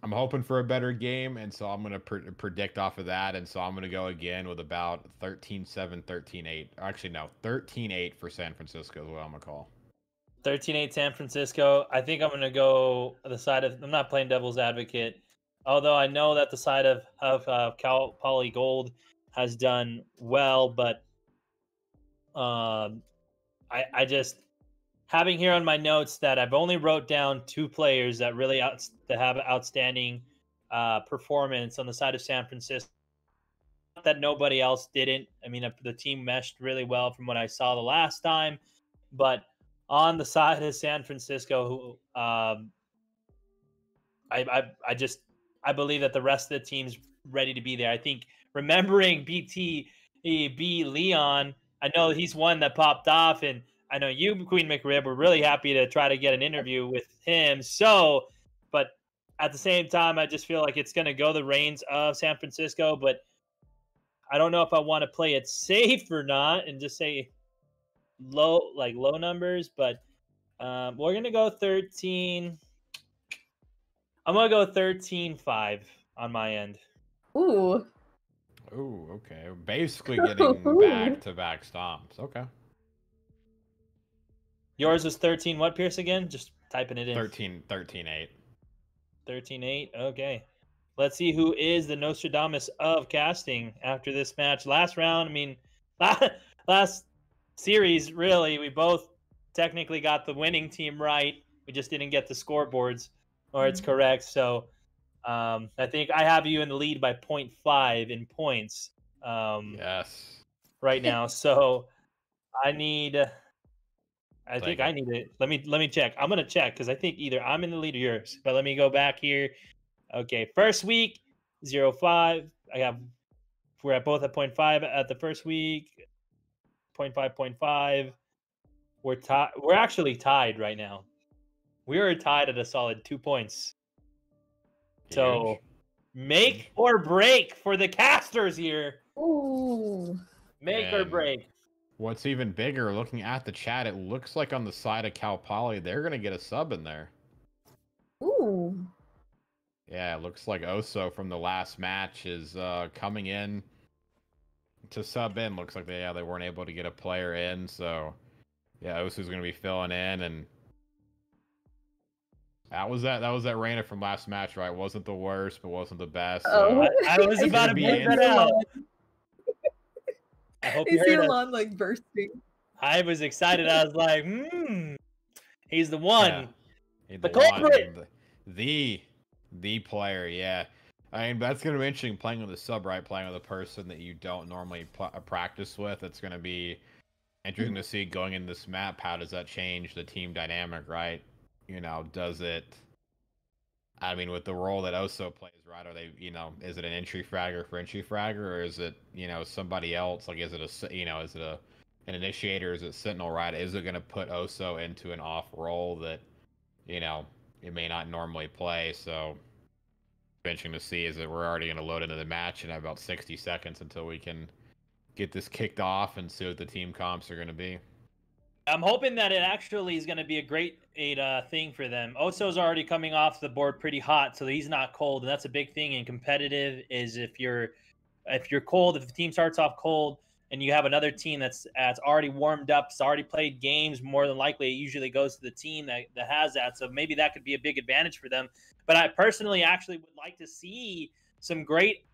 hoping for a better game, and so I'm going to predict off of that, and so I'm going to go again with about 13-7, 13-8. Actually, no, 13-8 for San Francisco is what I'm going to call.
13-8 San Francisco. I think I'm going to go the side of – I'm not playing devil's advocate, although I know that the side of Cal Poly Gold has done well, but I just – having here on my notes that I've only wrote down 2 players that really that have outstanding performance on the side of San Francisco. Not that nobody else didn't. I mean, the team meshed really well from what I saw the last time, but – on the side of San Francisco, I believe that the rest of the team's ready to be there. I think remembering BTB Leon, I know he's one that popped off, and I know you, Queen McRib, were really happy to try to get an interview with him. So, but at the same time, I just feel like it's going to go the reins of San Francisco, but I don't know if I want to play it safe or not and just say low numbers, but we're gonna go 13. I'm gonna go 13-5 on my end.
Ooh,
okay. Basically getting back-to-back stomps. Okay.
Yours was 13 what, Pierce, again? Just typing it in.
13-8.
13-8. Okay. Let's see who is the Nostradamus of casting after this match. Last round, I mean, last series, really, we both technically got the winning team right. We just didn't get the scoreboards, or it's correct. So I think I have you in the lead by 0.5 in points.
Yes.
Right now. So I need. I think I need it. Let me check. I'm gonna check because I think either I'm in the lead or yours. But let me go back here. Okay, first week 0.5. We're at both at 0.5 at the first week. 0.5, 0.5. We're actually tied right now. We are tied at a solid 2 points. So
Huge.
make or break for the casters here.
Ooh.
Make or
And
break.
what's even bigger, looking at the chat, it looks like on the side of Cal Poly, they're going to get a sub in there.
Ooh.
Yeah, it looks like Oso from the last match is coming in to sub in. Looks like they weren't able to get a player in, so yeah, Osu's going to be filling in, and that was that Reyna from last match, right? Wasn't the worst, but wasn't the best.
Oh,
So
I was about to
be
point
in-
that out. I hope you
I see
heard us.
Alon like bursting.
I was excited. I was like, he's the one.
Yeah,
The
one,
culprit.
the player, yeah. I mean, that's going to be interesting playing with a sub, right? Playing with a person that you don't normally practice with. It's going to be interesting to see going in this map. How does that change the team dynamic, right? You know, does it... I mean, with the role that Oso plays, right? Are they, is it an entry fragger for entry fragger, or is it, somebody else? Like, is it an initiator? Is it Sentinel, right? Is it going to put Oso into an off role that, it may not normally play? So, interesting to see is that we're already going to load into the match and have about 60 seconds until we can get this kicked off and see what the team comps are going to be.
I'm hoping that it actually is going to be a great thing for them. Oso's already coming off the board pretty hot, so he's not cold, and that's a big thing in competitive. Is if you're cold, if the team starts off cold, and you have another team that's already warmed up, it's already played games, more than likely it usually goes to the team that has that. So maybe that could be a big advantage for them. But I personally actually would like to see some great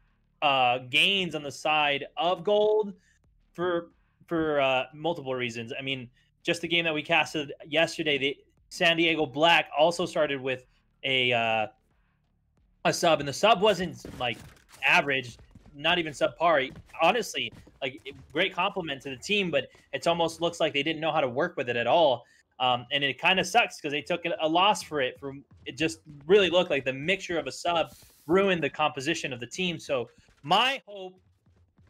gains on the side of gold for multiple reasons. I mean, just the game that we casted yesterday, the San Diego Black also started with a sub, and the sub wasn't like average, not even subpar. Honestly, like great compliment to the team, but it almost looks like they didn't know how to work with it at all. And it kind of sucks because they took a loss for it. It just really looked like the mixture of a sub ruined the composition of the team. So my hope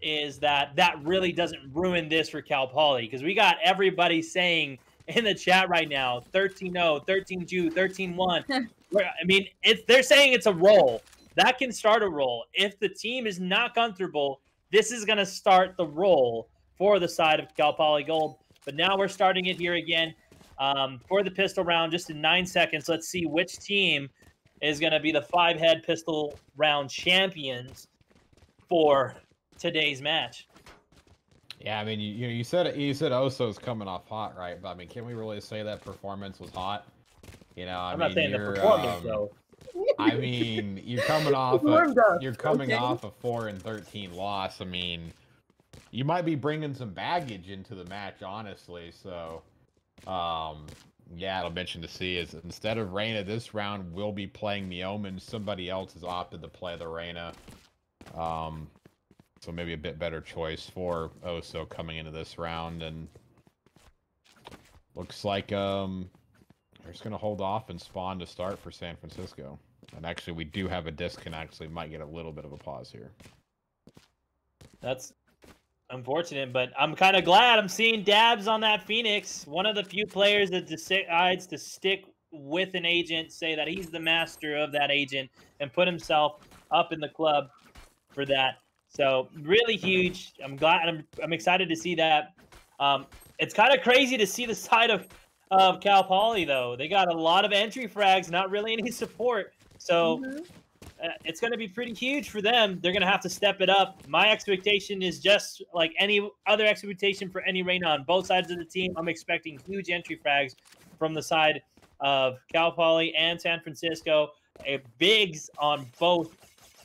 is that really doesn't ruin this for Cal Poly, because we got everybody saying in the chat right now 13-0, 13-2, 13-1. I mean, they're saying it's a roll. That can start a roll. If the team is not comfortable, this is going to start the roll for the side of Cal Poly Gold. But now we're starting it here again for the pistol round just in 9 seconds. Let's see which team is going to be the 5-head pistol round champions for today's match.
Yeah, I mean, you said Oso's coming off hot, right? But I mean, can we really say that performance was hot?
I'm not saying the performance though.
I mean, you're coming off off a 4-13 loss. I mean, you might be bringing some baggage into the match, honestly. So, yeah, it'll be interesting to see. Is instead of Reyna this round, we'll be playing the Omen. Somebody else has opted to play the Reyna. So maybe a bit better choice for Oso coming into this round, and looks like they're just gonna hold off and spawn to start for San Francisco. And actually, we do have a disconnect, so we might get a little bit of a pause here.
That's unfortunate, but I'm kind of glad I'm seeing Dabs on that Phoenix. One of the few players that decides to stick with an agent, say that he's the master of that agent, and put himself up in the club for that. So really huge. I'm glad. I'm excited to see that. It's kind of crazy to see the side of Cal Poly though. They got a lot of entry frags, not really any support. So it's going to be pretty huge for them. They're going to have to step it up. My expectation is just like any other expectation for any Reyna on both sides of the team. I'm expecting huge entry frags from the side of Cal Poly and San Francisco. Bigs on both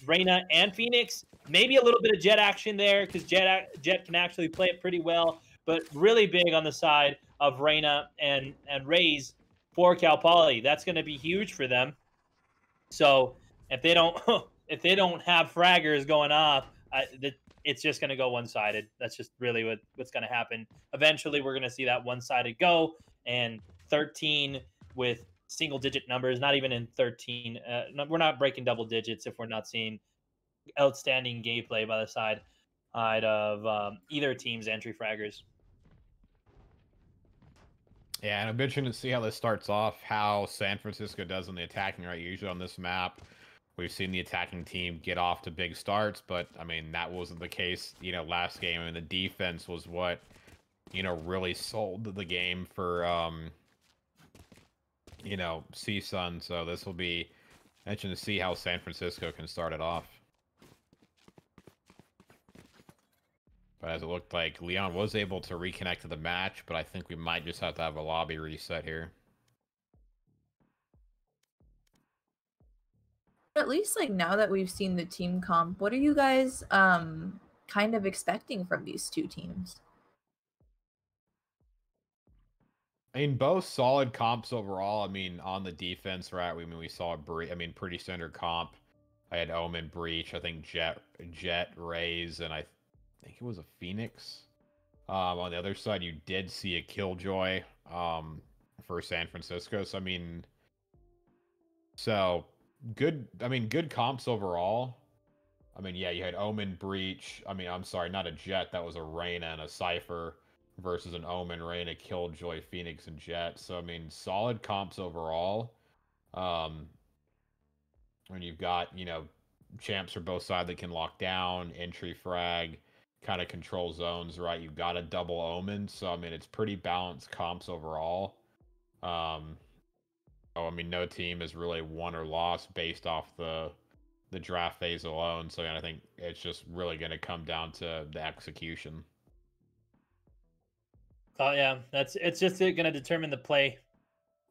Reyna and Phoenix. Maybe a little bit of Jet action there because Jet can actually play it pretty well, but really big on the side of Reyna and Raze for Cal Poly. That's going to be huge for them. So if they don't have fraggers going off, it's just going to go one-sided. That's just really what's going to happen. Eventually, we're going to see that one-sided go, and 13 with single-digit numbers, not even in 13. We're not breaking double digits if we're not seeing outstanding gameplay by the side of either team's entry fraggers.
Yeah, and I'm interested to see how this starts off, how San Francisco does on the attacking, right? Usually on this map, we've seen the attacking team get off to big starts, but, I mean, that wasn't the case, last game. I mean, the defense was what, really sold the game for, CSUN, so this will be interesting to see how San Francisco can start it off. But as it looked like, Leon was able to reconnect to the match, but I think we might just have to have a lobby reset here.
At least like now that we've seen the team comp, what are you guys kind of expecting from these two teams?
I mean, both solid comps overall. I mean, on the defense, right? We saw a pretty standard comp. I had Omen, Breach, I think Jet, Raze, and I think it was a Phoenix. On the other side, you did see a Killjoy for San Francisco. So, I mean, good. I mean, good comps overall. I mean, yeah, you had Omen, Breach. I mean, I'm sorry, not a Jet. That was a Reyna and a Cypher versus an Omen, Reyna, Killjoy, Phoenix, and Jet. So, I mean, solid comps overall. When you've got, champs for both sides that can lock down, entry frag, kind of control zones, right? You've got a double Omen. So, I mean, it's pretty balanced comps overall. I mean, no team has really won or lost based off the draft phase alone. So I think it's just really going to come down to the execution.
Oh yeah, it's just going to determine the play.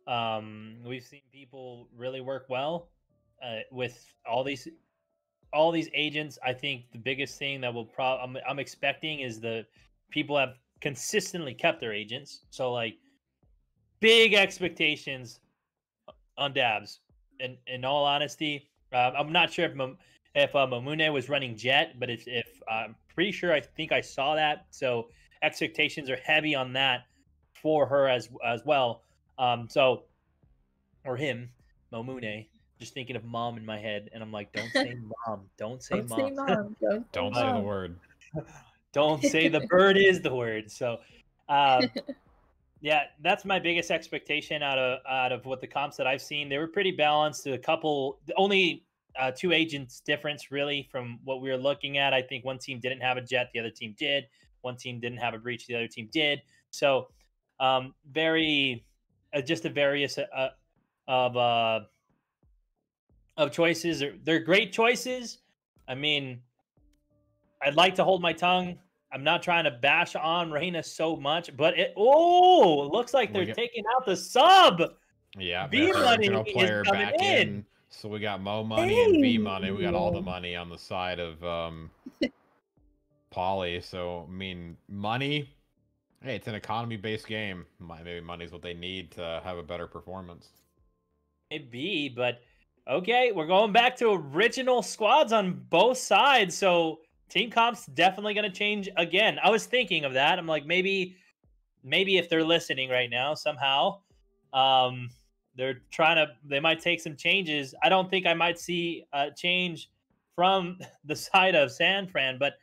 We've seen people really work well with all these agents. I think the biggest thing that will I'm expecting is the people have consistently kept their agents. So like big expectations on Dabs. In all honesty, I'm not sure if Mamune was running Jet, but if I'm pretty sure, I think I saw that. So expectations are heavy on that for her as well. Or him, Mamune. Just thinking of mom in my head, and I'm like, don't say mom, don't say
Don't
mom,
say mom.
Don't say the word.
Don't say the bird is the word. So, yeah, that's my biggest expectation out of what the comps that I've seen. They were pretty balanced. Only two agents difference really from what we were looking at. I think one team didn't have a Jet, the other team did. One team didn't have a Breach, the other team did. So, just a various of choices. They're great choices. I mean, I'd like to hold my tongue. I'm not trying to bash on Reina so much, but looks like they're taking out the sub.
Yeah,
V Money
original player
is coming
back in. So we got Mo Money and V Money. We got all the money on the side of Poly. So I mean, money. Hey, it's an economy-based game. Maybe money's what they need to have a better performance.
It be, but okay, we're going back to original squads on both sides. So team comp's definitely going to change again. I was thinking of that. I'm like, maybe if they're listening right now somehow, they might take some changes. I don't think I might see a change from the side of San Fran, but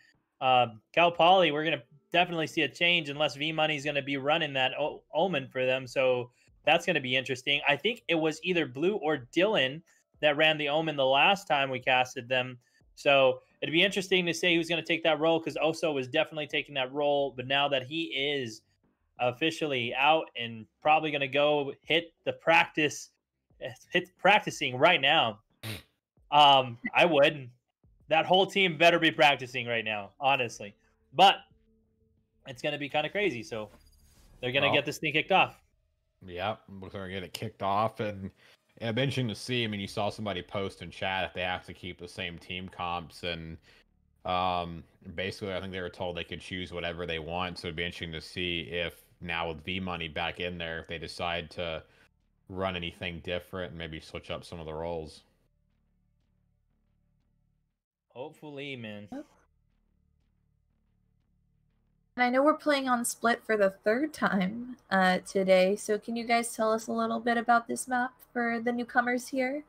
Cal Poly, we're going to definitely see a change unless V Money's going to be running that Omen for them. So that's going to be interesting. I think it was either Blue or Dylan that ran the Omen the last time we casted them. So it'd be interesting to say who's going to take that role, because Oso was definitely taking that role. But now that he is officially out and probably going to go hit practicing right now, I would. That whole team better be practicing right now, honestly. But it's going to be kind of crazy. So they're going to get this thing kicked off.
Yep, we're going to get it kicked off. And it'll be interesting to see. I mean, you saw somebody post in chat if they have to keep the same team comps. And basically, I think they were told they could choose whatever they want. So it'd be interesting to see if now with V Money back in there, if they decide to run anything different and maybe switch up some of the roles.
Hopefully, man.
And I know we're playing on Split for the third time today, so can you guys tell us a little bit about this map for the newcomers here?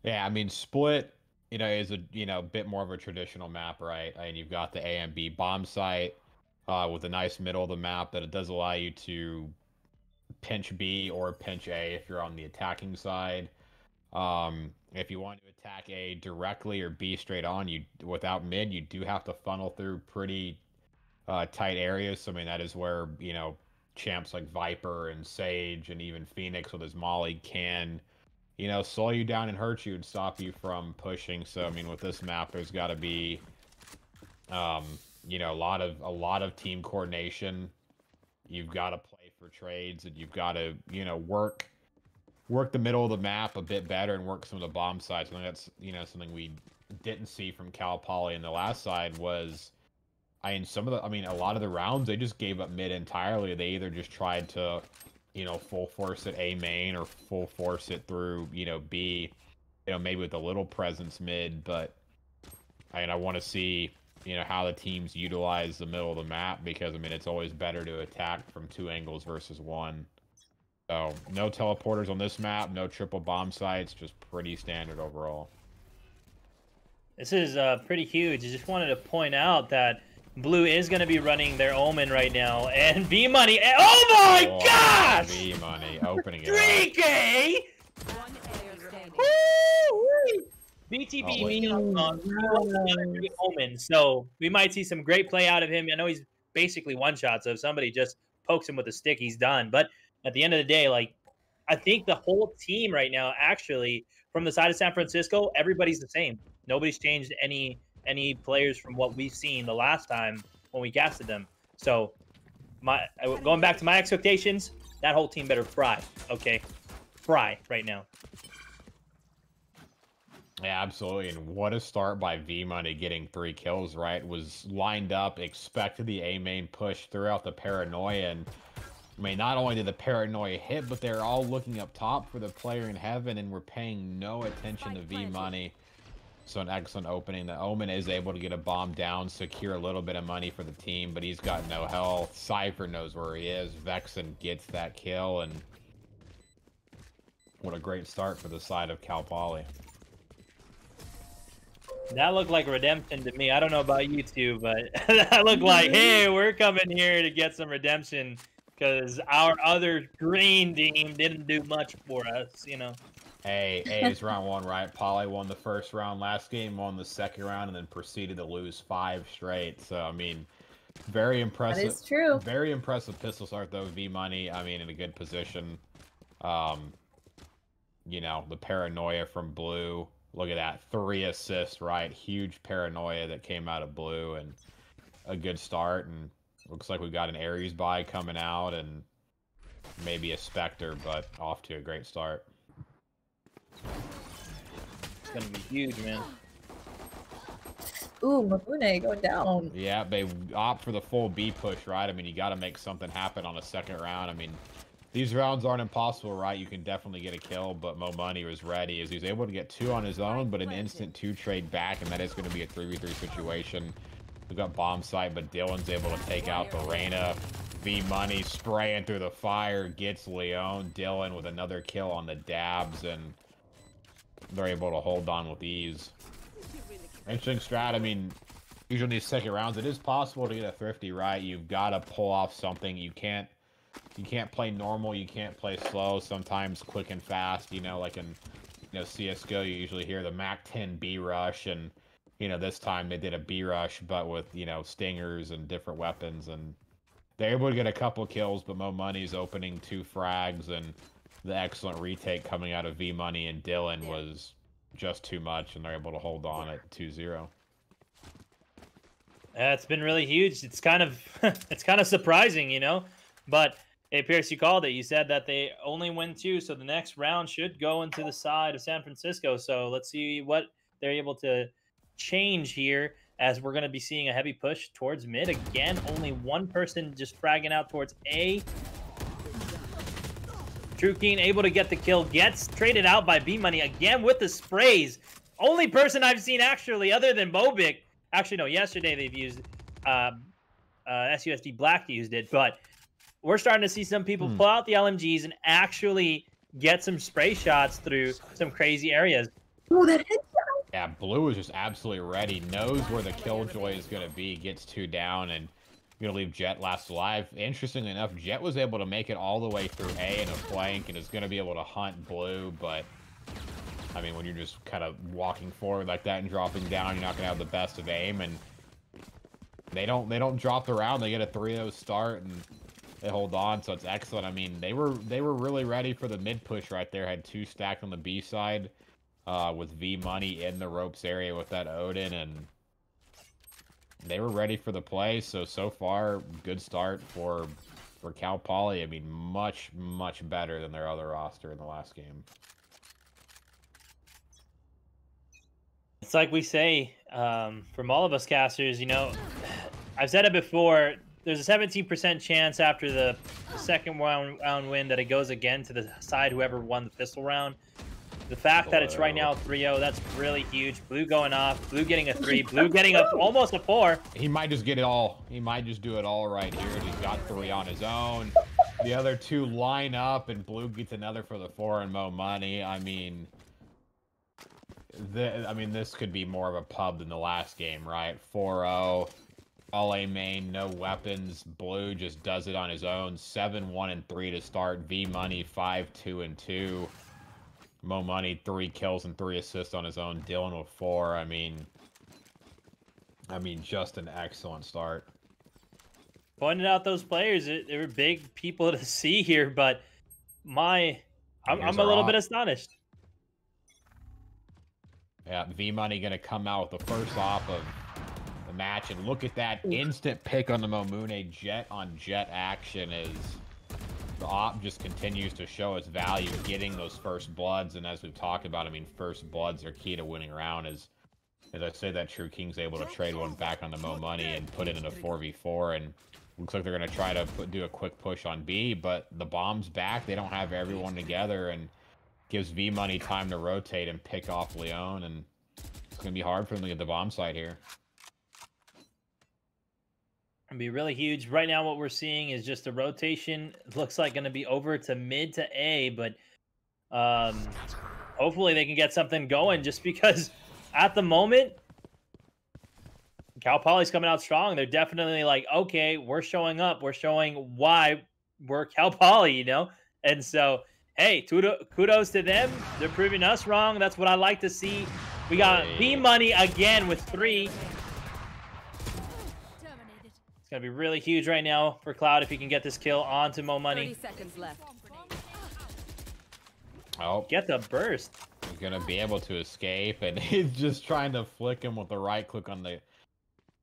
Yeah, I mean, Split, is a bit more of a traditional map, right? I mean, you've got the A and B bomb site with a nice middle of the map that it does allow you to pinch B or pinch A if you're on the attacking side. If you want to attack A directly or B straight on, you without mid, you do have to funnel through pretty tight areas. So, I mean, that is where, you know, champs like Viper and Sage and even Phoenix with his Molly can, you know, slow you down and hurt you and stop you from pushing. So, I mean, with this map, there's got to be, you know, a lot of team coordination. You've got to play for trades, and you've got to, you know, work the middle of the map a bit better and work some of the bomb sides. I think that's, you know, something we didn't see from Cal Poly in the last side was, a lot of the rounds, they just gave up mid entirely. They either just tried to, you know, full force it A main or full force it through, you know, B, you know, maybe with a little presence mid. But I want to see, you know, how the teams utilize the middle of the map, because, I mean, it's always better to attack from 2 angles versus 1. So, no teleporters on this map, no triple bomb sites, just pretty standard overall.
This is pretty huge. I just wanted to point out that Blue is going to be running their Omen right now, and V-Money. Oh my gosh!
V-Money opening it
3K!
One player standing.
BTB Omen, so we might see some great play out of him. I know he's basically one shot, so if somebody just pokes him with a stick, he's done. But at the end of the day, like, I think the whole team right now, actually, from the side of San Francisco, everybody's the same. Nobody's changed any players from what we've seen the last time when we casted them. So, going back to my expectations, that whole team better fry. Okay, fry right now.
Yeah, absolutely. And what a start by V-Money getting 3 kills, right? Was lined up, expected the A main push throughout the paranoia. And I mean, not only did the paranoia hit, but they're all looking up top for the player in heaven, and we're paying no attention to V-Money. So an excellent opening. The Omen is able to get a bomb down, secure a little bit of money for the team, but he's got no health. Cypher knows where he is. Vexen gets that kill, and what a great start for the side of Cal Poly.
That looked like redemption to me. I don't know about you two, but that looked like, hey, we're coming here to get some redemption because our other green team didn't do much for us, you know.
Hey, it's round 1, right? Poly won the first round last game, won the second round, and then proceeded to lose 5 straight. So, I mean, very impressive.
That is true.
Very impressive pistol start, though. V-Money, I mean, in a good position. You know, the paranoia from Blue. Look at that. 3 assists, right? Huge paranoia that came out of Blue, and a good start. And looks like we've got an Ares buy coming out, and maybe a Spectre, but off to a great start.
It's going to be huge, man.
Ooh, Mabune going down.
Yeah, they opt for the full B push, right? I mean, you got to make something happen on the second round. I mean, these rounds aren't impossible, right? You can definitely get a kill, but Mo Money was ready as he was able to get 2 on his own, but an instant 2 trade back, and that is going to be a 3v3 situation. We've got bomb site, but Dylan's able to take out the Reyna. V-Money spraying through the fire, gets Leon. Dylan with another kill on the dabs, and they're able to hold on with ease. Interesting strat. I mean, usually in these second rounds, it is possible to get a thrifty, right? You've got to pull off something. You can't play normal. You can't play slow. Sometimes quick and fast. You know, like in CS:GO, you usually hear the MAC-10 B rush, and this time they did a B rush, but with stingers and different weapons, and they're able to get a couple kills. But Mo Money's opening 2 frags, and the excellent retake coming out of V-Money and Dylan was just too much, and they're able to hold on at 2-0.
It's been really huge. It's kind of it's kind of surprising, but hey, Pierce, you called it. You said that they only win 2, so the next round should go into the side of San Francisco. So let's see what they're able to change here, as we're going to be seeing a heavy push towards mid. Again, only one person just fragging out towards A. True Keen able to get the kill, gets traded out by B-Money again with the sprays. Only person I've seen actually, other than Bobik. Actually, no, yesterday they've used SUSD Black used it, but we're starting to see some people pull out the LMGs and actually get some spray shots through some crazy areas.
Oh, that headshot!
Yeah, Blue is just absolutely ready. Knows where the Killjoy is going to be. Gets 2 down, and gonna leave Jet last alive. Interestingly enough, Jet was able to make it all the way through A in a flank and is gonna be able to hunt blue, but I mean, when you're just kind of walking forward like that and dropping down, you're not gonna have the best of aim, and they don't drop the round. They get a 3-0 start and they hold on, so it's excellent. I mean, they were really ready for the mid push right there. Had 2 stacked on the B side, with V Money in the ropes area with that Odin, and they were ready for the play. So far, good start for Cal Poly. I mean, much better than their other roster in the last game.
It's like we say, from all of us casters, you know, I've said it before, there's a 17% chance after the second round win that it goes again to the side whoever won the pistol round. The fact that it's right now 3-0, that's really huge. Blue going off, Blue getting a 3, Blue getting almost a 4.
He might just get it all. He might just do it all right here. He's got 3 on his own. The other 2 line up, and Blue gets another for the 4 and Mo Money. I mean, this could be more of a pub than the last game, right? 4-0, all A main, no weapons. Blue just does it on his own. 7-1-3 to start. V Money 5-2-2. Mo Money 3 kills and 3 assists on his own. Dylan with 4. I mean, just an excellent start.
Pointed out those players. They were big people to see here, but I'm a little bit astonished.
Yeah, V Money gonna come out with the first off of the match, and look at that instant pick on the Momune. Jet on Jet action is the op just continues to show its value, getting those first bloods, and as we've talked about, I mean, first bloods are key to winning a round. As I say, that True King's able to trade one back onto Mo Money and put it in a 4v4, and looks like they're gonna try to do a quick push on B, but the bomb's back. They don't have everyone together, and gives V Money time to rotate and pick off Leon, and it's gonna be hard for them to get the bomb site here.
It'd be really huge. Right now, what we're seeing is just a rotation. It looks like going to be over to mid to A, but hopefully they can get something going. Just because at the moment, Cal Poly's coming out strong. They're definitely like, okay, we're showing up. We're showing why we're Cal Poly, you know. And so, hey, kudos to them. They're proving us wrong. That's what I like to see. We got V Money again with 3. It's going to be really huge right now for Cloud if he can get this kill onto Mo Money.
30 seconds left.
Oh,
Get the burst.
he's gonna be able to escape, and he's just trying to flick him with the right click on the...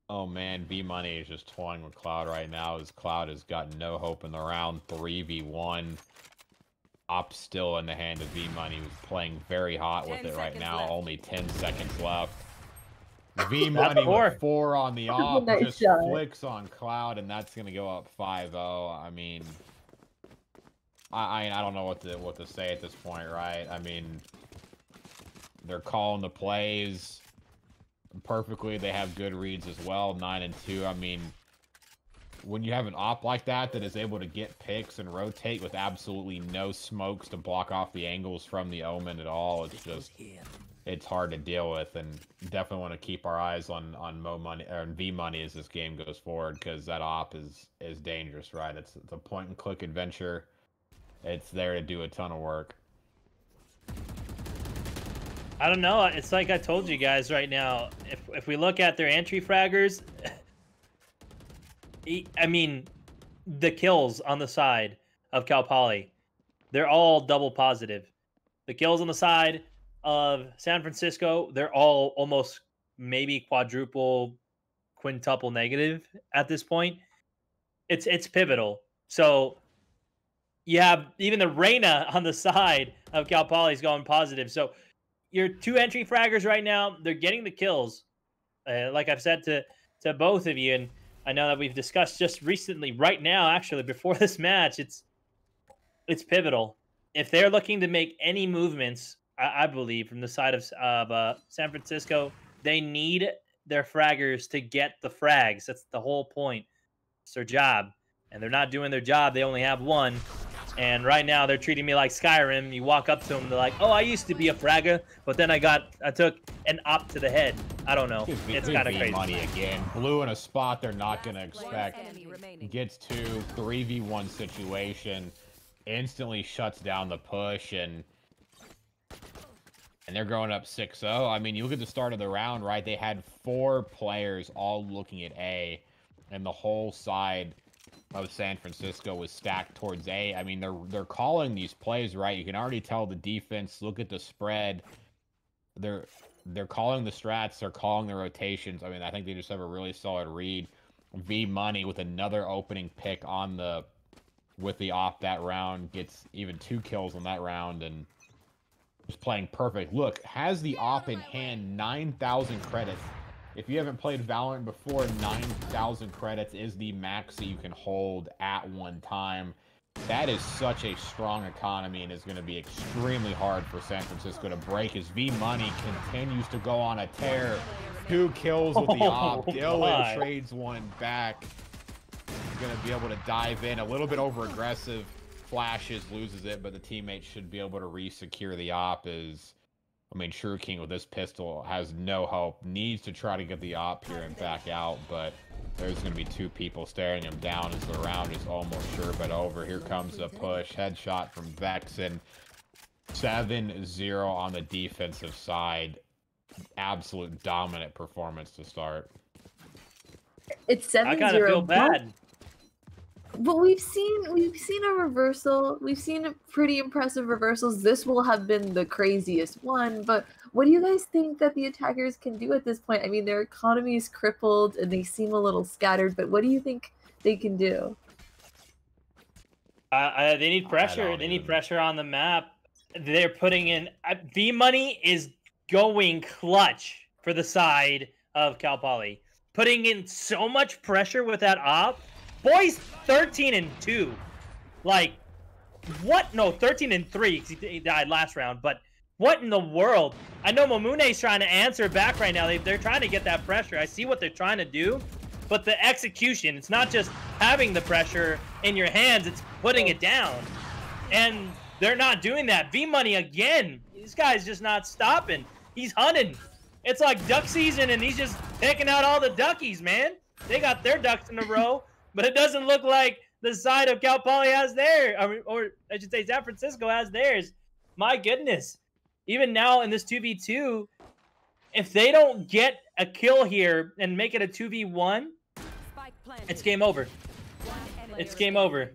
Oh man, V Money is just toying with Cloud right now, as Cloud has got no hope in the round. 3v1. Op still in the hand of V Money, who's playing very hot with it right now.
Left.
Only 10 seconds left. V Money with 4 on the op,
Nice
just
shot.
flicks on Cloud, and that's gonna go up 5-0. I mean, I don't know what to say at this point, right? I mean, they're calling the plays perfectly. They have good reads as well. 9-2. I mean, when you have an op like that is able to get picks and rotate with absolutely no smokes to block off the angles from the Omen at all, it's just, it's hard to deal with, and definitely want to keep our eyes on Mo Money or V Money as this game goes forward, because that op is dangerous, right? It's a point and click adventure. It's there to do a ton of work.
I don't know. It's like I told you guys right now. If we look at their entry fraggers, I mean, the kills on the side of Cal Poly, they're all double positive. The kills on the side of San Francisco, they're all almost maybe quadruple, quintuple negative at this point. It's pivotal. So you have even the Reyna on the side of Cal Poly is going positive. So your 2 entry fraggers right now, they're getting the kills. Like I've said to both of you, and I know that we've discussed just recently, right now, actually, before this match, it's pivotal. If they're looking to make any movements, I believe, from the side of San Francisco, they need their fraggers to get the frags. That's the whole point. It's their job. And they're not doing their job. They only have 1. And right now they're treating me like Skyrim. You walk up to them, they're like, "Oh, I used to be a fragger, but then I took an op to the head." I don't know. It's kind of crazy.
Money again. Blue in a spot they're not gonna expect. Gets 2, 3v1 situation, instantly shuts down the push, and they're going up 6-0. I mean, you look at the start of the round, right? They had 4 players all looking at A, and the whole side of San Francisco was stacked towards A. I mean, they're calling these plays, right? You can already tell the defense. Look at the spread. They're calling the strats. They're calling the rotations. I mean, I think they just have a really solid read. V Money with another opening pick with the op that round, gets even 2 kills on that round, and just playing perfect. Look, has the op in hand, 9,000 credits. If you haven't played Valorant before, 9,000 credits is the max that you can hold at one time. That is such a strong economy and is going to be extremely hard for San Francisco to break as V Money continues to go on a tear. 2 kills with the op. Dylan trades one back. He's going to be able to dive in a little bit over aggressive. Flashes, loses it, but the teammates should be able to re-secure the op. I mean, True King with this pistol has no hope. Needs to try to get the op here and back out, but there's going to be 2 people staring him down as the round is almost sure but over. Here comes the push. Headshot from Vexen. 7-0 on the defensive side. Absolute dominant performance to start.
It's 7-0.
I kind of feel bad.
But we've seen a reversal. We've seen pretty impressive reversals. This will have been the craziest one. But what do you guys think that the attackers can do at this point? I mean, their economy is crippled and they seem a little scattered. But what do you think they can do?
They need pressure. They need pressure on the map. They're putting in. V Money is going clutch for the side of Cal Poly, putting in so much pressure with that op. Boy's 13-2. Like, what? No, 13-3 because he died last round. But what in the world? I know Momune's trying to answer back right now. They're trying to get that pressure. I see what they're trying to do. But the execution, it's not just having the pressure in your hands. It's putting it down. And they're not doing that. V Money again. This guy's just not stopping. He's hunting. It's like duck season, and he's just picking out all the duckies, man. They got their ducks in a row. But it doesn't look like the side of Cal Poly has theirs, or I should say San Francisco has theirs. My goodness. Even now in this 2v2, if they don't get a kill here and make it a 2v1, it's game over. It's game over.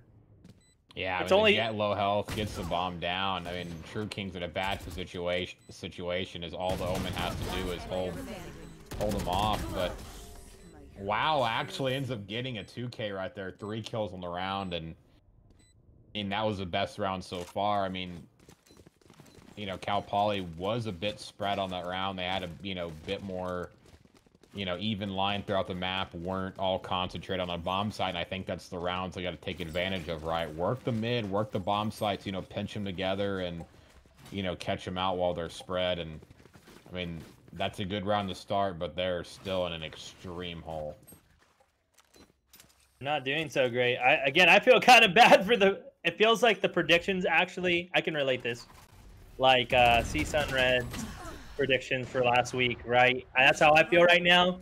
Yeah,
it's only
Jet low health, gets the bomb down. I mean, True King's in a bad situation as all the Omen has to do is hold him off, but WoW actually ends up getting a 2K right there. 3 kills on the round, and I mean, that was the best round so far. I mean, you know, Cal Poly was a bit spread on that round. They had a, bit more, even line throughout the map, weren't all concentrated on the bomb site, and I think that's the rounds they got to take advantage of, right? Work the mid, work the bomb sites, pinch them together and, catch them out while they're spread. And, I mean, that's a good round to start, but they're still in an extreme hole.
Not doing so great. I feel kind of bad for it feels like the predictions actually, I can relate this. Like C-Sun Red's predictions for last week, right? That's how I feel right now.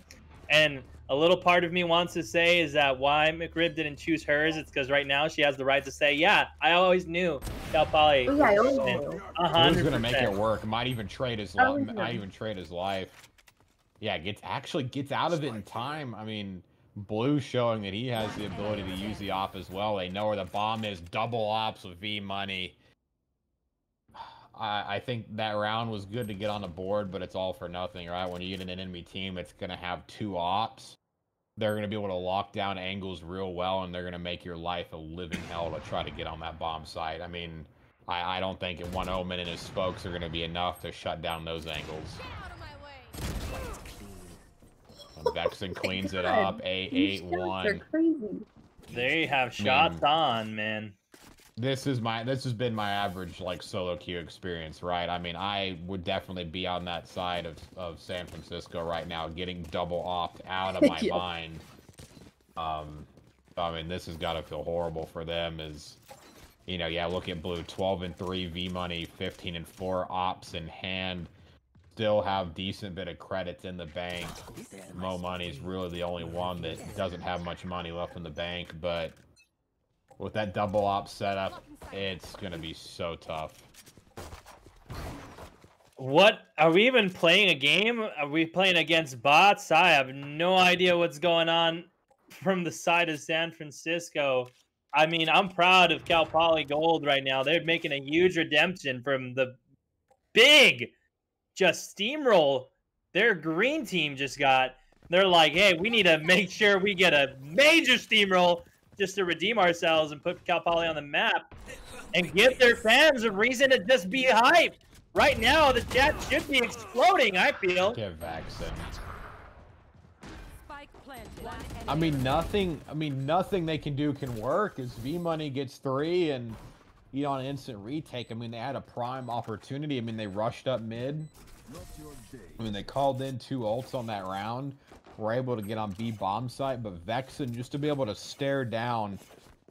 And a little part of me wants to say is that why McRib didn't choose hers, it's because right now she has the right to say, yeah, I always knew Cal Poly.
Yeah, I always knew.
Who's gonna make it work? Might even trade his life. Yeah, gets out of it in time. I mean, Blue showing that he has the ability to use the op as well. They know where the bomb is. Double ops with V Money. I think that round was good to get on the board, but it's all for nothing, right? When you get an enemy team, it's going to have 2 ops. They're going to be able to lock down angles real well, and they're going to make your life a living hell to try to get on that bomb site. I mean, I don't think one Omen and his spokes are going to be enough to shut down those angles. Vexen cleans it up. 8-1.
They have shots on, man.
This has been my average solo queue experience, right? I mean, I would definitely be on that side of San Francisco right now, getting double offed out of my mind. I mean, this has got to feel horrible for them. You know, yeah, look at Blue, 12-3, V Money, 15-4, ops in hand. Still have decent bit of credits in the bank. Mo Money's really the only one that doesn't have much money left in the bank, but with that double op setup, it's gonna be so tough.
What are we even playing a game? Are we playing against bots? I have no idea what's going on from the side of San Francisco. I mean, I'm proud of Cal Poly Gold right now. They're making a huge redemption from the big just steamroll their green team just got. They're like, hey, we need to make sure we get a major steamroll just to redeem ourselves and put Cal Poly on the map and give their fans a reason to just be hyped. Right now, the chat should be exploding, I feel.
Get vaccinated.
Spike planted.
I mean, nothing they can do can work. As V Money gets 3 and, you know, an instant retake. I mean, they had a prime opportunity. I mean, they rushed up mid. I mean, they called in 2 ults on that round. Were able to get on B bomb site, but Vexen, just to be able to stare down,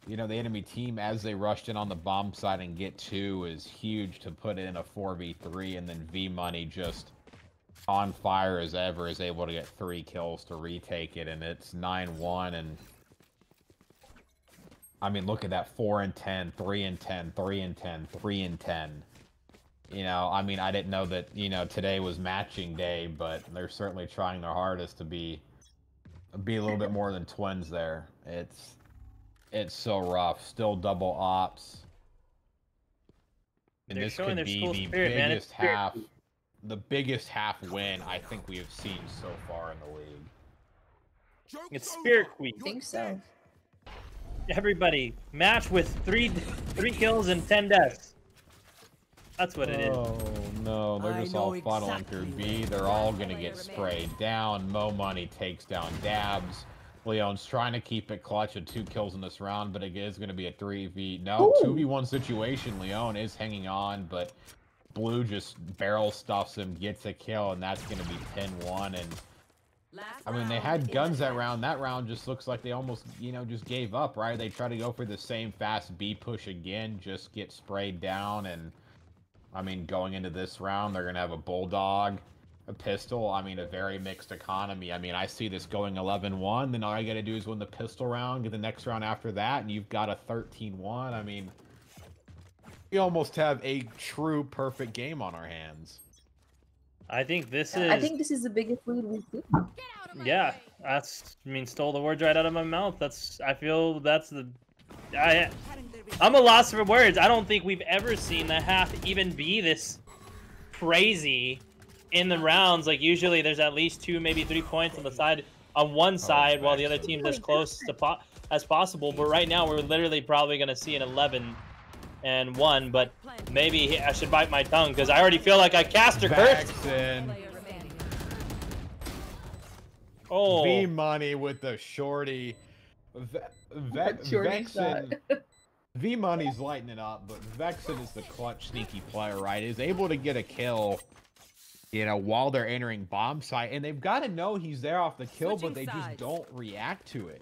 you know, the enemy team as they rushed in on the bomb side and get 2 is huge to put in a 4v3, and then V Money just on fire as ever is able to get 3 kills to retake it, and it's 9-1. And I mean, look at that, 4-10, 3-10, 3-10, 3-10. You know, I mean, I didn't know that, you know, today was matching day, but they're certainly trying their hardest to be a little bit more than twins there. It's so rough. Still double ops. And
They're
this
showing
could
their
be
school
the
spirit, man.
biggest half, the biggest half win I think we have seen so far in the league.
It's Spirit Queen.
I think so.
Everybody, match with three kills and 10 deaths. That's what it is.
Oh no, they're just all funneling through B. They're all gonna get sprayed down. Mo Money takes down Dabs. Leon's trying to keep it clutch at 2 kills in this round, but it is gonna be a 3v. No, 2v1 situation. Leon is hanging on, but Blue just barrel stuffs him, gets a kill, and that's gonna be 10-1. And I mean, they had guns that round. That round just looks like they almost, you know, just gave up, right? They try to go for the same fast B push again, just get sprayed down. And I mean, going into this round, they're going to have a Bulldog, a pistol. I mean, a very mixed economy. I mean, I see this going 11-1. Then all I got to do is win the pistol round, get the next round after that, and you've got a 13-1. I mean, we almost have a true perfect game on our hands.
I think this
I think this is the biggest lead we've seen.
Yeah, that's, I mean, stole the words right out of my mouth. I feel that's the, I'm a loss for words. I don't think we've ever seen the half even be this crazy in the rounds. Like, usually there's at least 2, maybe 3 points on the side, on one side, while the other team's as close to as possible. But right now, we're literally probably going to see an 11-1. But maybe I should bite my tongue, because I already feel like I cast a curse. Oh,
V Money with the shorty. Vexen. V Money's lighting it up, but Vexen is the clutch, sneaky player, right? Is able to get a kill, you know, while they're entering bomb site, and they've got to know he's there off the kill, but they just don't react to it,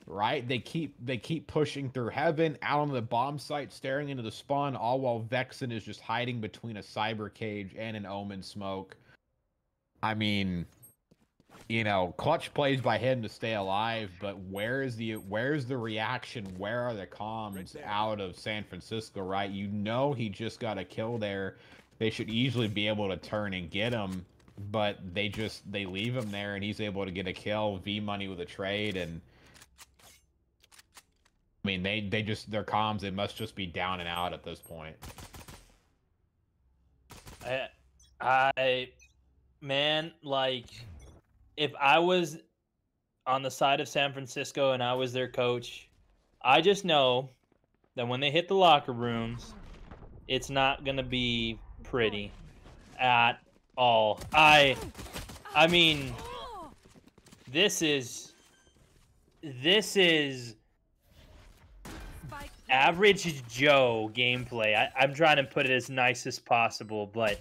right? They keep pushing through heaven, out on the bomb site, staring into the spawn, all while Vexen is just hiding between a cyber cage and an omen smoke. I mean, you know, clutch plays by him to stay alive, but where's the reaction? Where are the comms out of San Francisco, right? You know, he just got a kill there. They should easily be able to turn and get him, but they leave him there, and he's able to get a kill. V Money with a trade, and I mean, they just, their comms, they must just be down and out at this point.
Man, like, if I was on the side of San Francisco and I was their coach, I just know that when they hit the locker rooms, it's not going to be pretty at all. I mean, this is average Joe gameplay. I'm trying to put it as nice as possible, but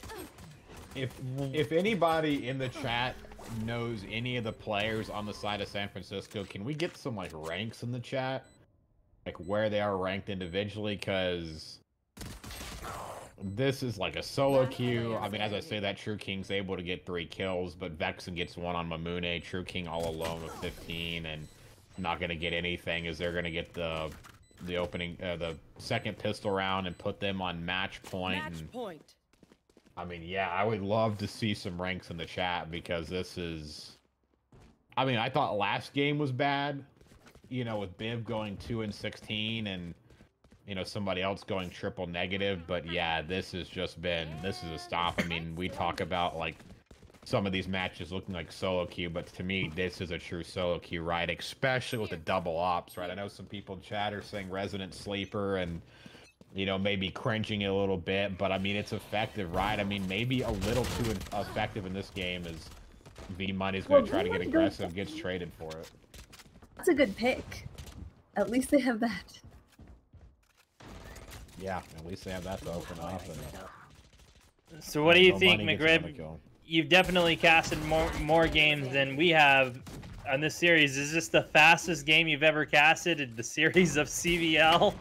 if anybody in the chat knows any of the players on the side of San Francisco, can we get some like ranks in the chat? like where they are ranked individually, because this is like a solo queue. I mean, as I say that, True King's able to get 3 kills, but Vexen gets 1 on Mamune. True King all alone with 15 and not going to get anything, as they're going to get the opening, the second pistol round and put them on match point.
Point.
I mean, yeah, I would love to see some ranks in the chat, because this is... I mean, I thought last game was bad, you know, with Biv going 2-16 and, you know, somebody else going triple negative. But yeah, this has just been, this is a stop. I mean, we talk about like some of these matches looking like solo queue, but to me, this is a true solo queue, right? Especially with the double ops, right? I know some people in chat are saying Resident Sleeper and, you know, maybe cringing a little bit, but I mean, it's effective, right? I mean, maybe a little too effective in this game, as V Money's going to try to get aggressive, gets traded for it.
That's a good pick. At least they have that.
Yeah, at least they have that to open up. And,
So what do you
no
think,
money gets another
McRib?
kill.
You've definitely casted more games than we have on this series. Is this the fastest game you've ever casted in the series of CVL?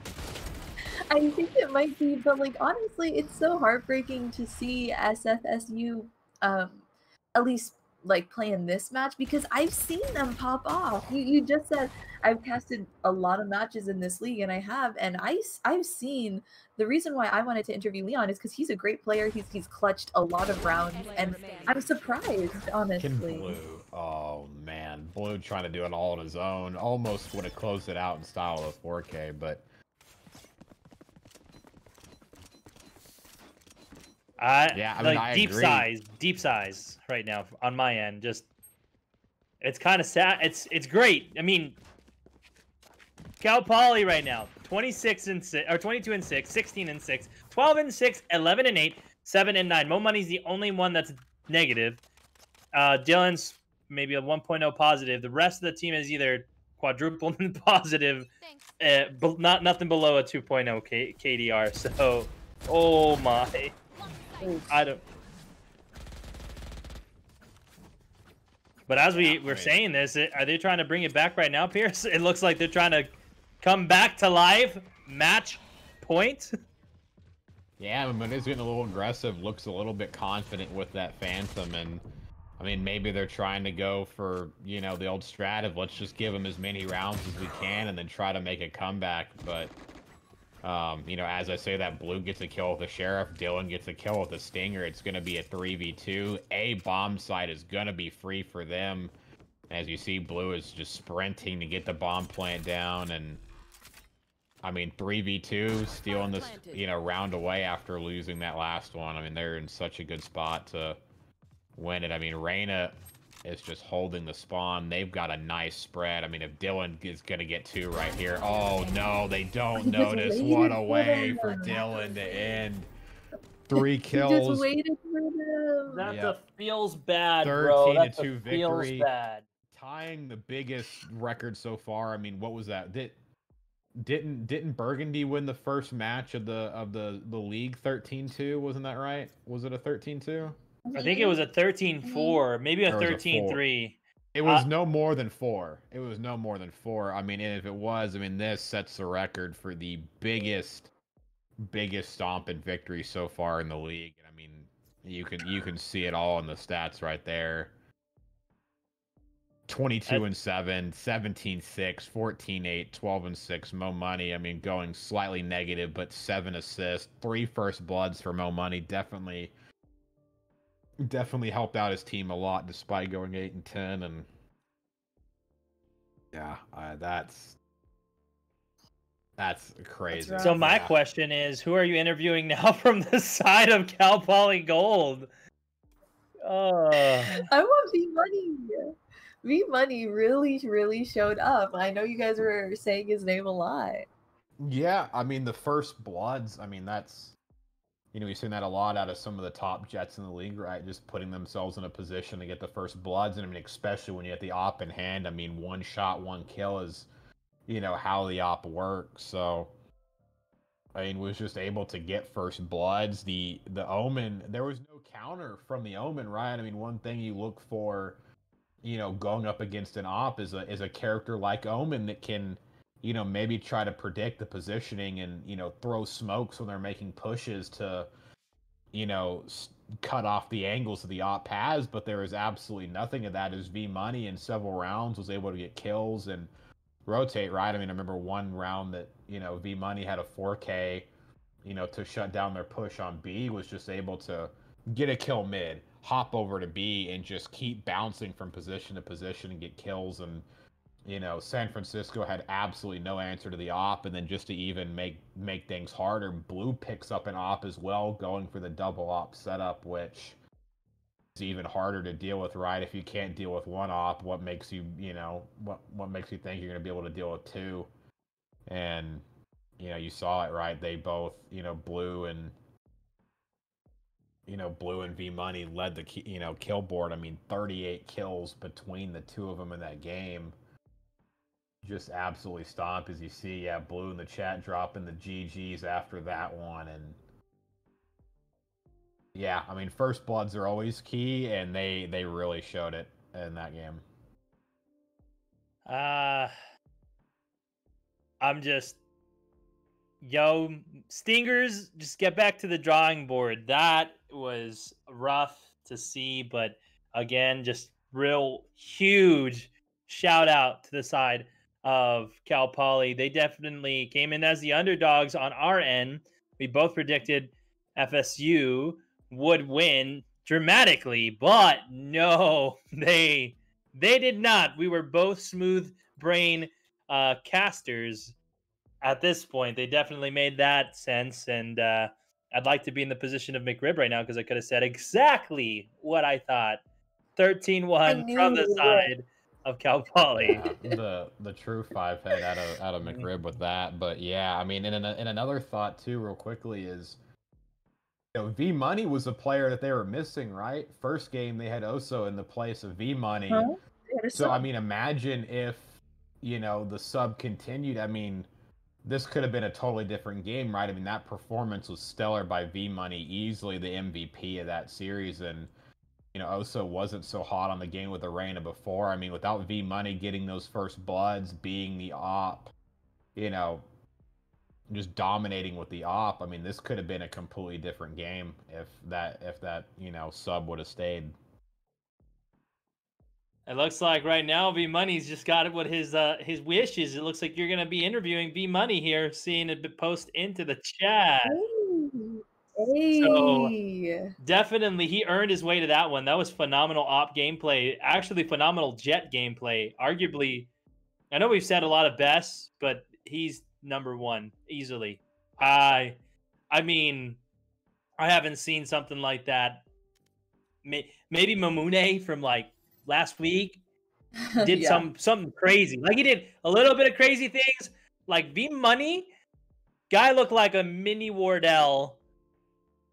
I think it might be, but like honestly, it's so heartbreaking to see SFSU at least like playing this match, because I've seen them pop off. You just said I've casted a lot of matches in this league, and I have, and I've seen the reason why I wanted to interview Leon is because he's a great player. He's clutched a lot of rounds, and I'm surprised, honestly.
Blue. Oh man, Blue trying to do it all on his own. Almost would have closed it out in style of 4K, but yeah, I mean,
like
I
deep
agree.
size right now on my end. Just, it's kind of sad. It's great. I mean, Cal Poly right now, 26-6 or 22-6, 16-6, 12-6, 11-8, 7-9. Mo Money's the only one that's negative. Dylan's maybe a 1.0 positive. The rest of the team is either quadruple positive, but nothing below a 2.0 KDR. So, oh my. I don't. But as we're saying this, are they trying to bring it back right now, Pierce? It looks like they're trying to come back to live match point.
Yeah, I mean, he's getting a little aggressive. Looks a little bit confident with that Phantom, and I mean, maybe they're trying to go for, you know, the old strat of let's just give them as many rounds as we can and then try to make a comeback. But you know, as I say that, Blue gets a kill with the Sheriff, Dylan gets a kill with the Stinger. It's going to be a 3v2. A bomb site is going to be free for them. As you see, Blue is just sprinting to get the bomb plant down. And, I mean, 3v2, stealing this, you know, round away after losing that last one. I mean, they're in such a good spot to win it. I mean, Reyna is just holding the spawn. They've got a nice spread. I mean, if Dylan is going to get 2 right here. Oh, no, they don't notice. What a way for Dylan to end. 3 kills.
Just waited for them.
That feels bad,
13
bro. That
to 2 victory.
feels bad.
Tying the biggest record so far. I mean, what was that? Didn't Burgundy win the first match of the league 13-2? Wasn't that right? Was it a 13-2?
I think it was a 13-4, maybe a 13-3.
It was no more than 4. It was no more than 4. I mean, and if it was, I mean, this sets the record for the biggest stomp and victory so far in the league. And I mean, you can see it all in the stats right there. 22-7, 17-6, 14-8, 12-6. Mo Money, I mean, going slightly negative, but 7 assists, 3 first bloods for Mo Money. Definitely helped out his team a lot despite going 8-10, and yeah, that's crazy.
So my question is, who are you interviewing now from the side of Cal Poly Gold?
I want V Money. V Money really showed up. I know you guys were saying his name a lot.
Yeah, I mean, the first bloods, I mean, that's, you know, we've seen that a lot out of some of the top Jets in the league, right? Just putting themselves in a position to get the first bloods. And I mean, especially when you get the op in hand, I mean, 1 shot, 1 kill is, you know, how the op works. So, I mean, was just able to get first bloods. The Omen, there was no counter from the Omen, right? I mean, one thing you look for, you know, going up against an op is a character like Omen that can, maybe try to predict the positioning and, throw smokes when they're making pushes to, cut off the angles of the op has, but there is absolutely nothing of that as V Money in several rounds was able to get kills and rotate, right? I mean, I remember one round that, V Money had a 4K, to shut down their push on B, was just able to get a kill mid, hop over to B, and just keep bouncing from position to position and get kills. And, San Francisco had absolutely no answer to the op, and then just to even make things harder, Blue picks up an op as well, going for the double op setup, which is even harder to deal with, right? If you can't deal with one op, what makes you, what makes you think you're going to be able to deal with two? And, you saw it, right? They both, Blue and V Money led the kill board. I mean, 38 kills between the two of them in that game. Just absolutely stomped, as you see. Yeah, Blue in the chat dropping the GGs after that one. And yeah, I mean, first bloods are always key, and they really showed it in that game.
I'm just, Stingers, just get back to the drawing board. That was rough to see, but again, just real huge shout out to the side of Cal Poly. They definitely came in as the underdogs on our end. We both predicted FSU would win dramatically, but no, they did not. We were both smooth brain casters at this point. They definitely made that sense, and I'd like to be in the position of McRib right now because I could have said exactly what I thought. 13-1 from the side of Cal Poly.
Yeah, the true five head out of McRib with that. But yeah, I mean, and another thought too, real quickly, is V Money was a player that they were missing, right? First game they had Oso in the place of V Money.
Huh?
So I mean, imagine if the sub continued. I mean, this could have been a totally different game, right? I mean, that performance was stellar by V Money, easily the MVP of that series. And Oso wasn't so hot on the game with Arena before. I mean, without V Money getting those first bloods, being the op, just dominating with the op. I mean, this could have been a completely different game if that sub would have stayed.
It looks like right now V Money's just got what his wish is. It looks like you're gonna be interviewing V Money here, seeing it post into the chat.
Hey.
So definitely he earned his way to that one. That was phenomenal op gameplay. Actually, phenomenal jet gameplay. Arguably, I know we've said a lot of best, but he's number one easily. I mean, I haven't seen something like that. Maybe Mamune from like last week did something crazy. Like he did a little bit of crazy things. Like V Money, guy looked like a mini Wardell,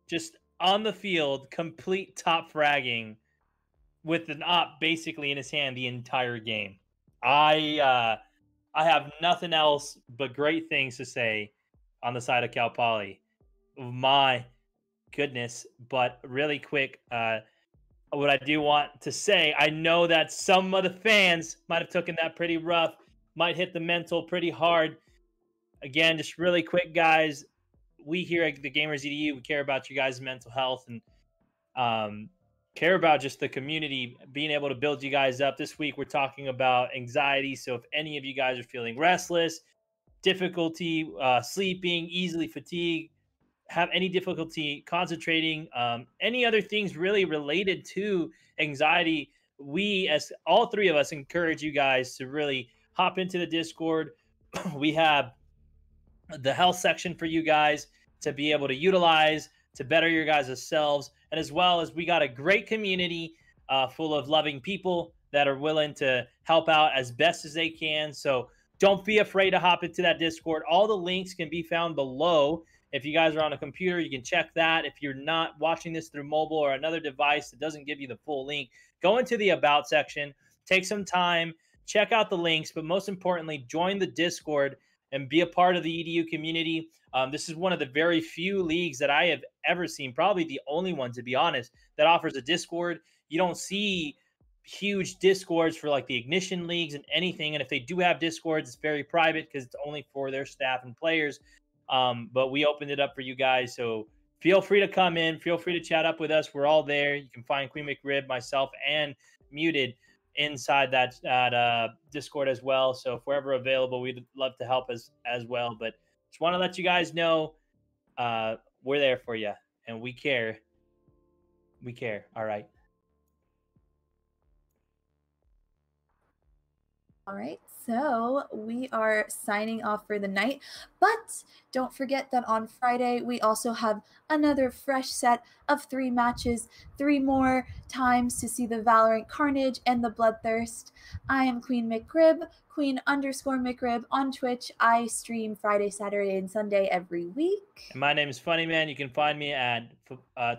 just on the field, complete top fragging with an op basically in his hand the entire game. I have nothing else but great things to say on the side of Cal Poly. My goodness. But really quick, what I do want to say, I know that some of the fans might have taken that pretty rough, might hit the mental pretty hard. Again, just really quick, guys. We here at the Gamers EDU, we care about you guys' mental health and care about just the community, being able to build you guys up. This week, we're talking about anxiety. So if any of you guys are feeling restless, difficulty sleeping, easily fatigued, have any difficulty concentrating, any other things really related to anxiety, we, as all three of us, encourage you guys to really hop into the Discord. We have the health section for you guys to be able to utilize to better your guys' selves. And as well as we got a great community full of loving people that are willing to help out as best as they can. So don't be afraid to hop into that Discord. All the links can be found below. If you guys are on a computer, you can check that. If you're not watching this through mobile or another device that doesn't give you the full link, go into the About section, take some time, check out the links, but most importantly, join the Discord and be a part of the EDU community. This is one of the very few leagues that I have ever seen, probably the only one, to be honest, that offers a Discord. You don't see huge discords for like the ignition leagues and anything. And if they do have discords, it's very private because it's only for their staff and players. But we opened it up for you guys, so feel free to come in. Feel free to chat up with us. We're all there. You can find Queen McRib, myself, and Muted inside that Discord as well. So if we're ever available, we'd love to help as well. But just want to let you guys know we're there for you, and we care. We care. All right.
All right, so we are signing off for the night, but don't forget that on Friday we also have another fresh set of 3 matches, 3 more times to see the Valorant Carnage and the Bloodthirst. I am Queen McRib, Queen_McRib on Twitch. I stream Friday, Saturday, and Sunday every week.
And my name is Funnyman. You can find me at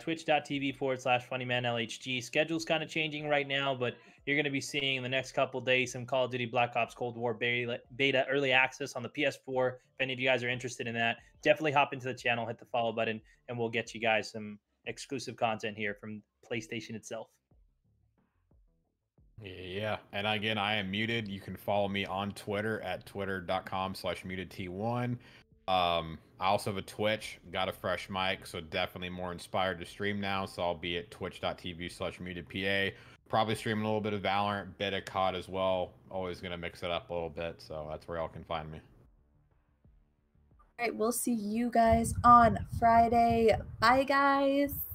twitch.tv/FunnymanLHG. Schedule's kind of changing right now, but you're going to be seeing in the next couple days some Call of Duty Black Ops Cold War beta early access on the PS4. If any of you guys are interested in that, definitely hop into the channel, hit the follow button, and we'll get you guys some exclusive content here from PlayStation itself.
Yeah, and again, I am Muted. You can follow me on Twitter at twitter.com/mutedt1. I also have a Twitch, got a fresh mic, so definitely more inspired to stream now. So I'll be at twitch.tv/mutedpa. Probably streaming a little bit of Valorant, bit of COD as well. Always going to mix it up a little bit, so that's where y'all can find me.
All right, we'll see you guys on Friday. Bye, guys.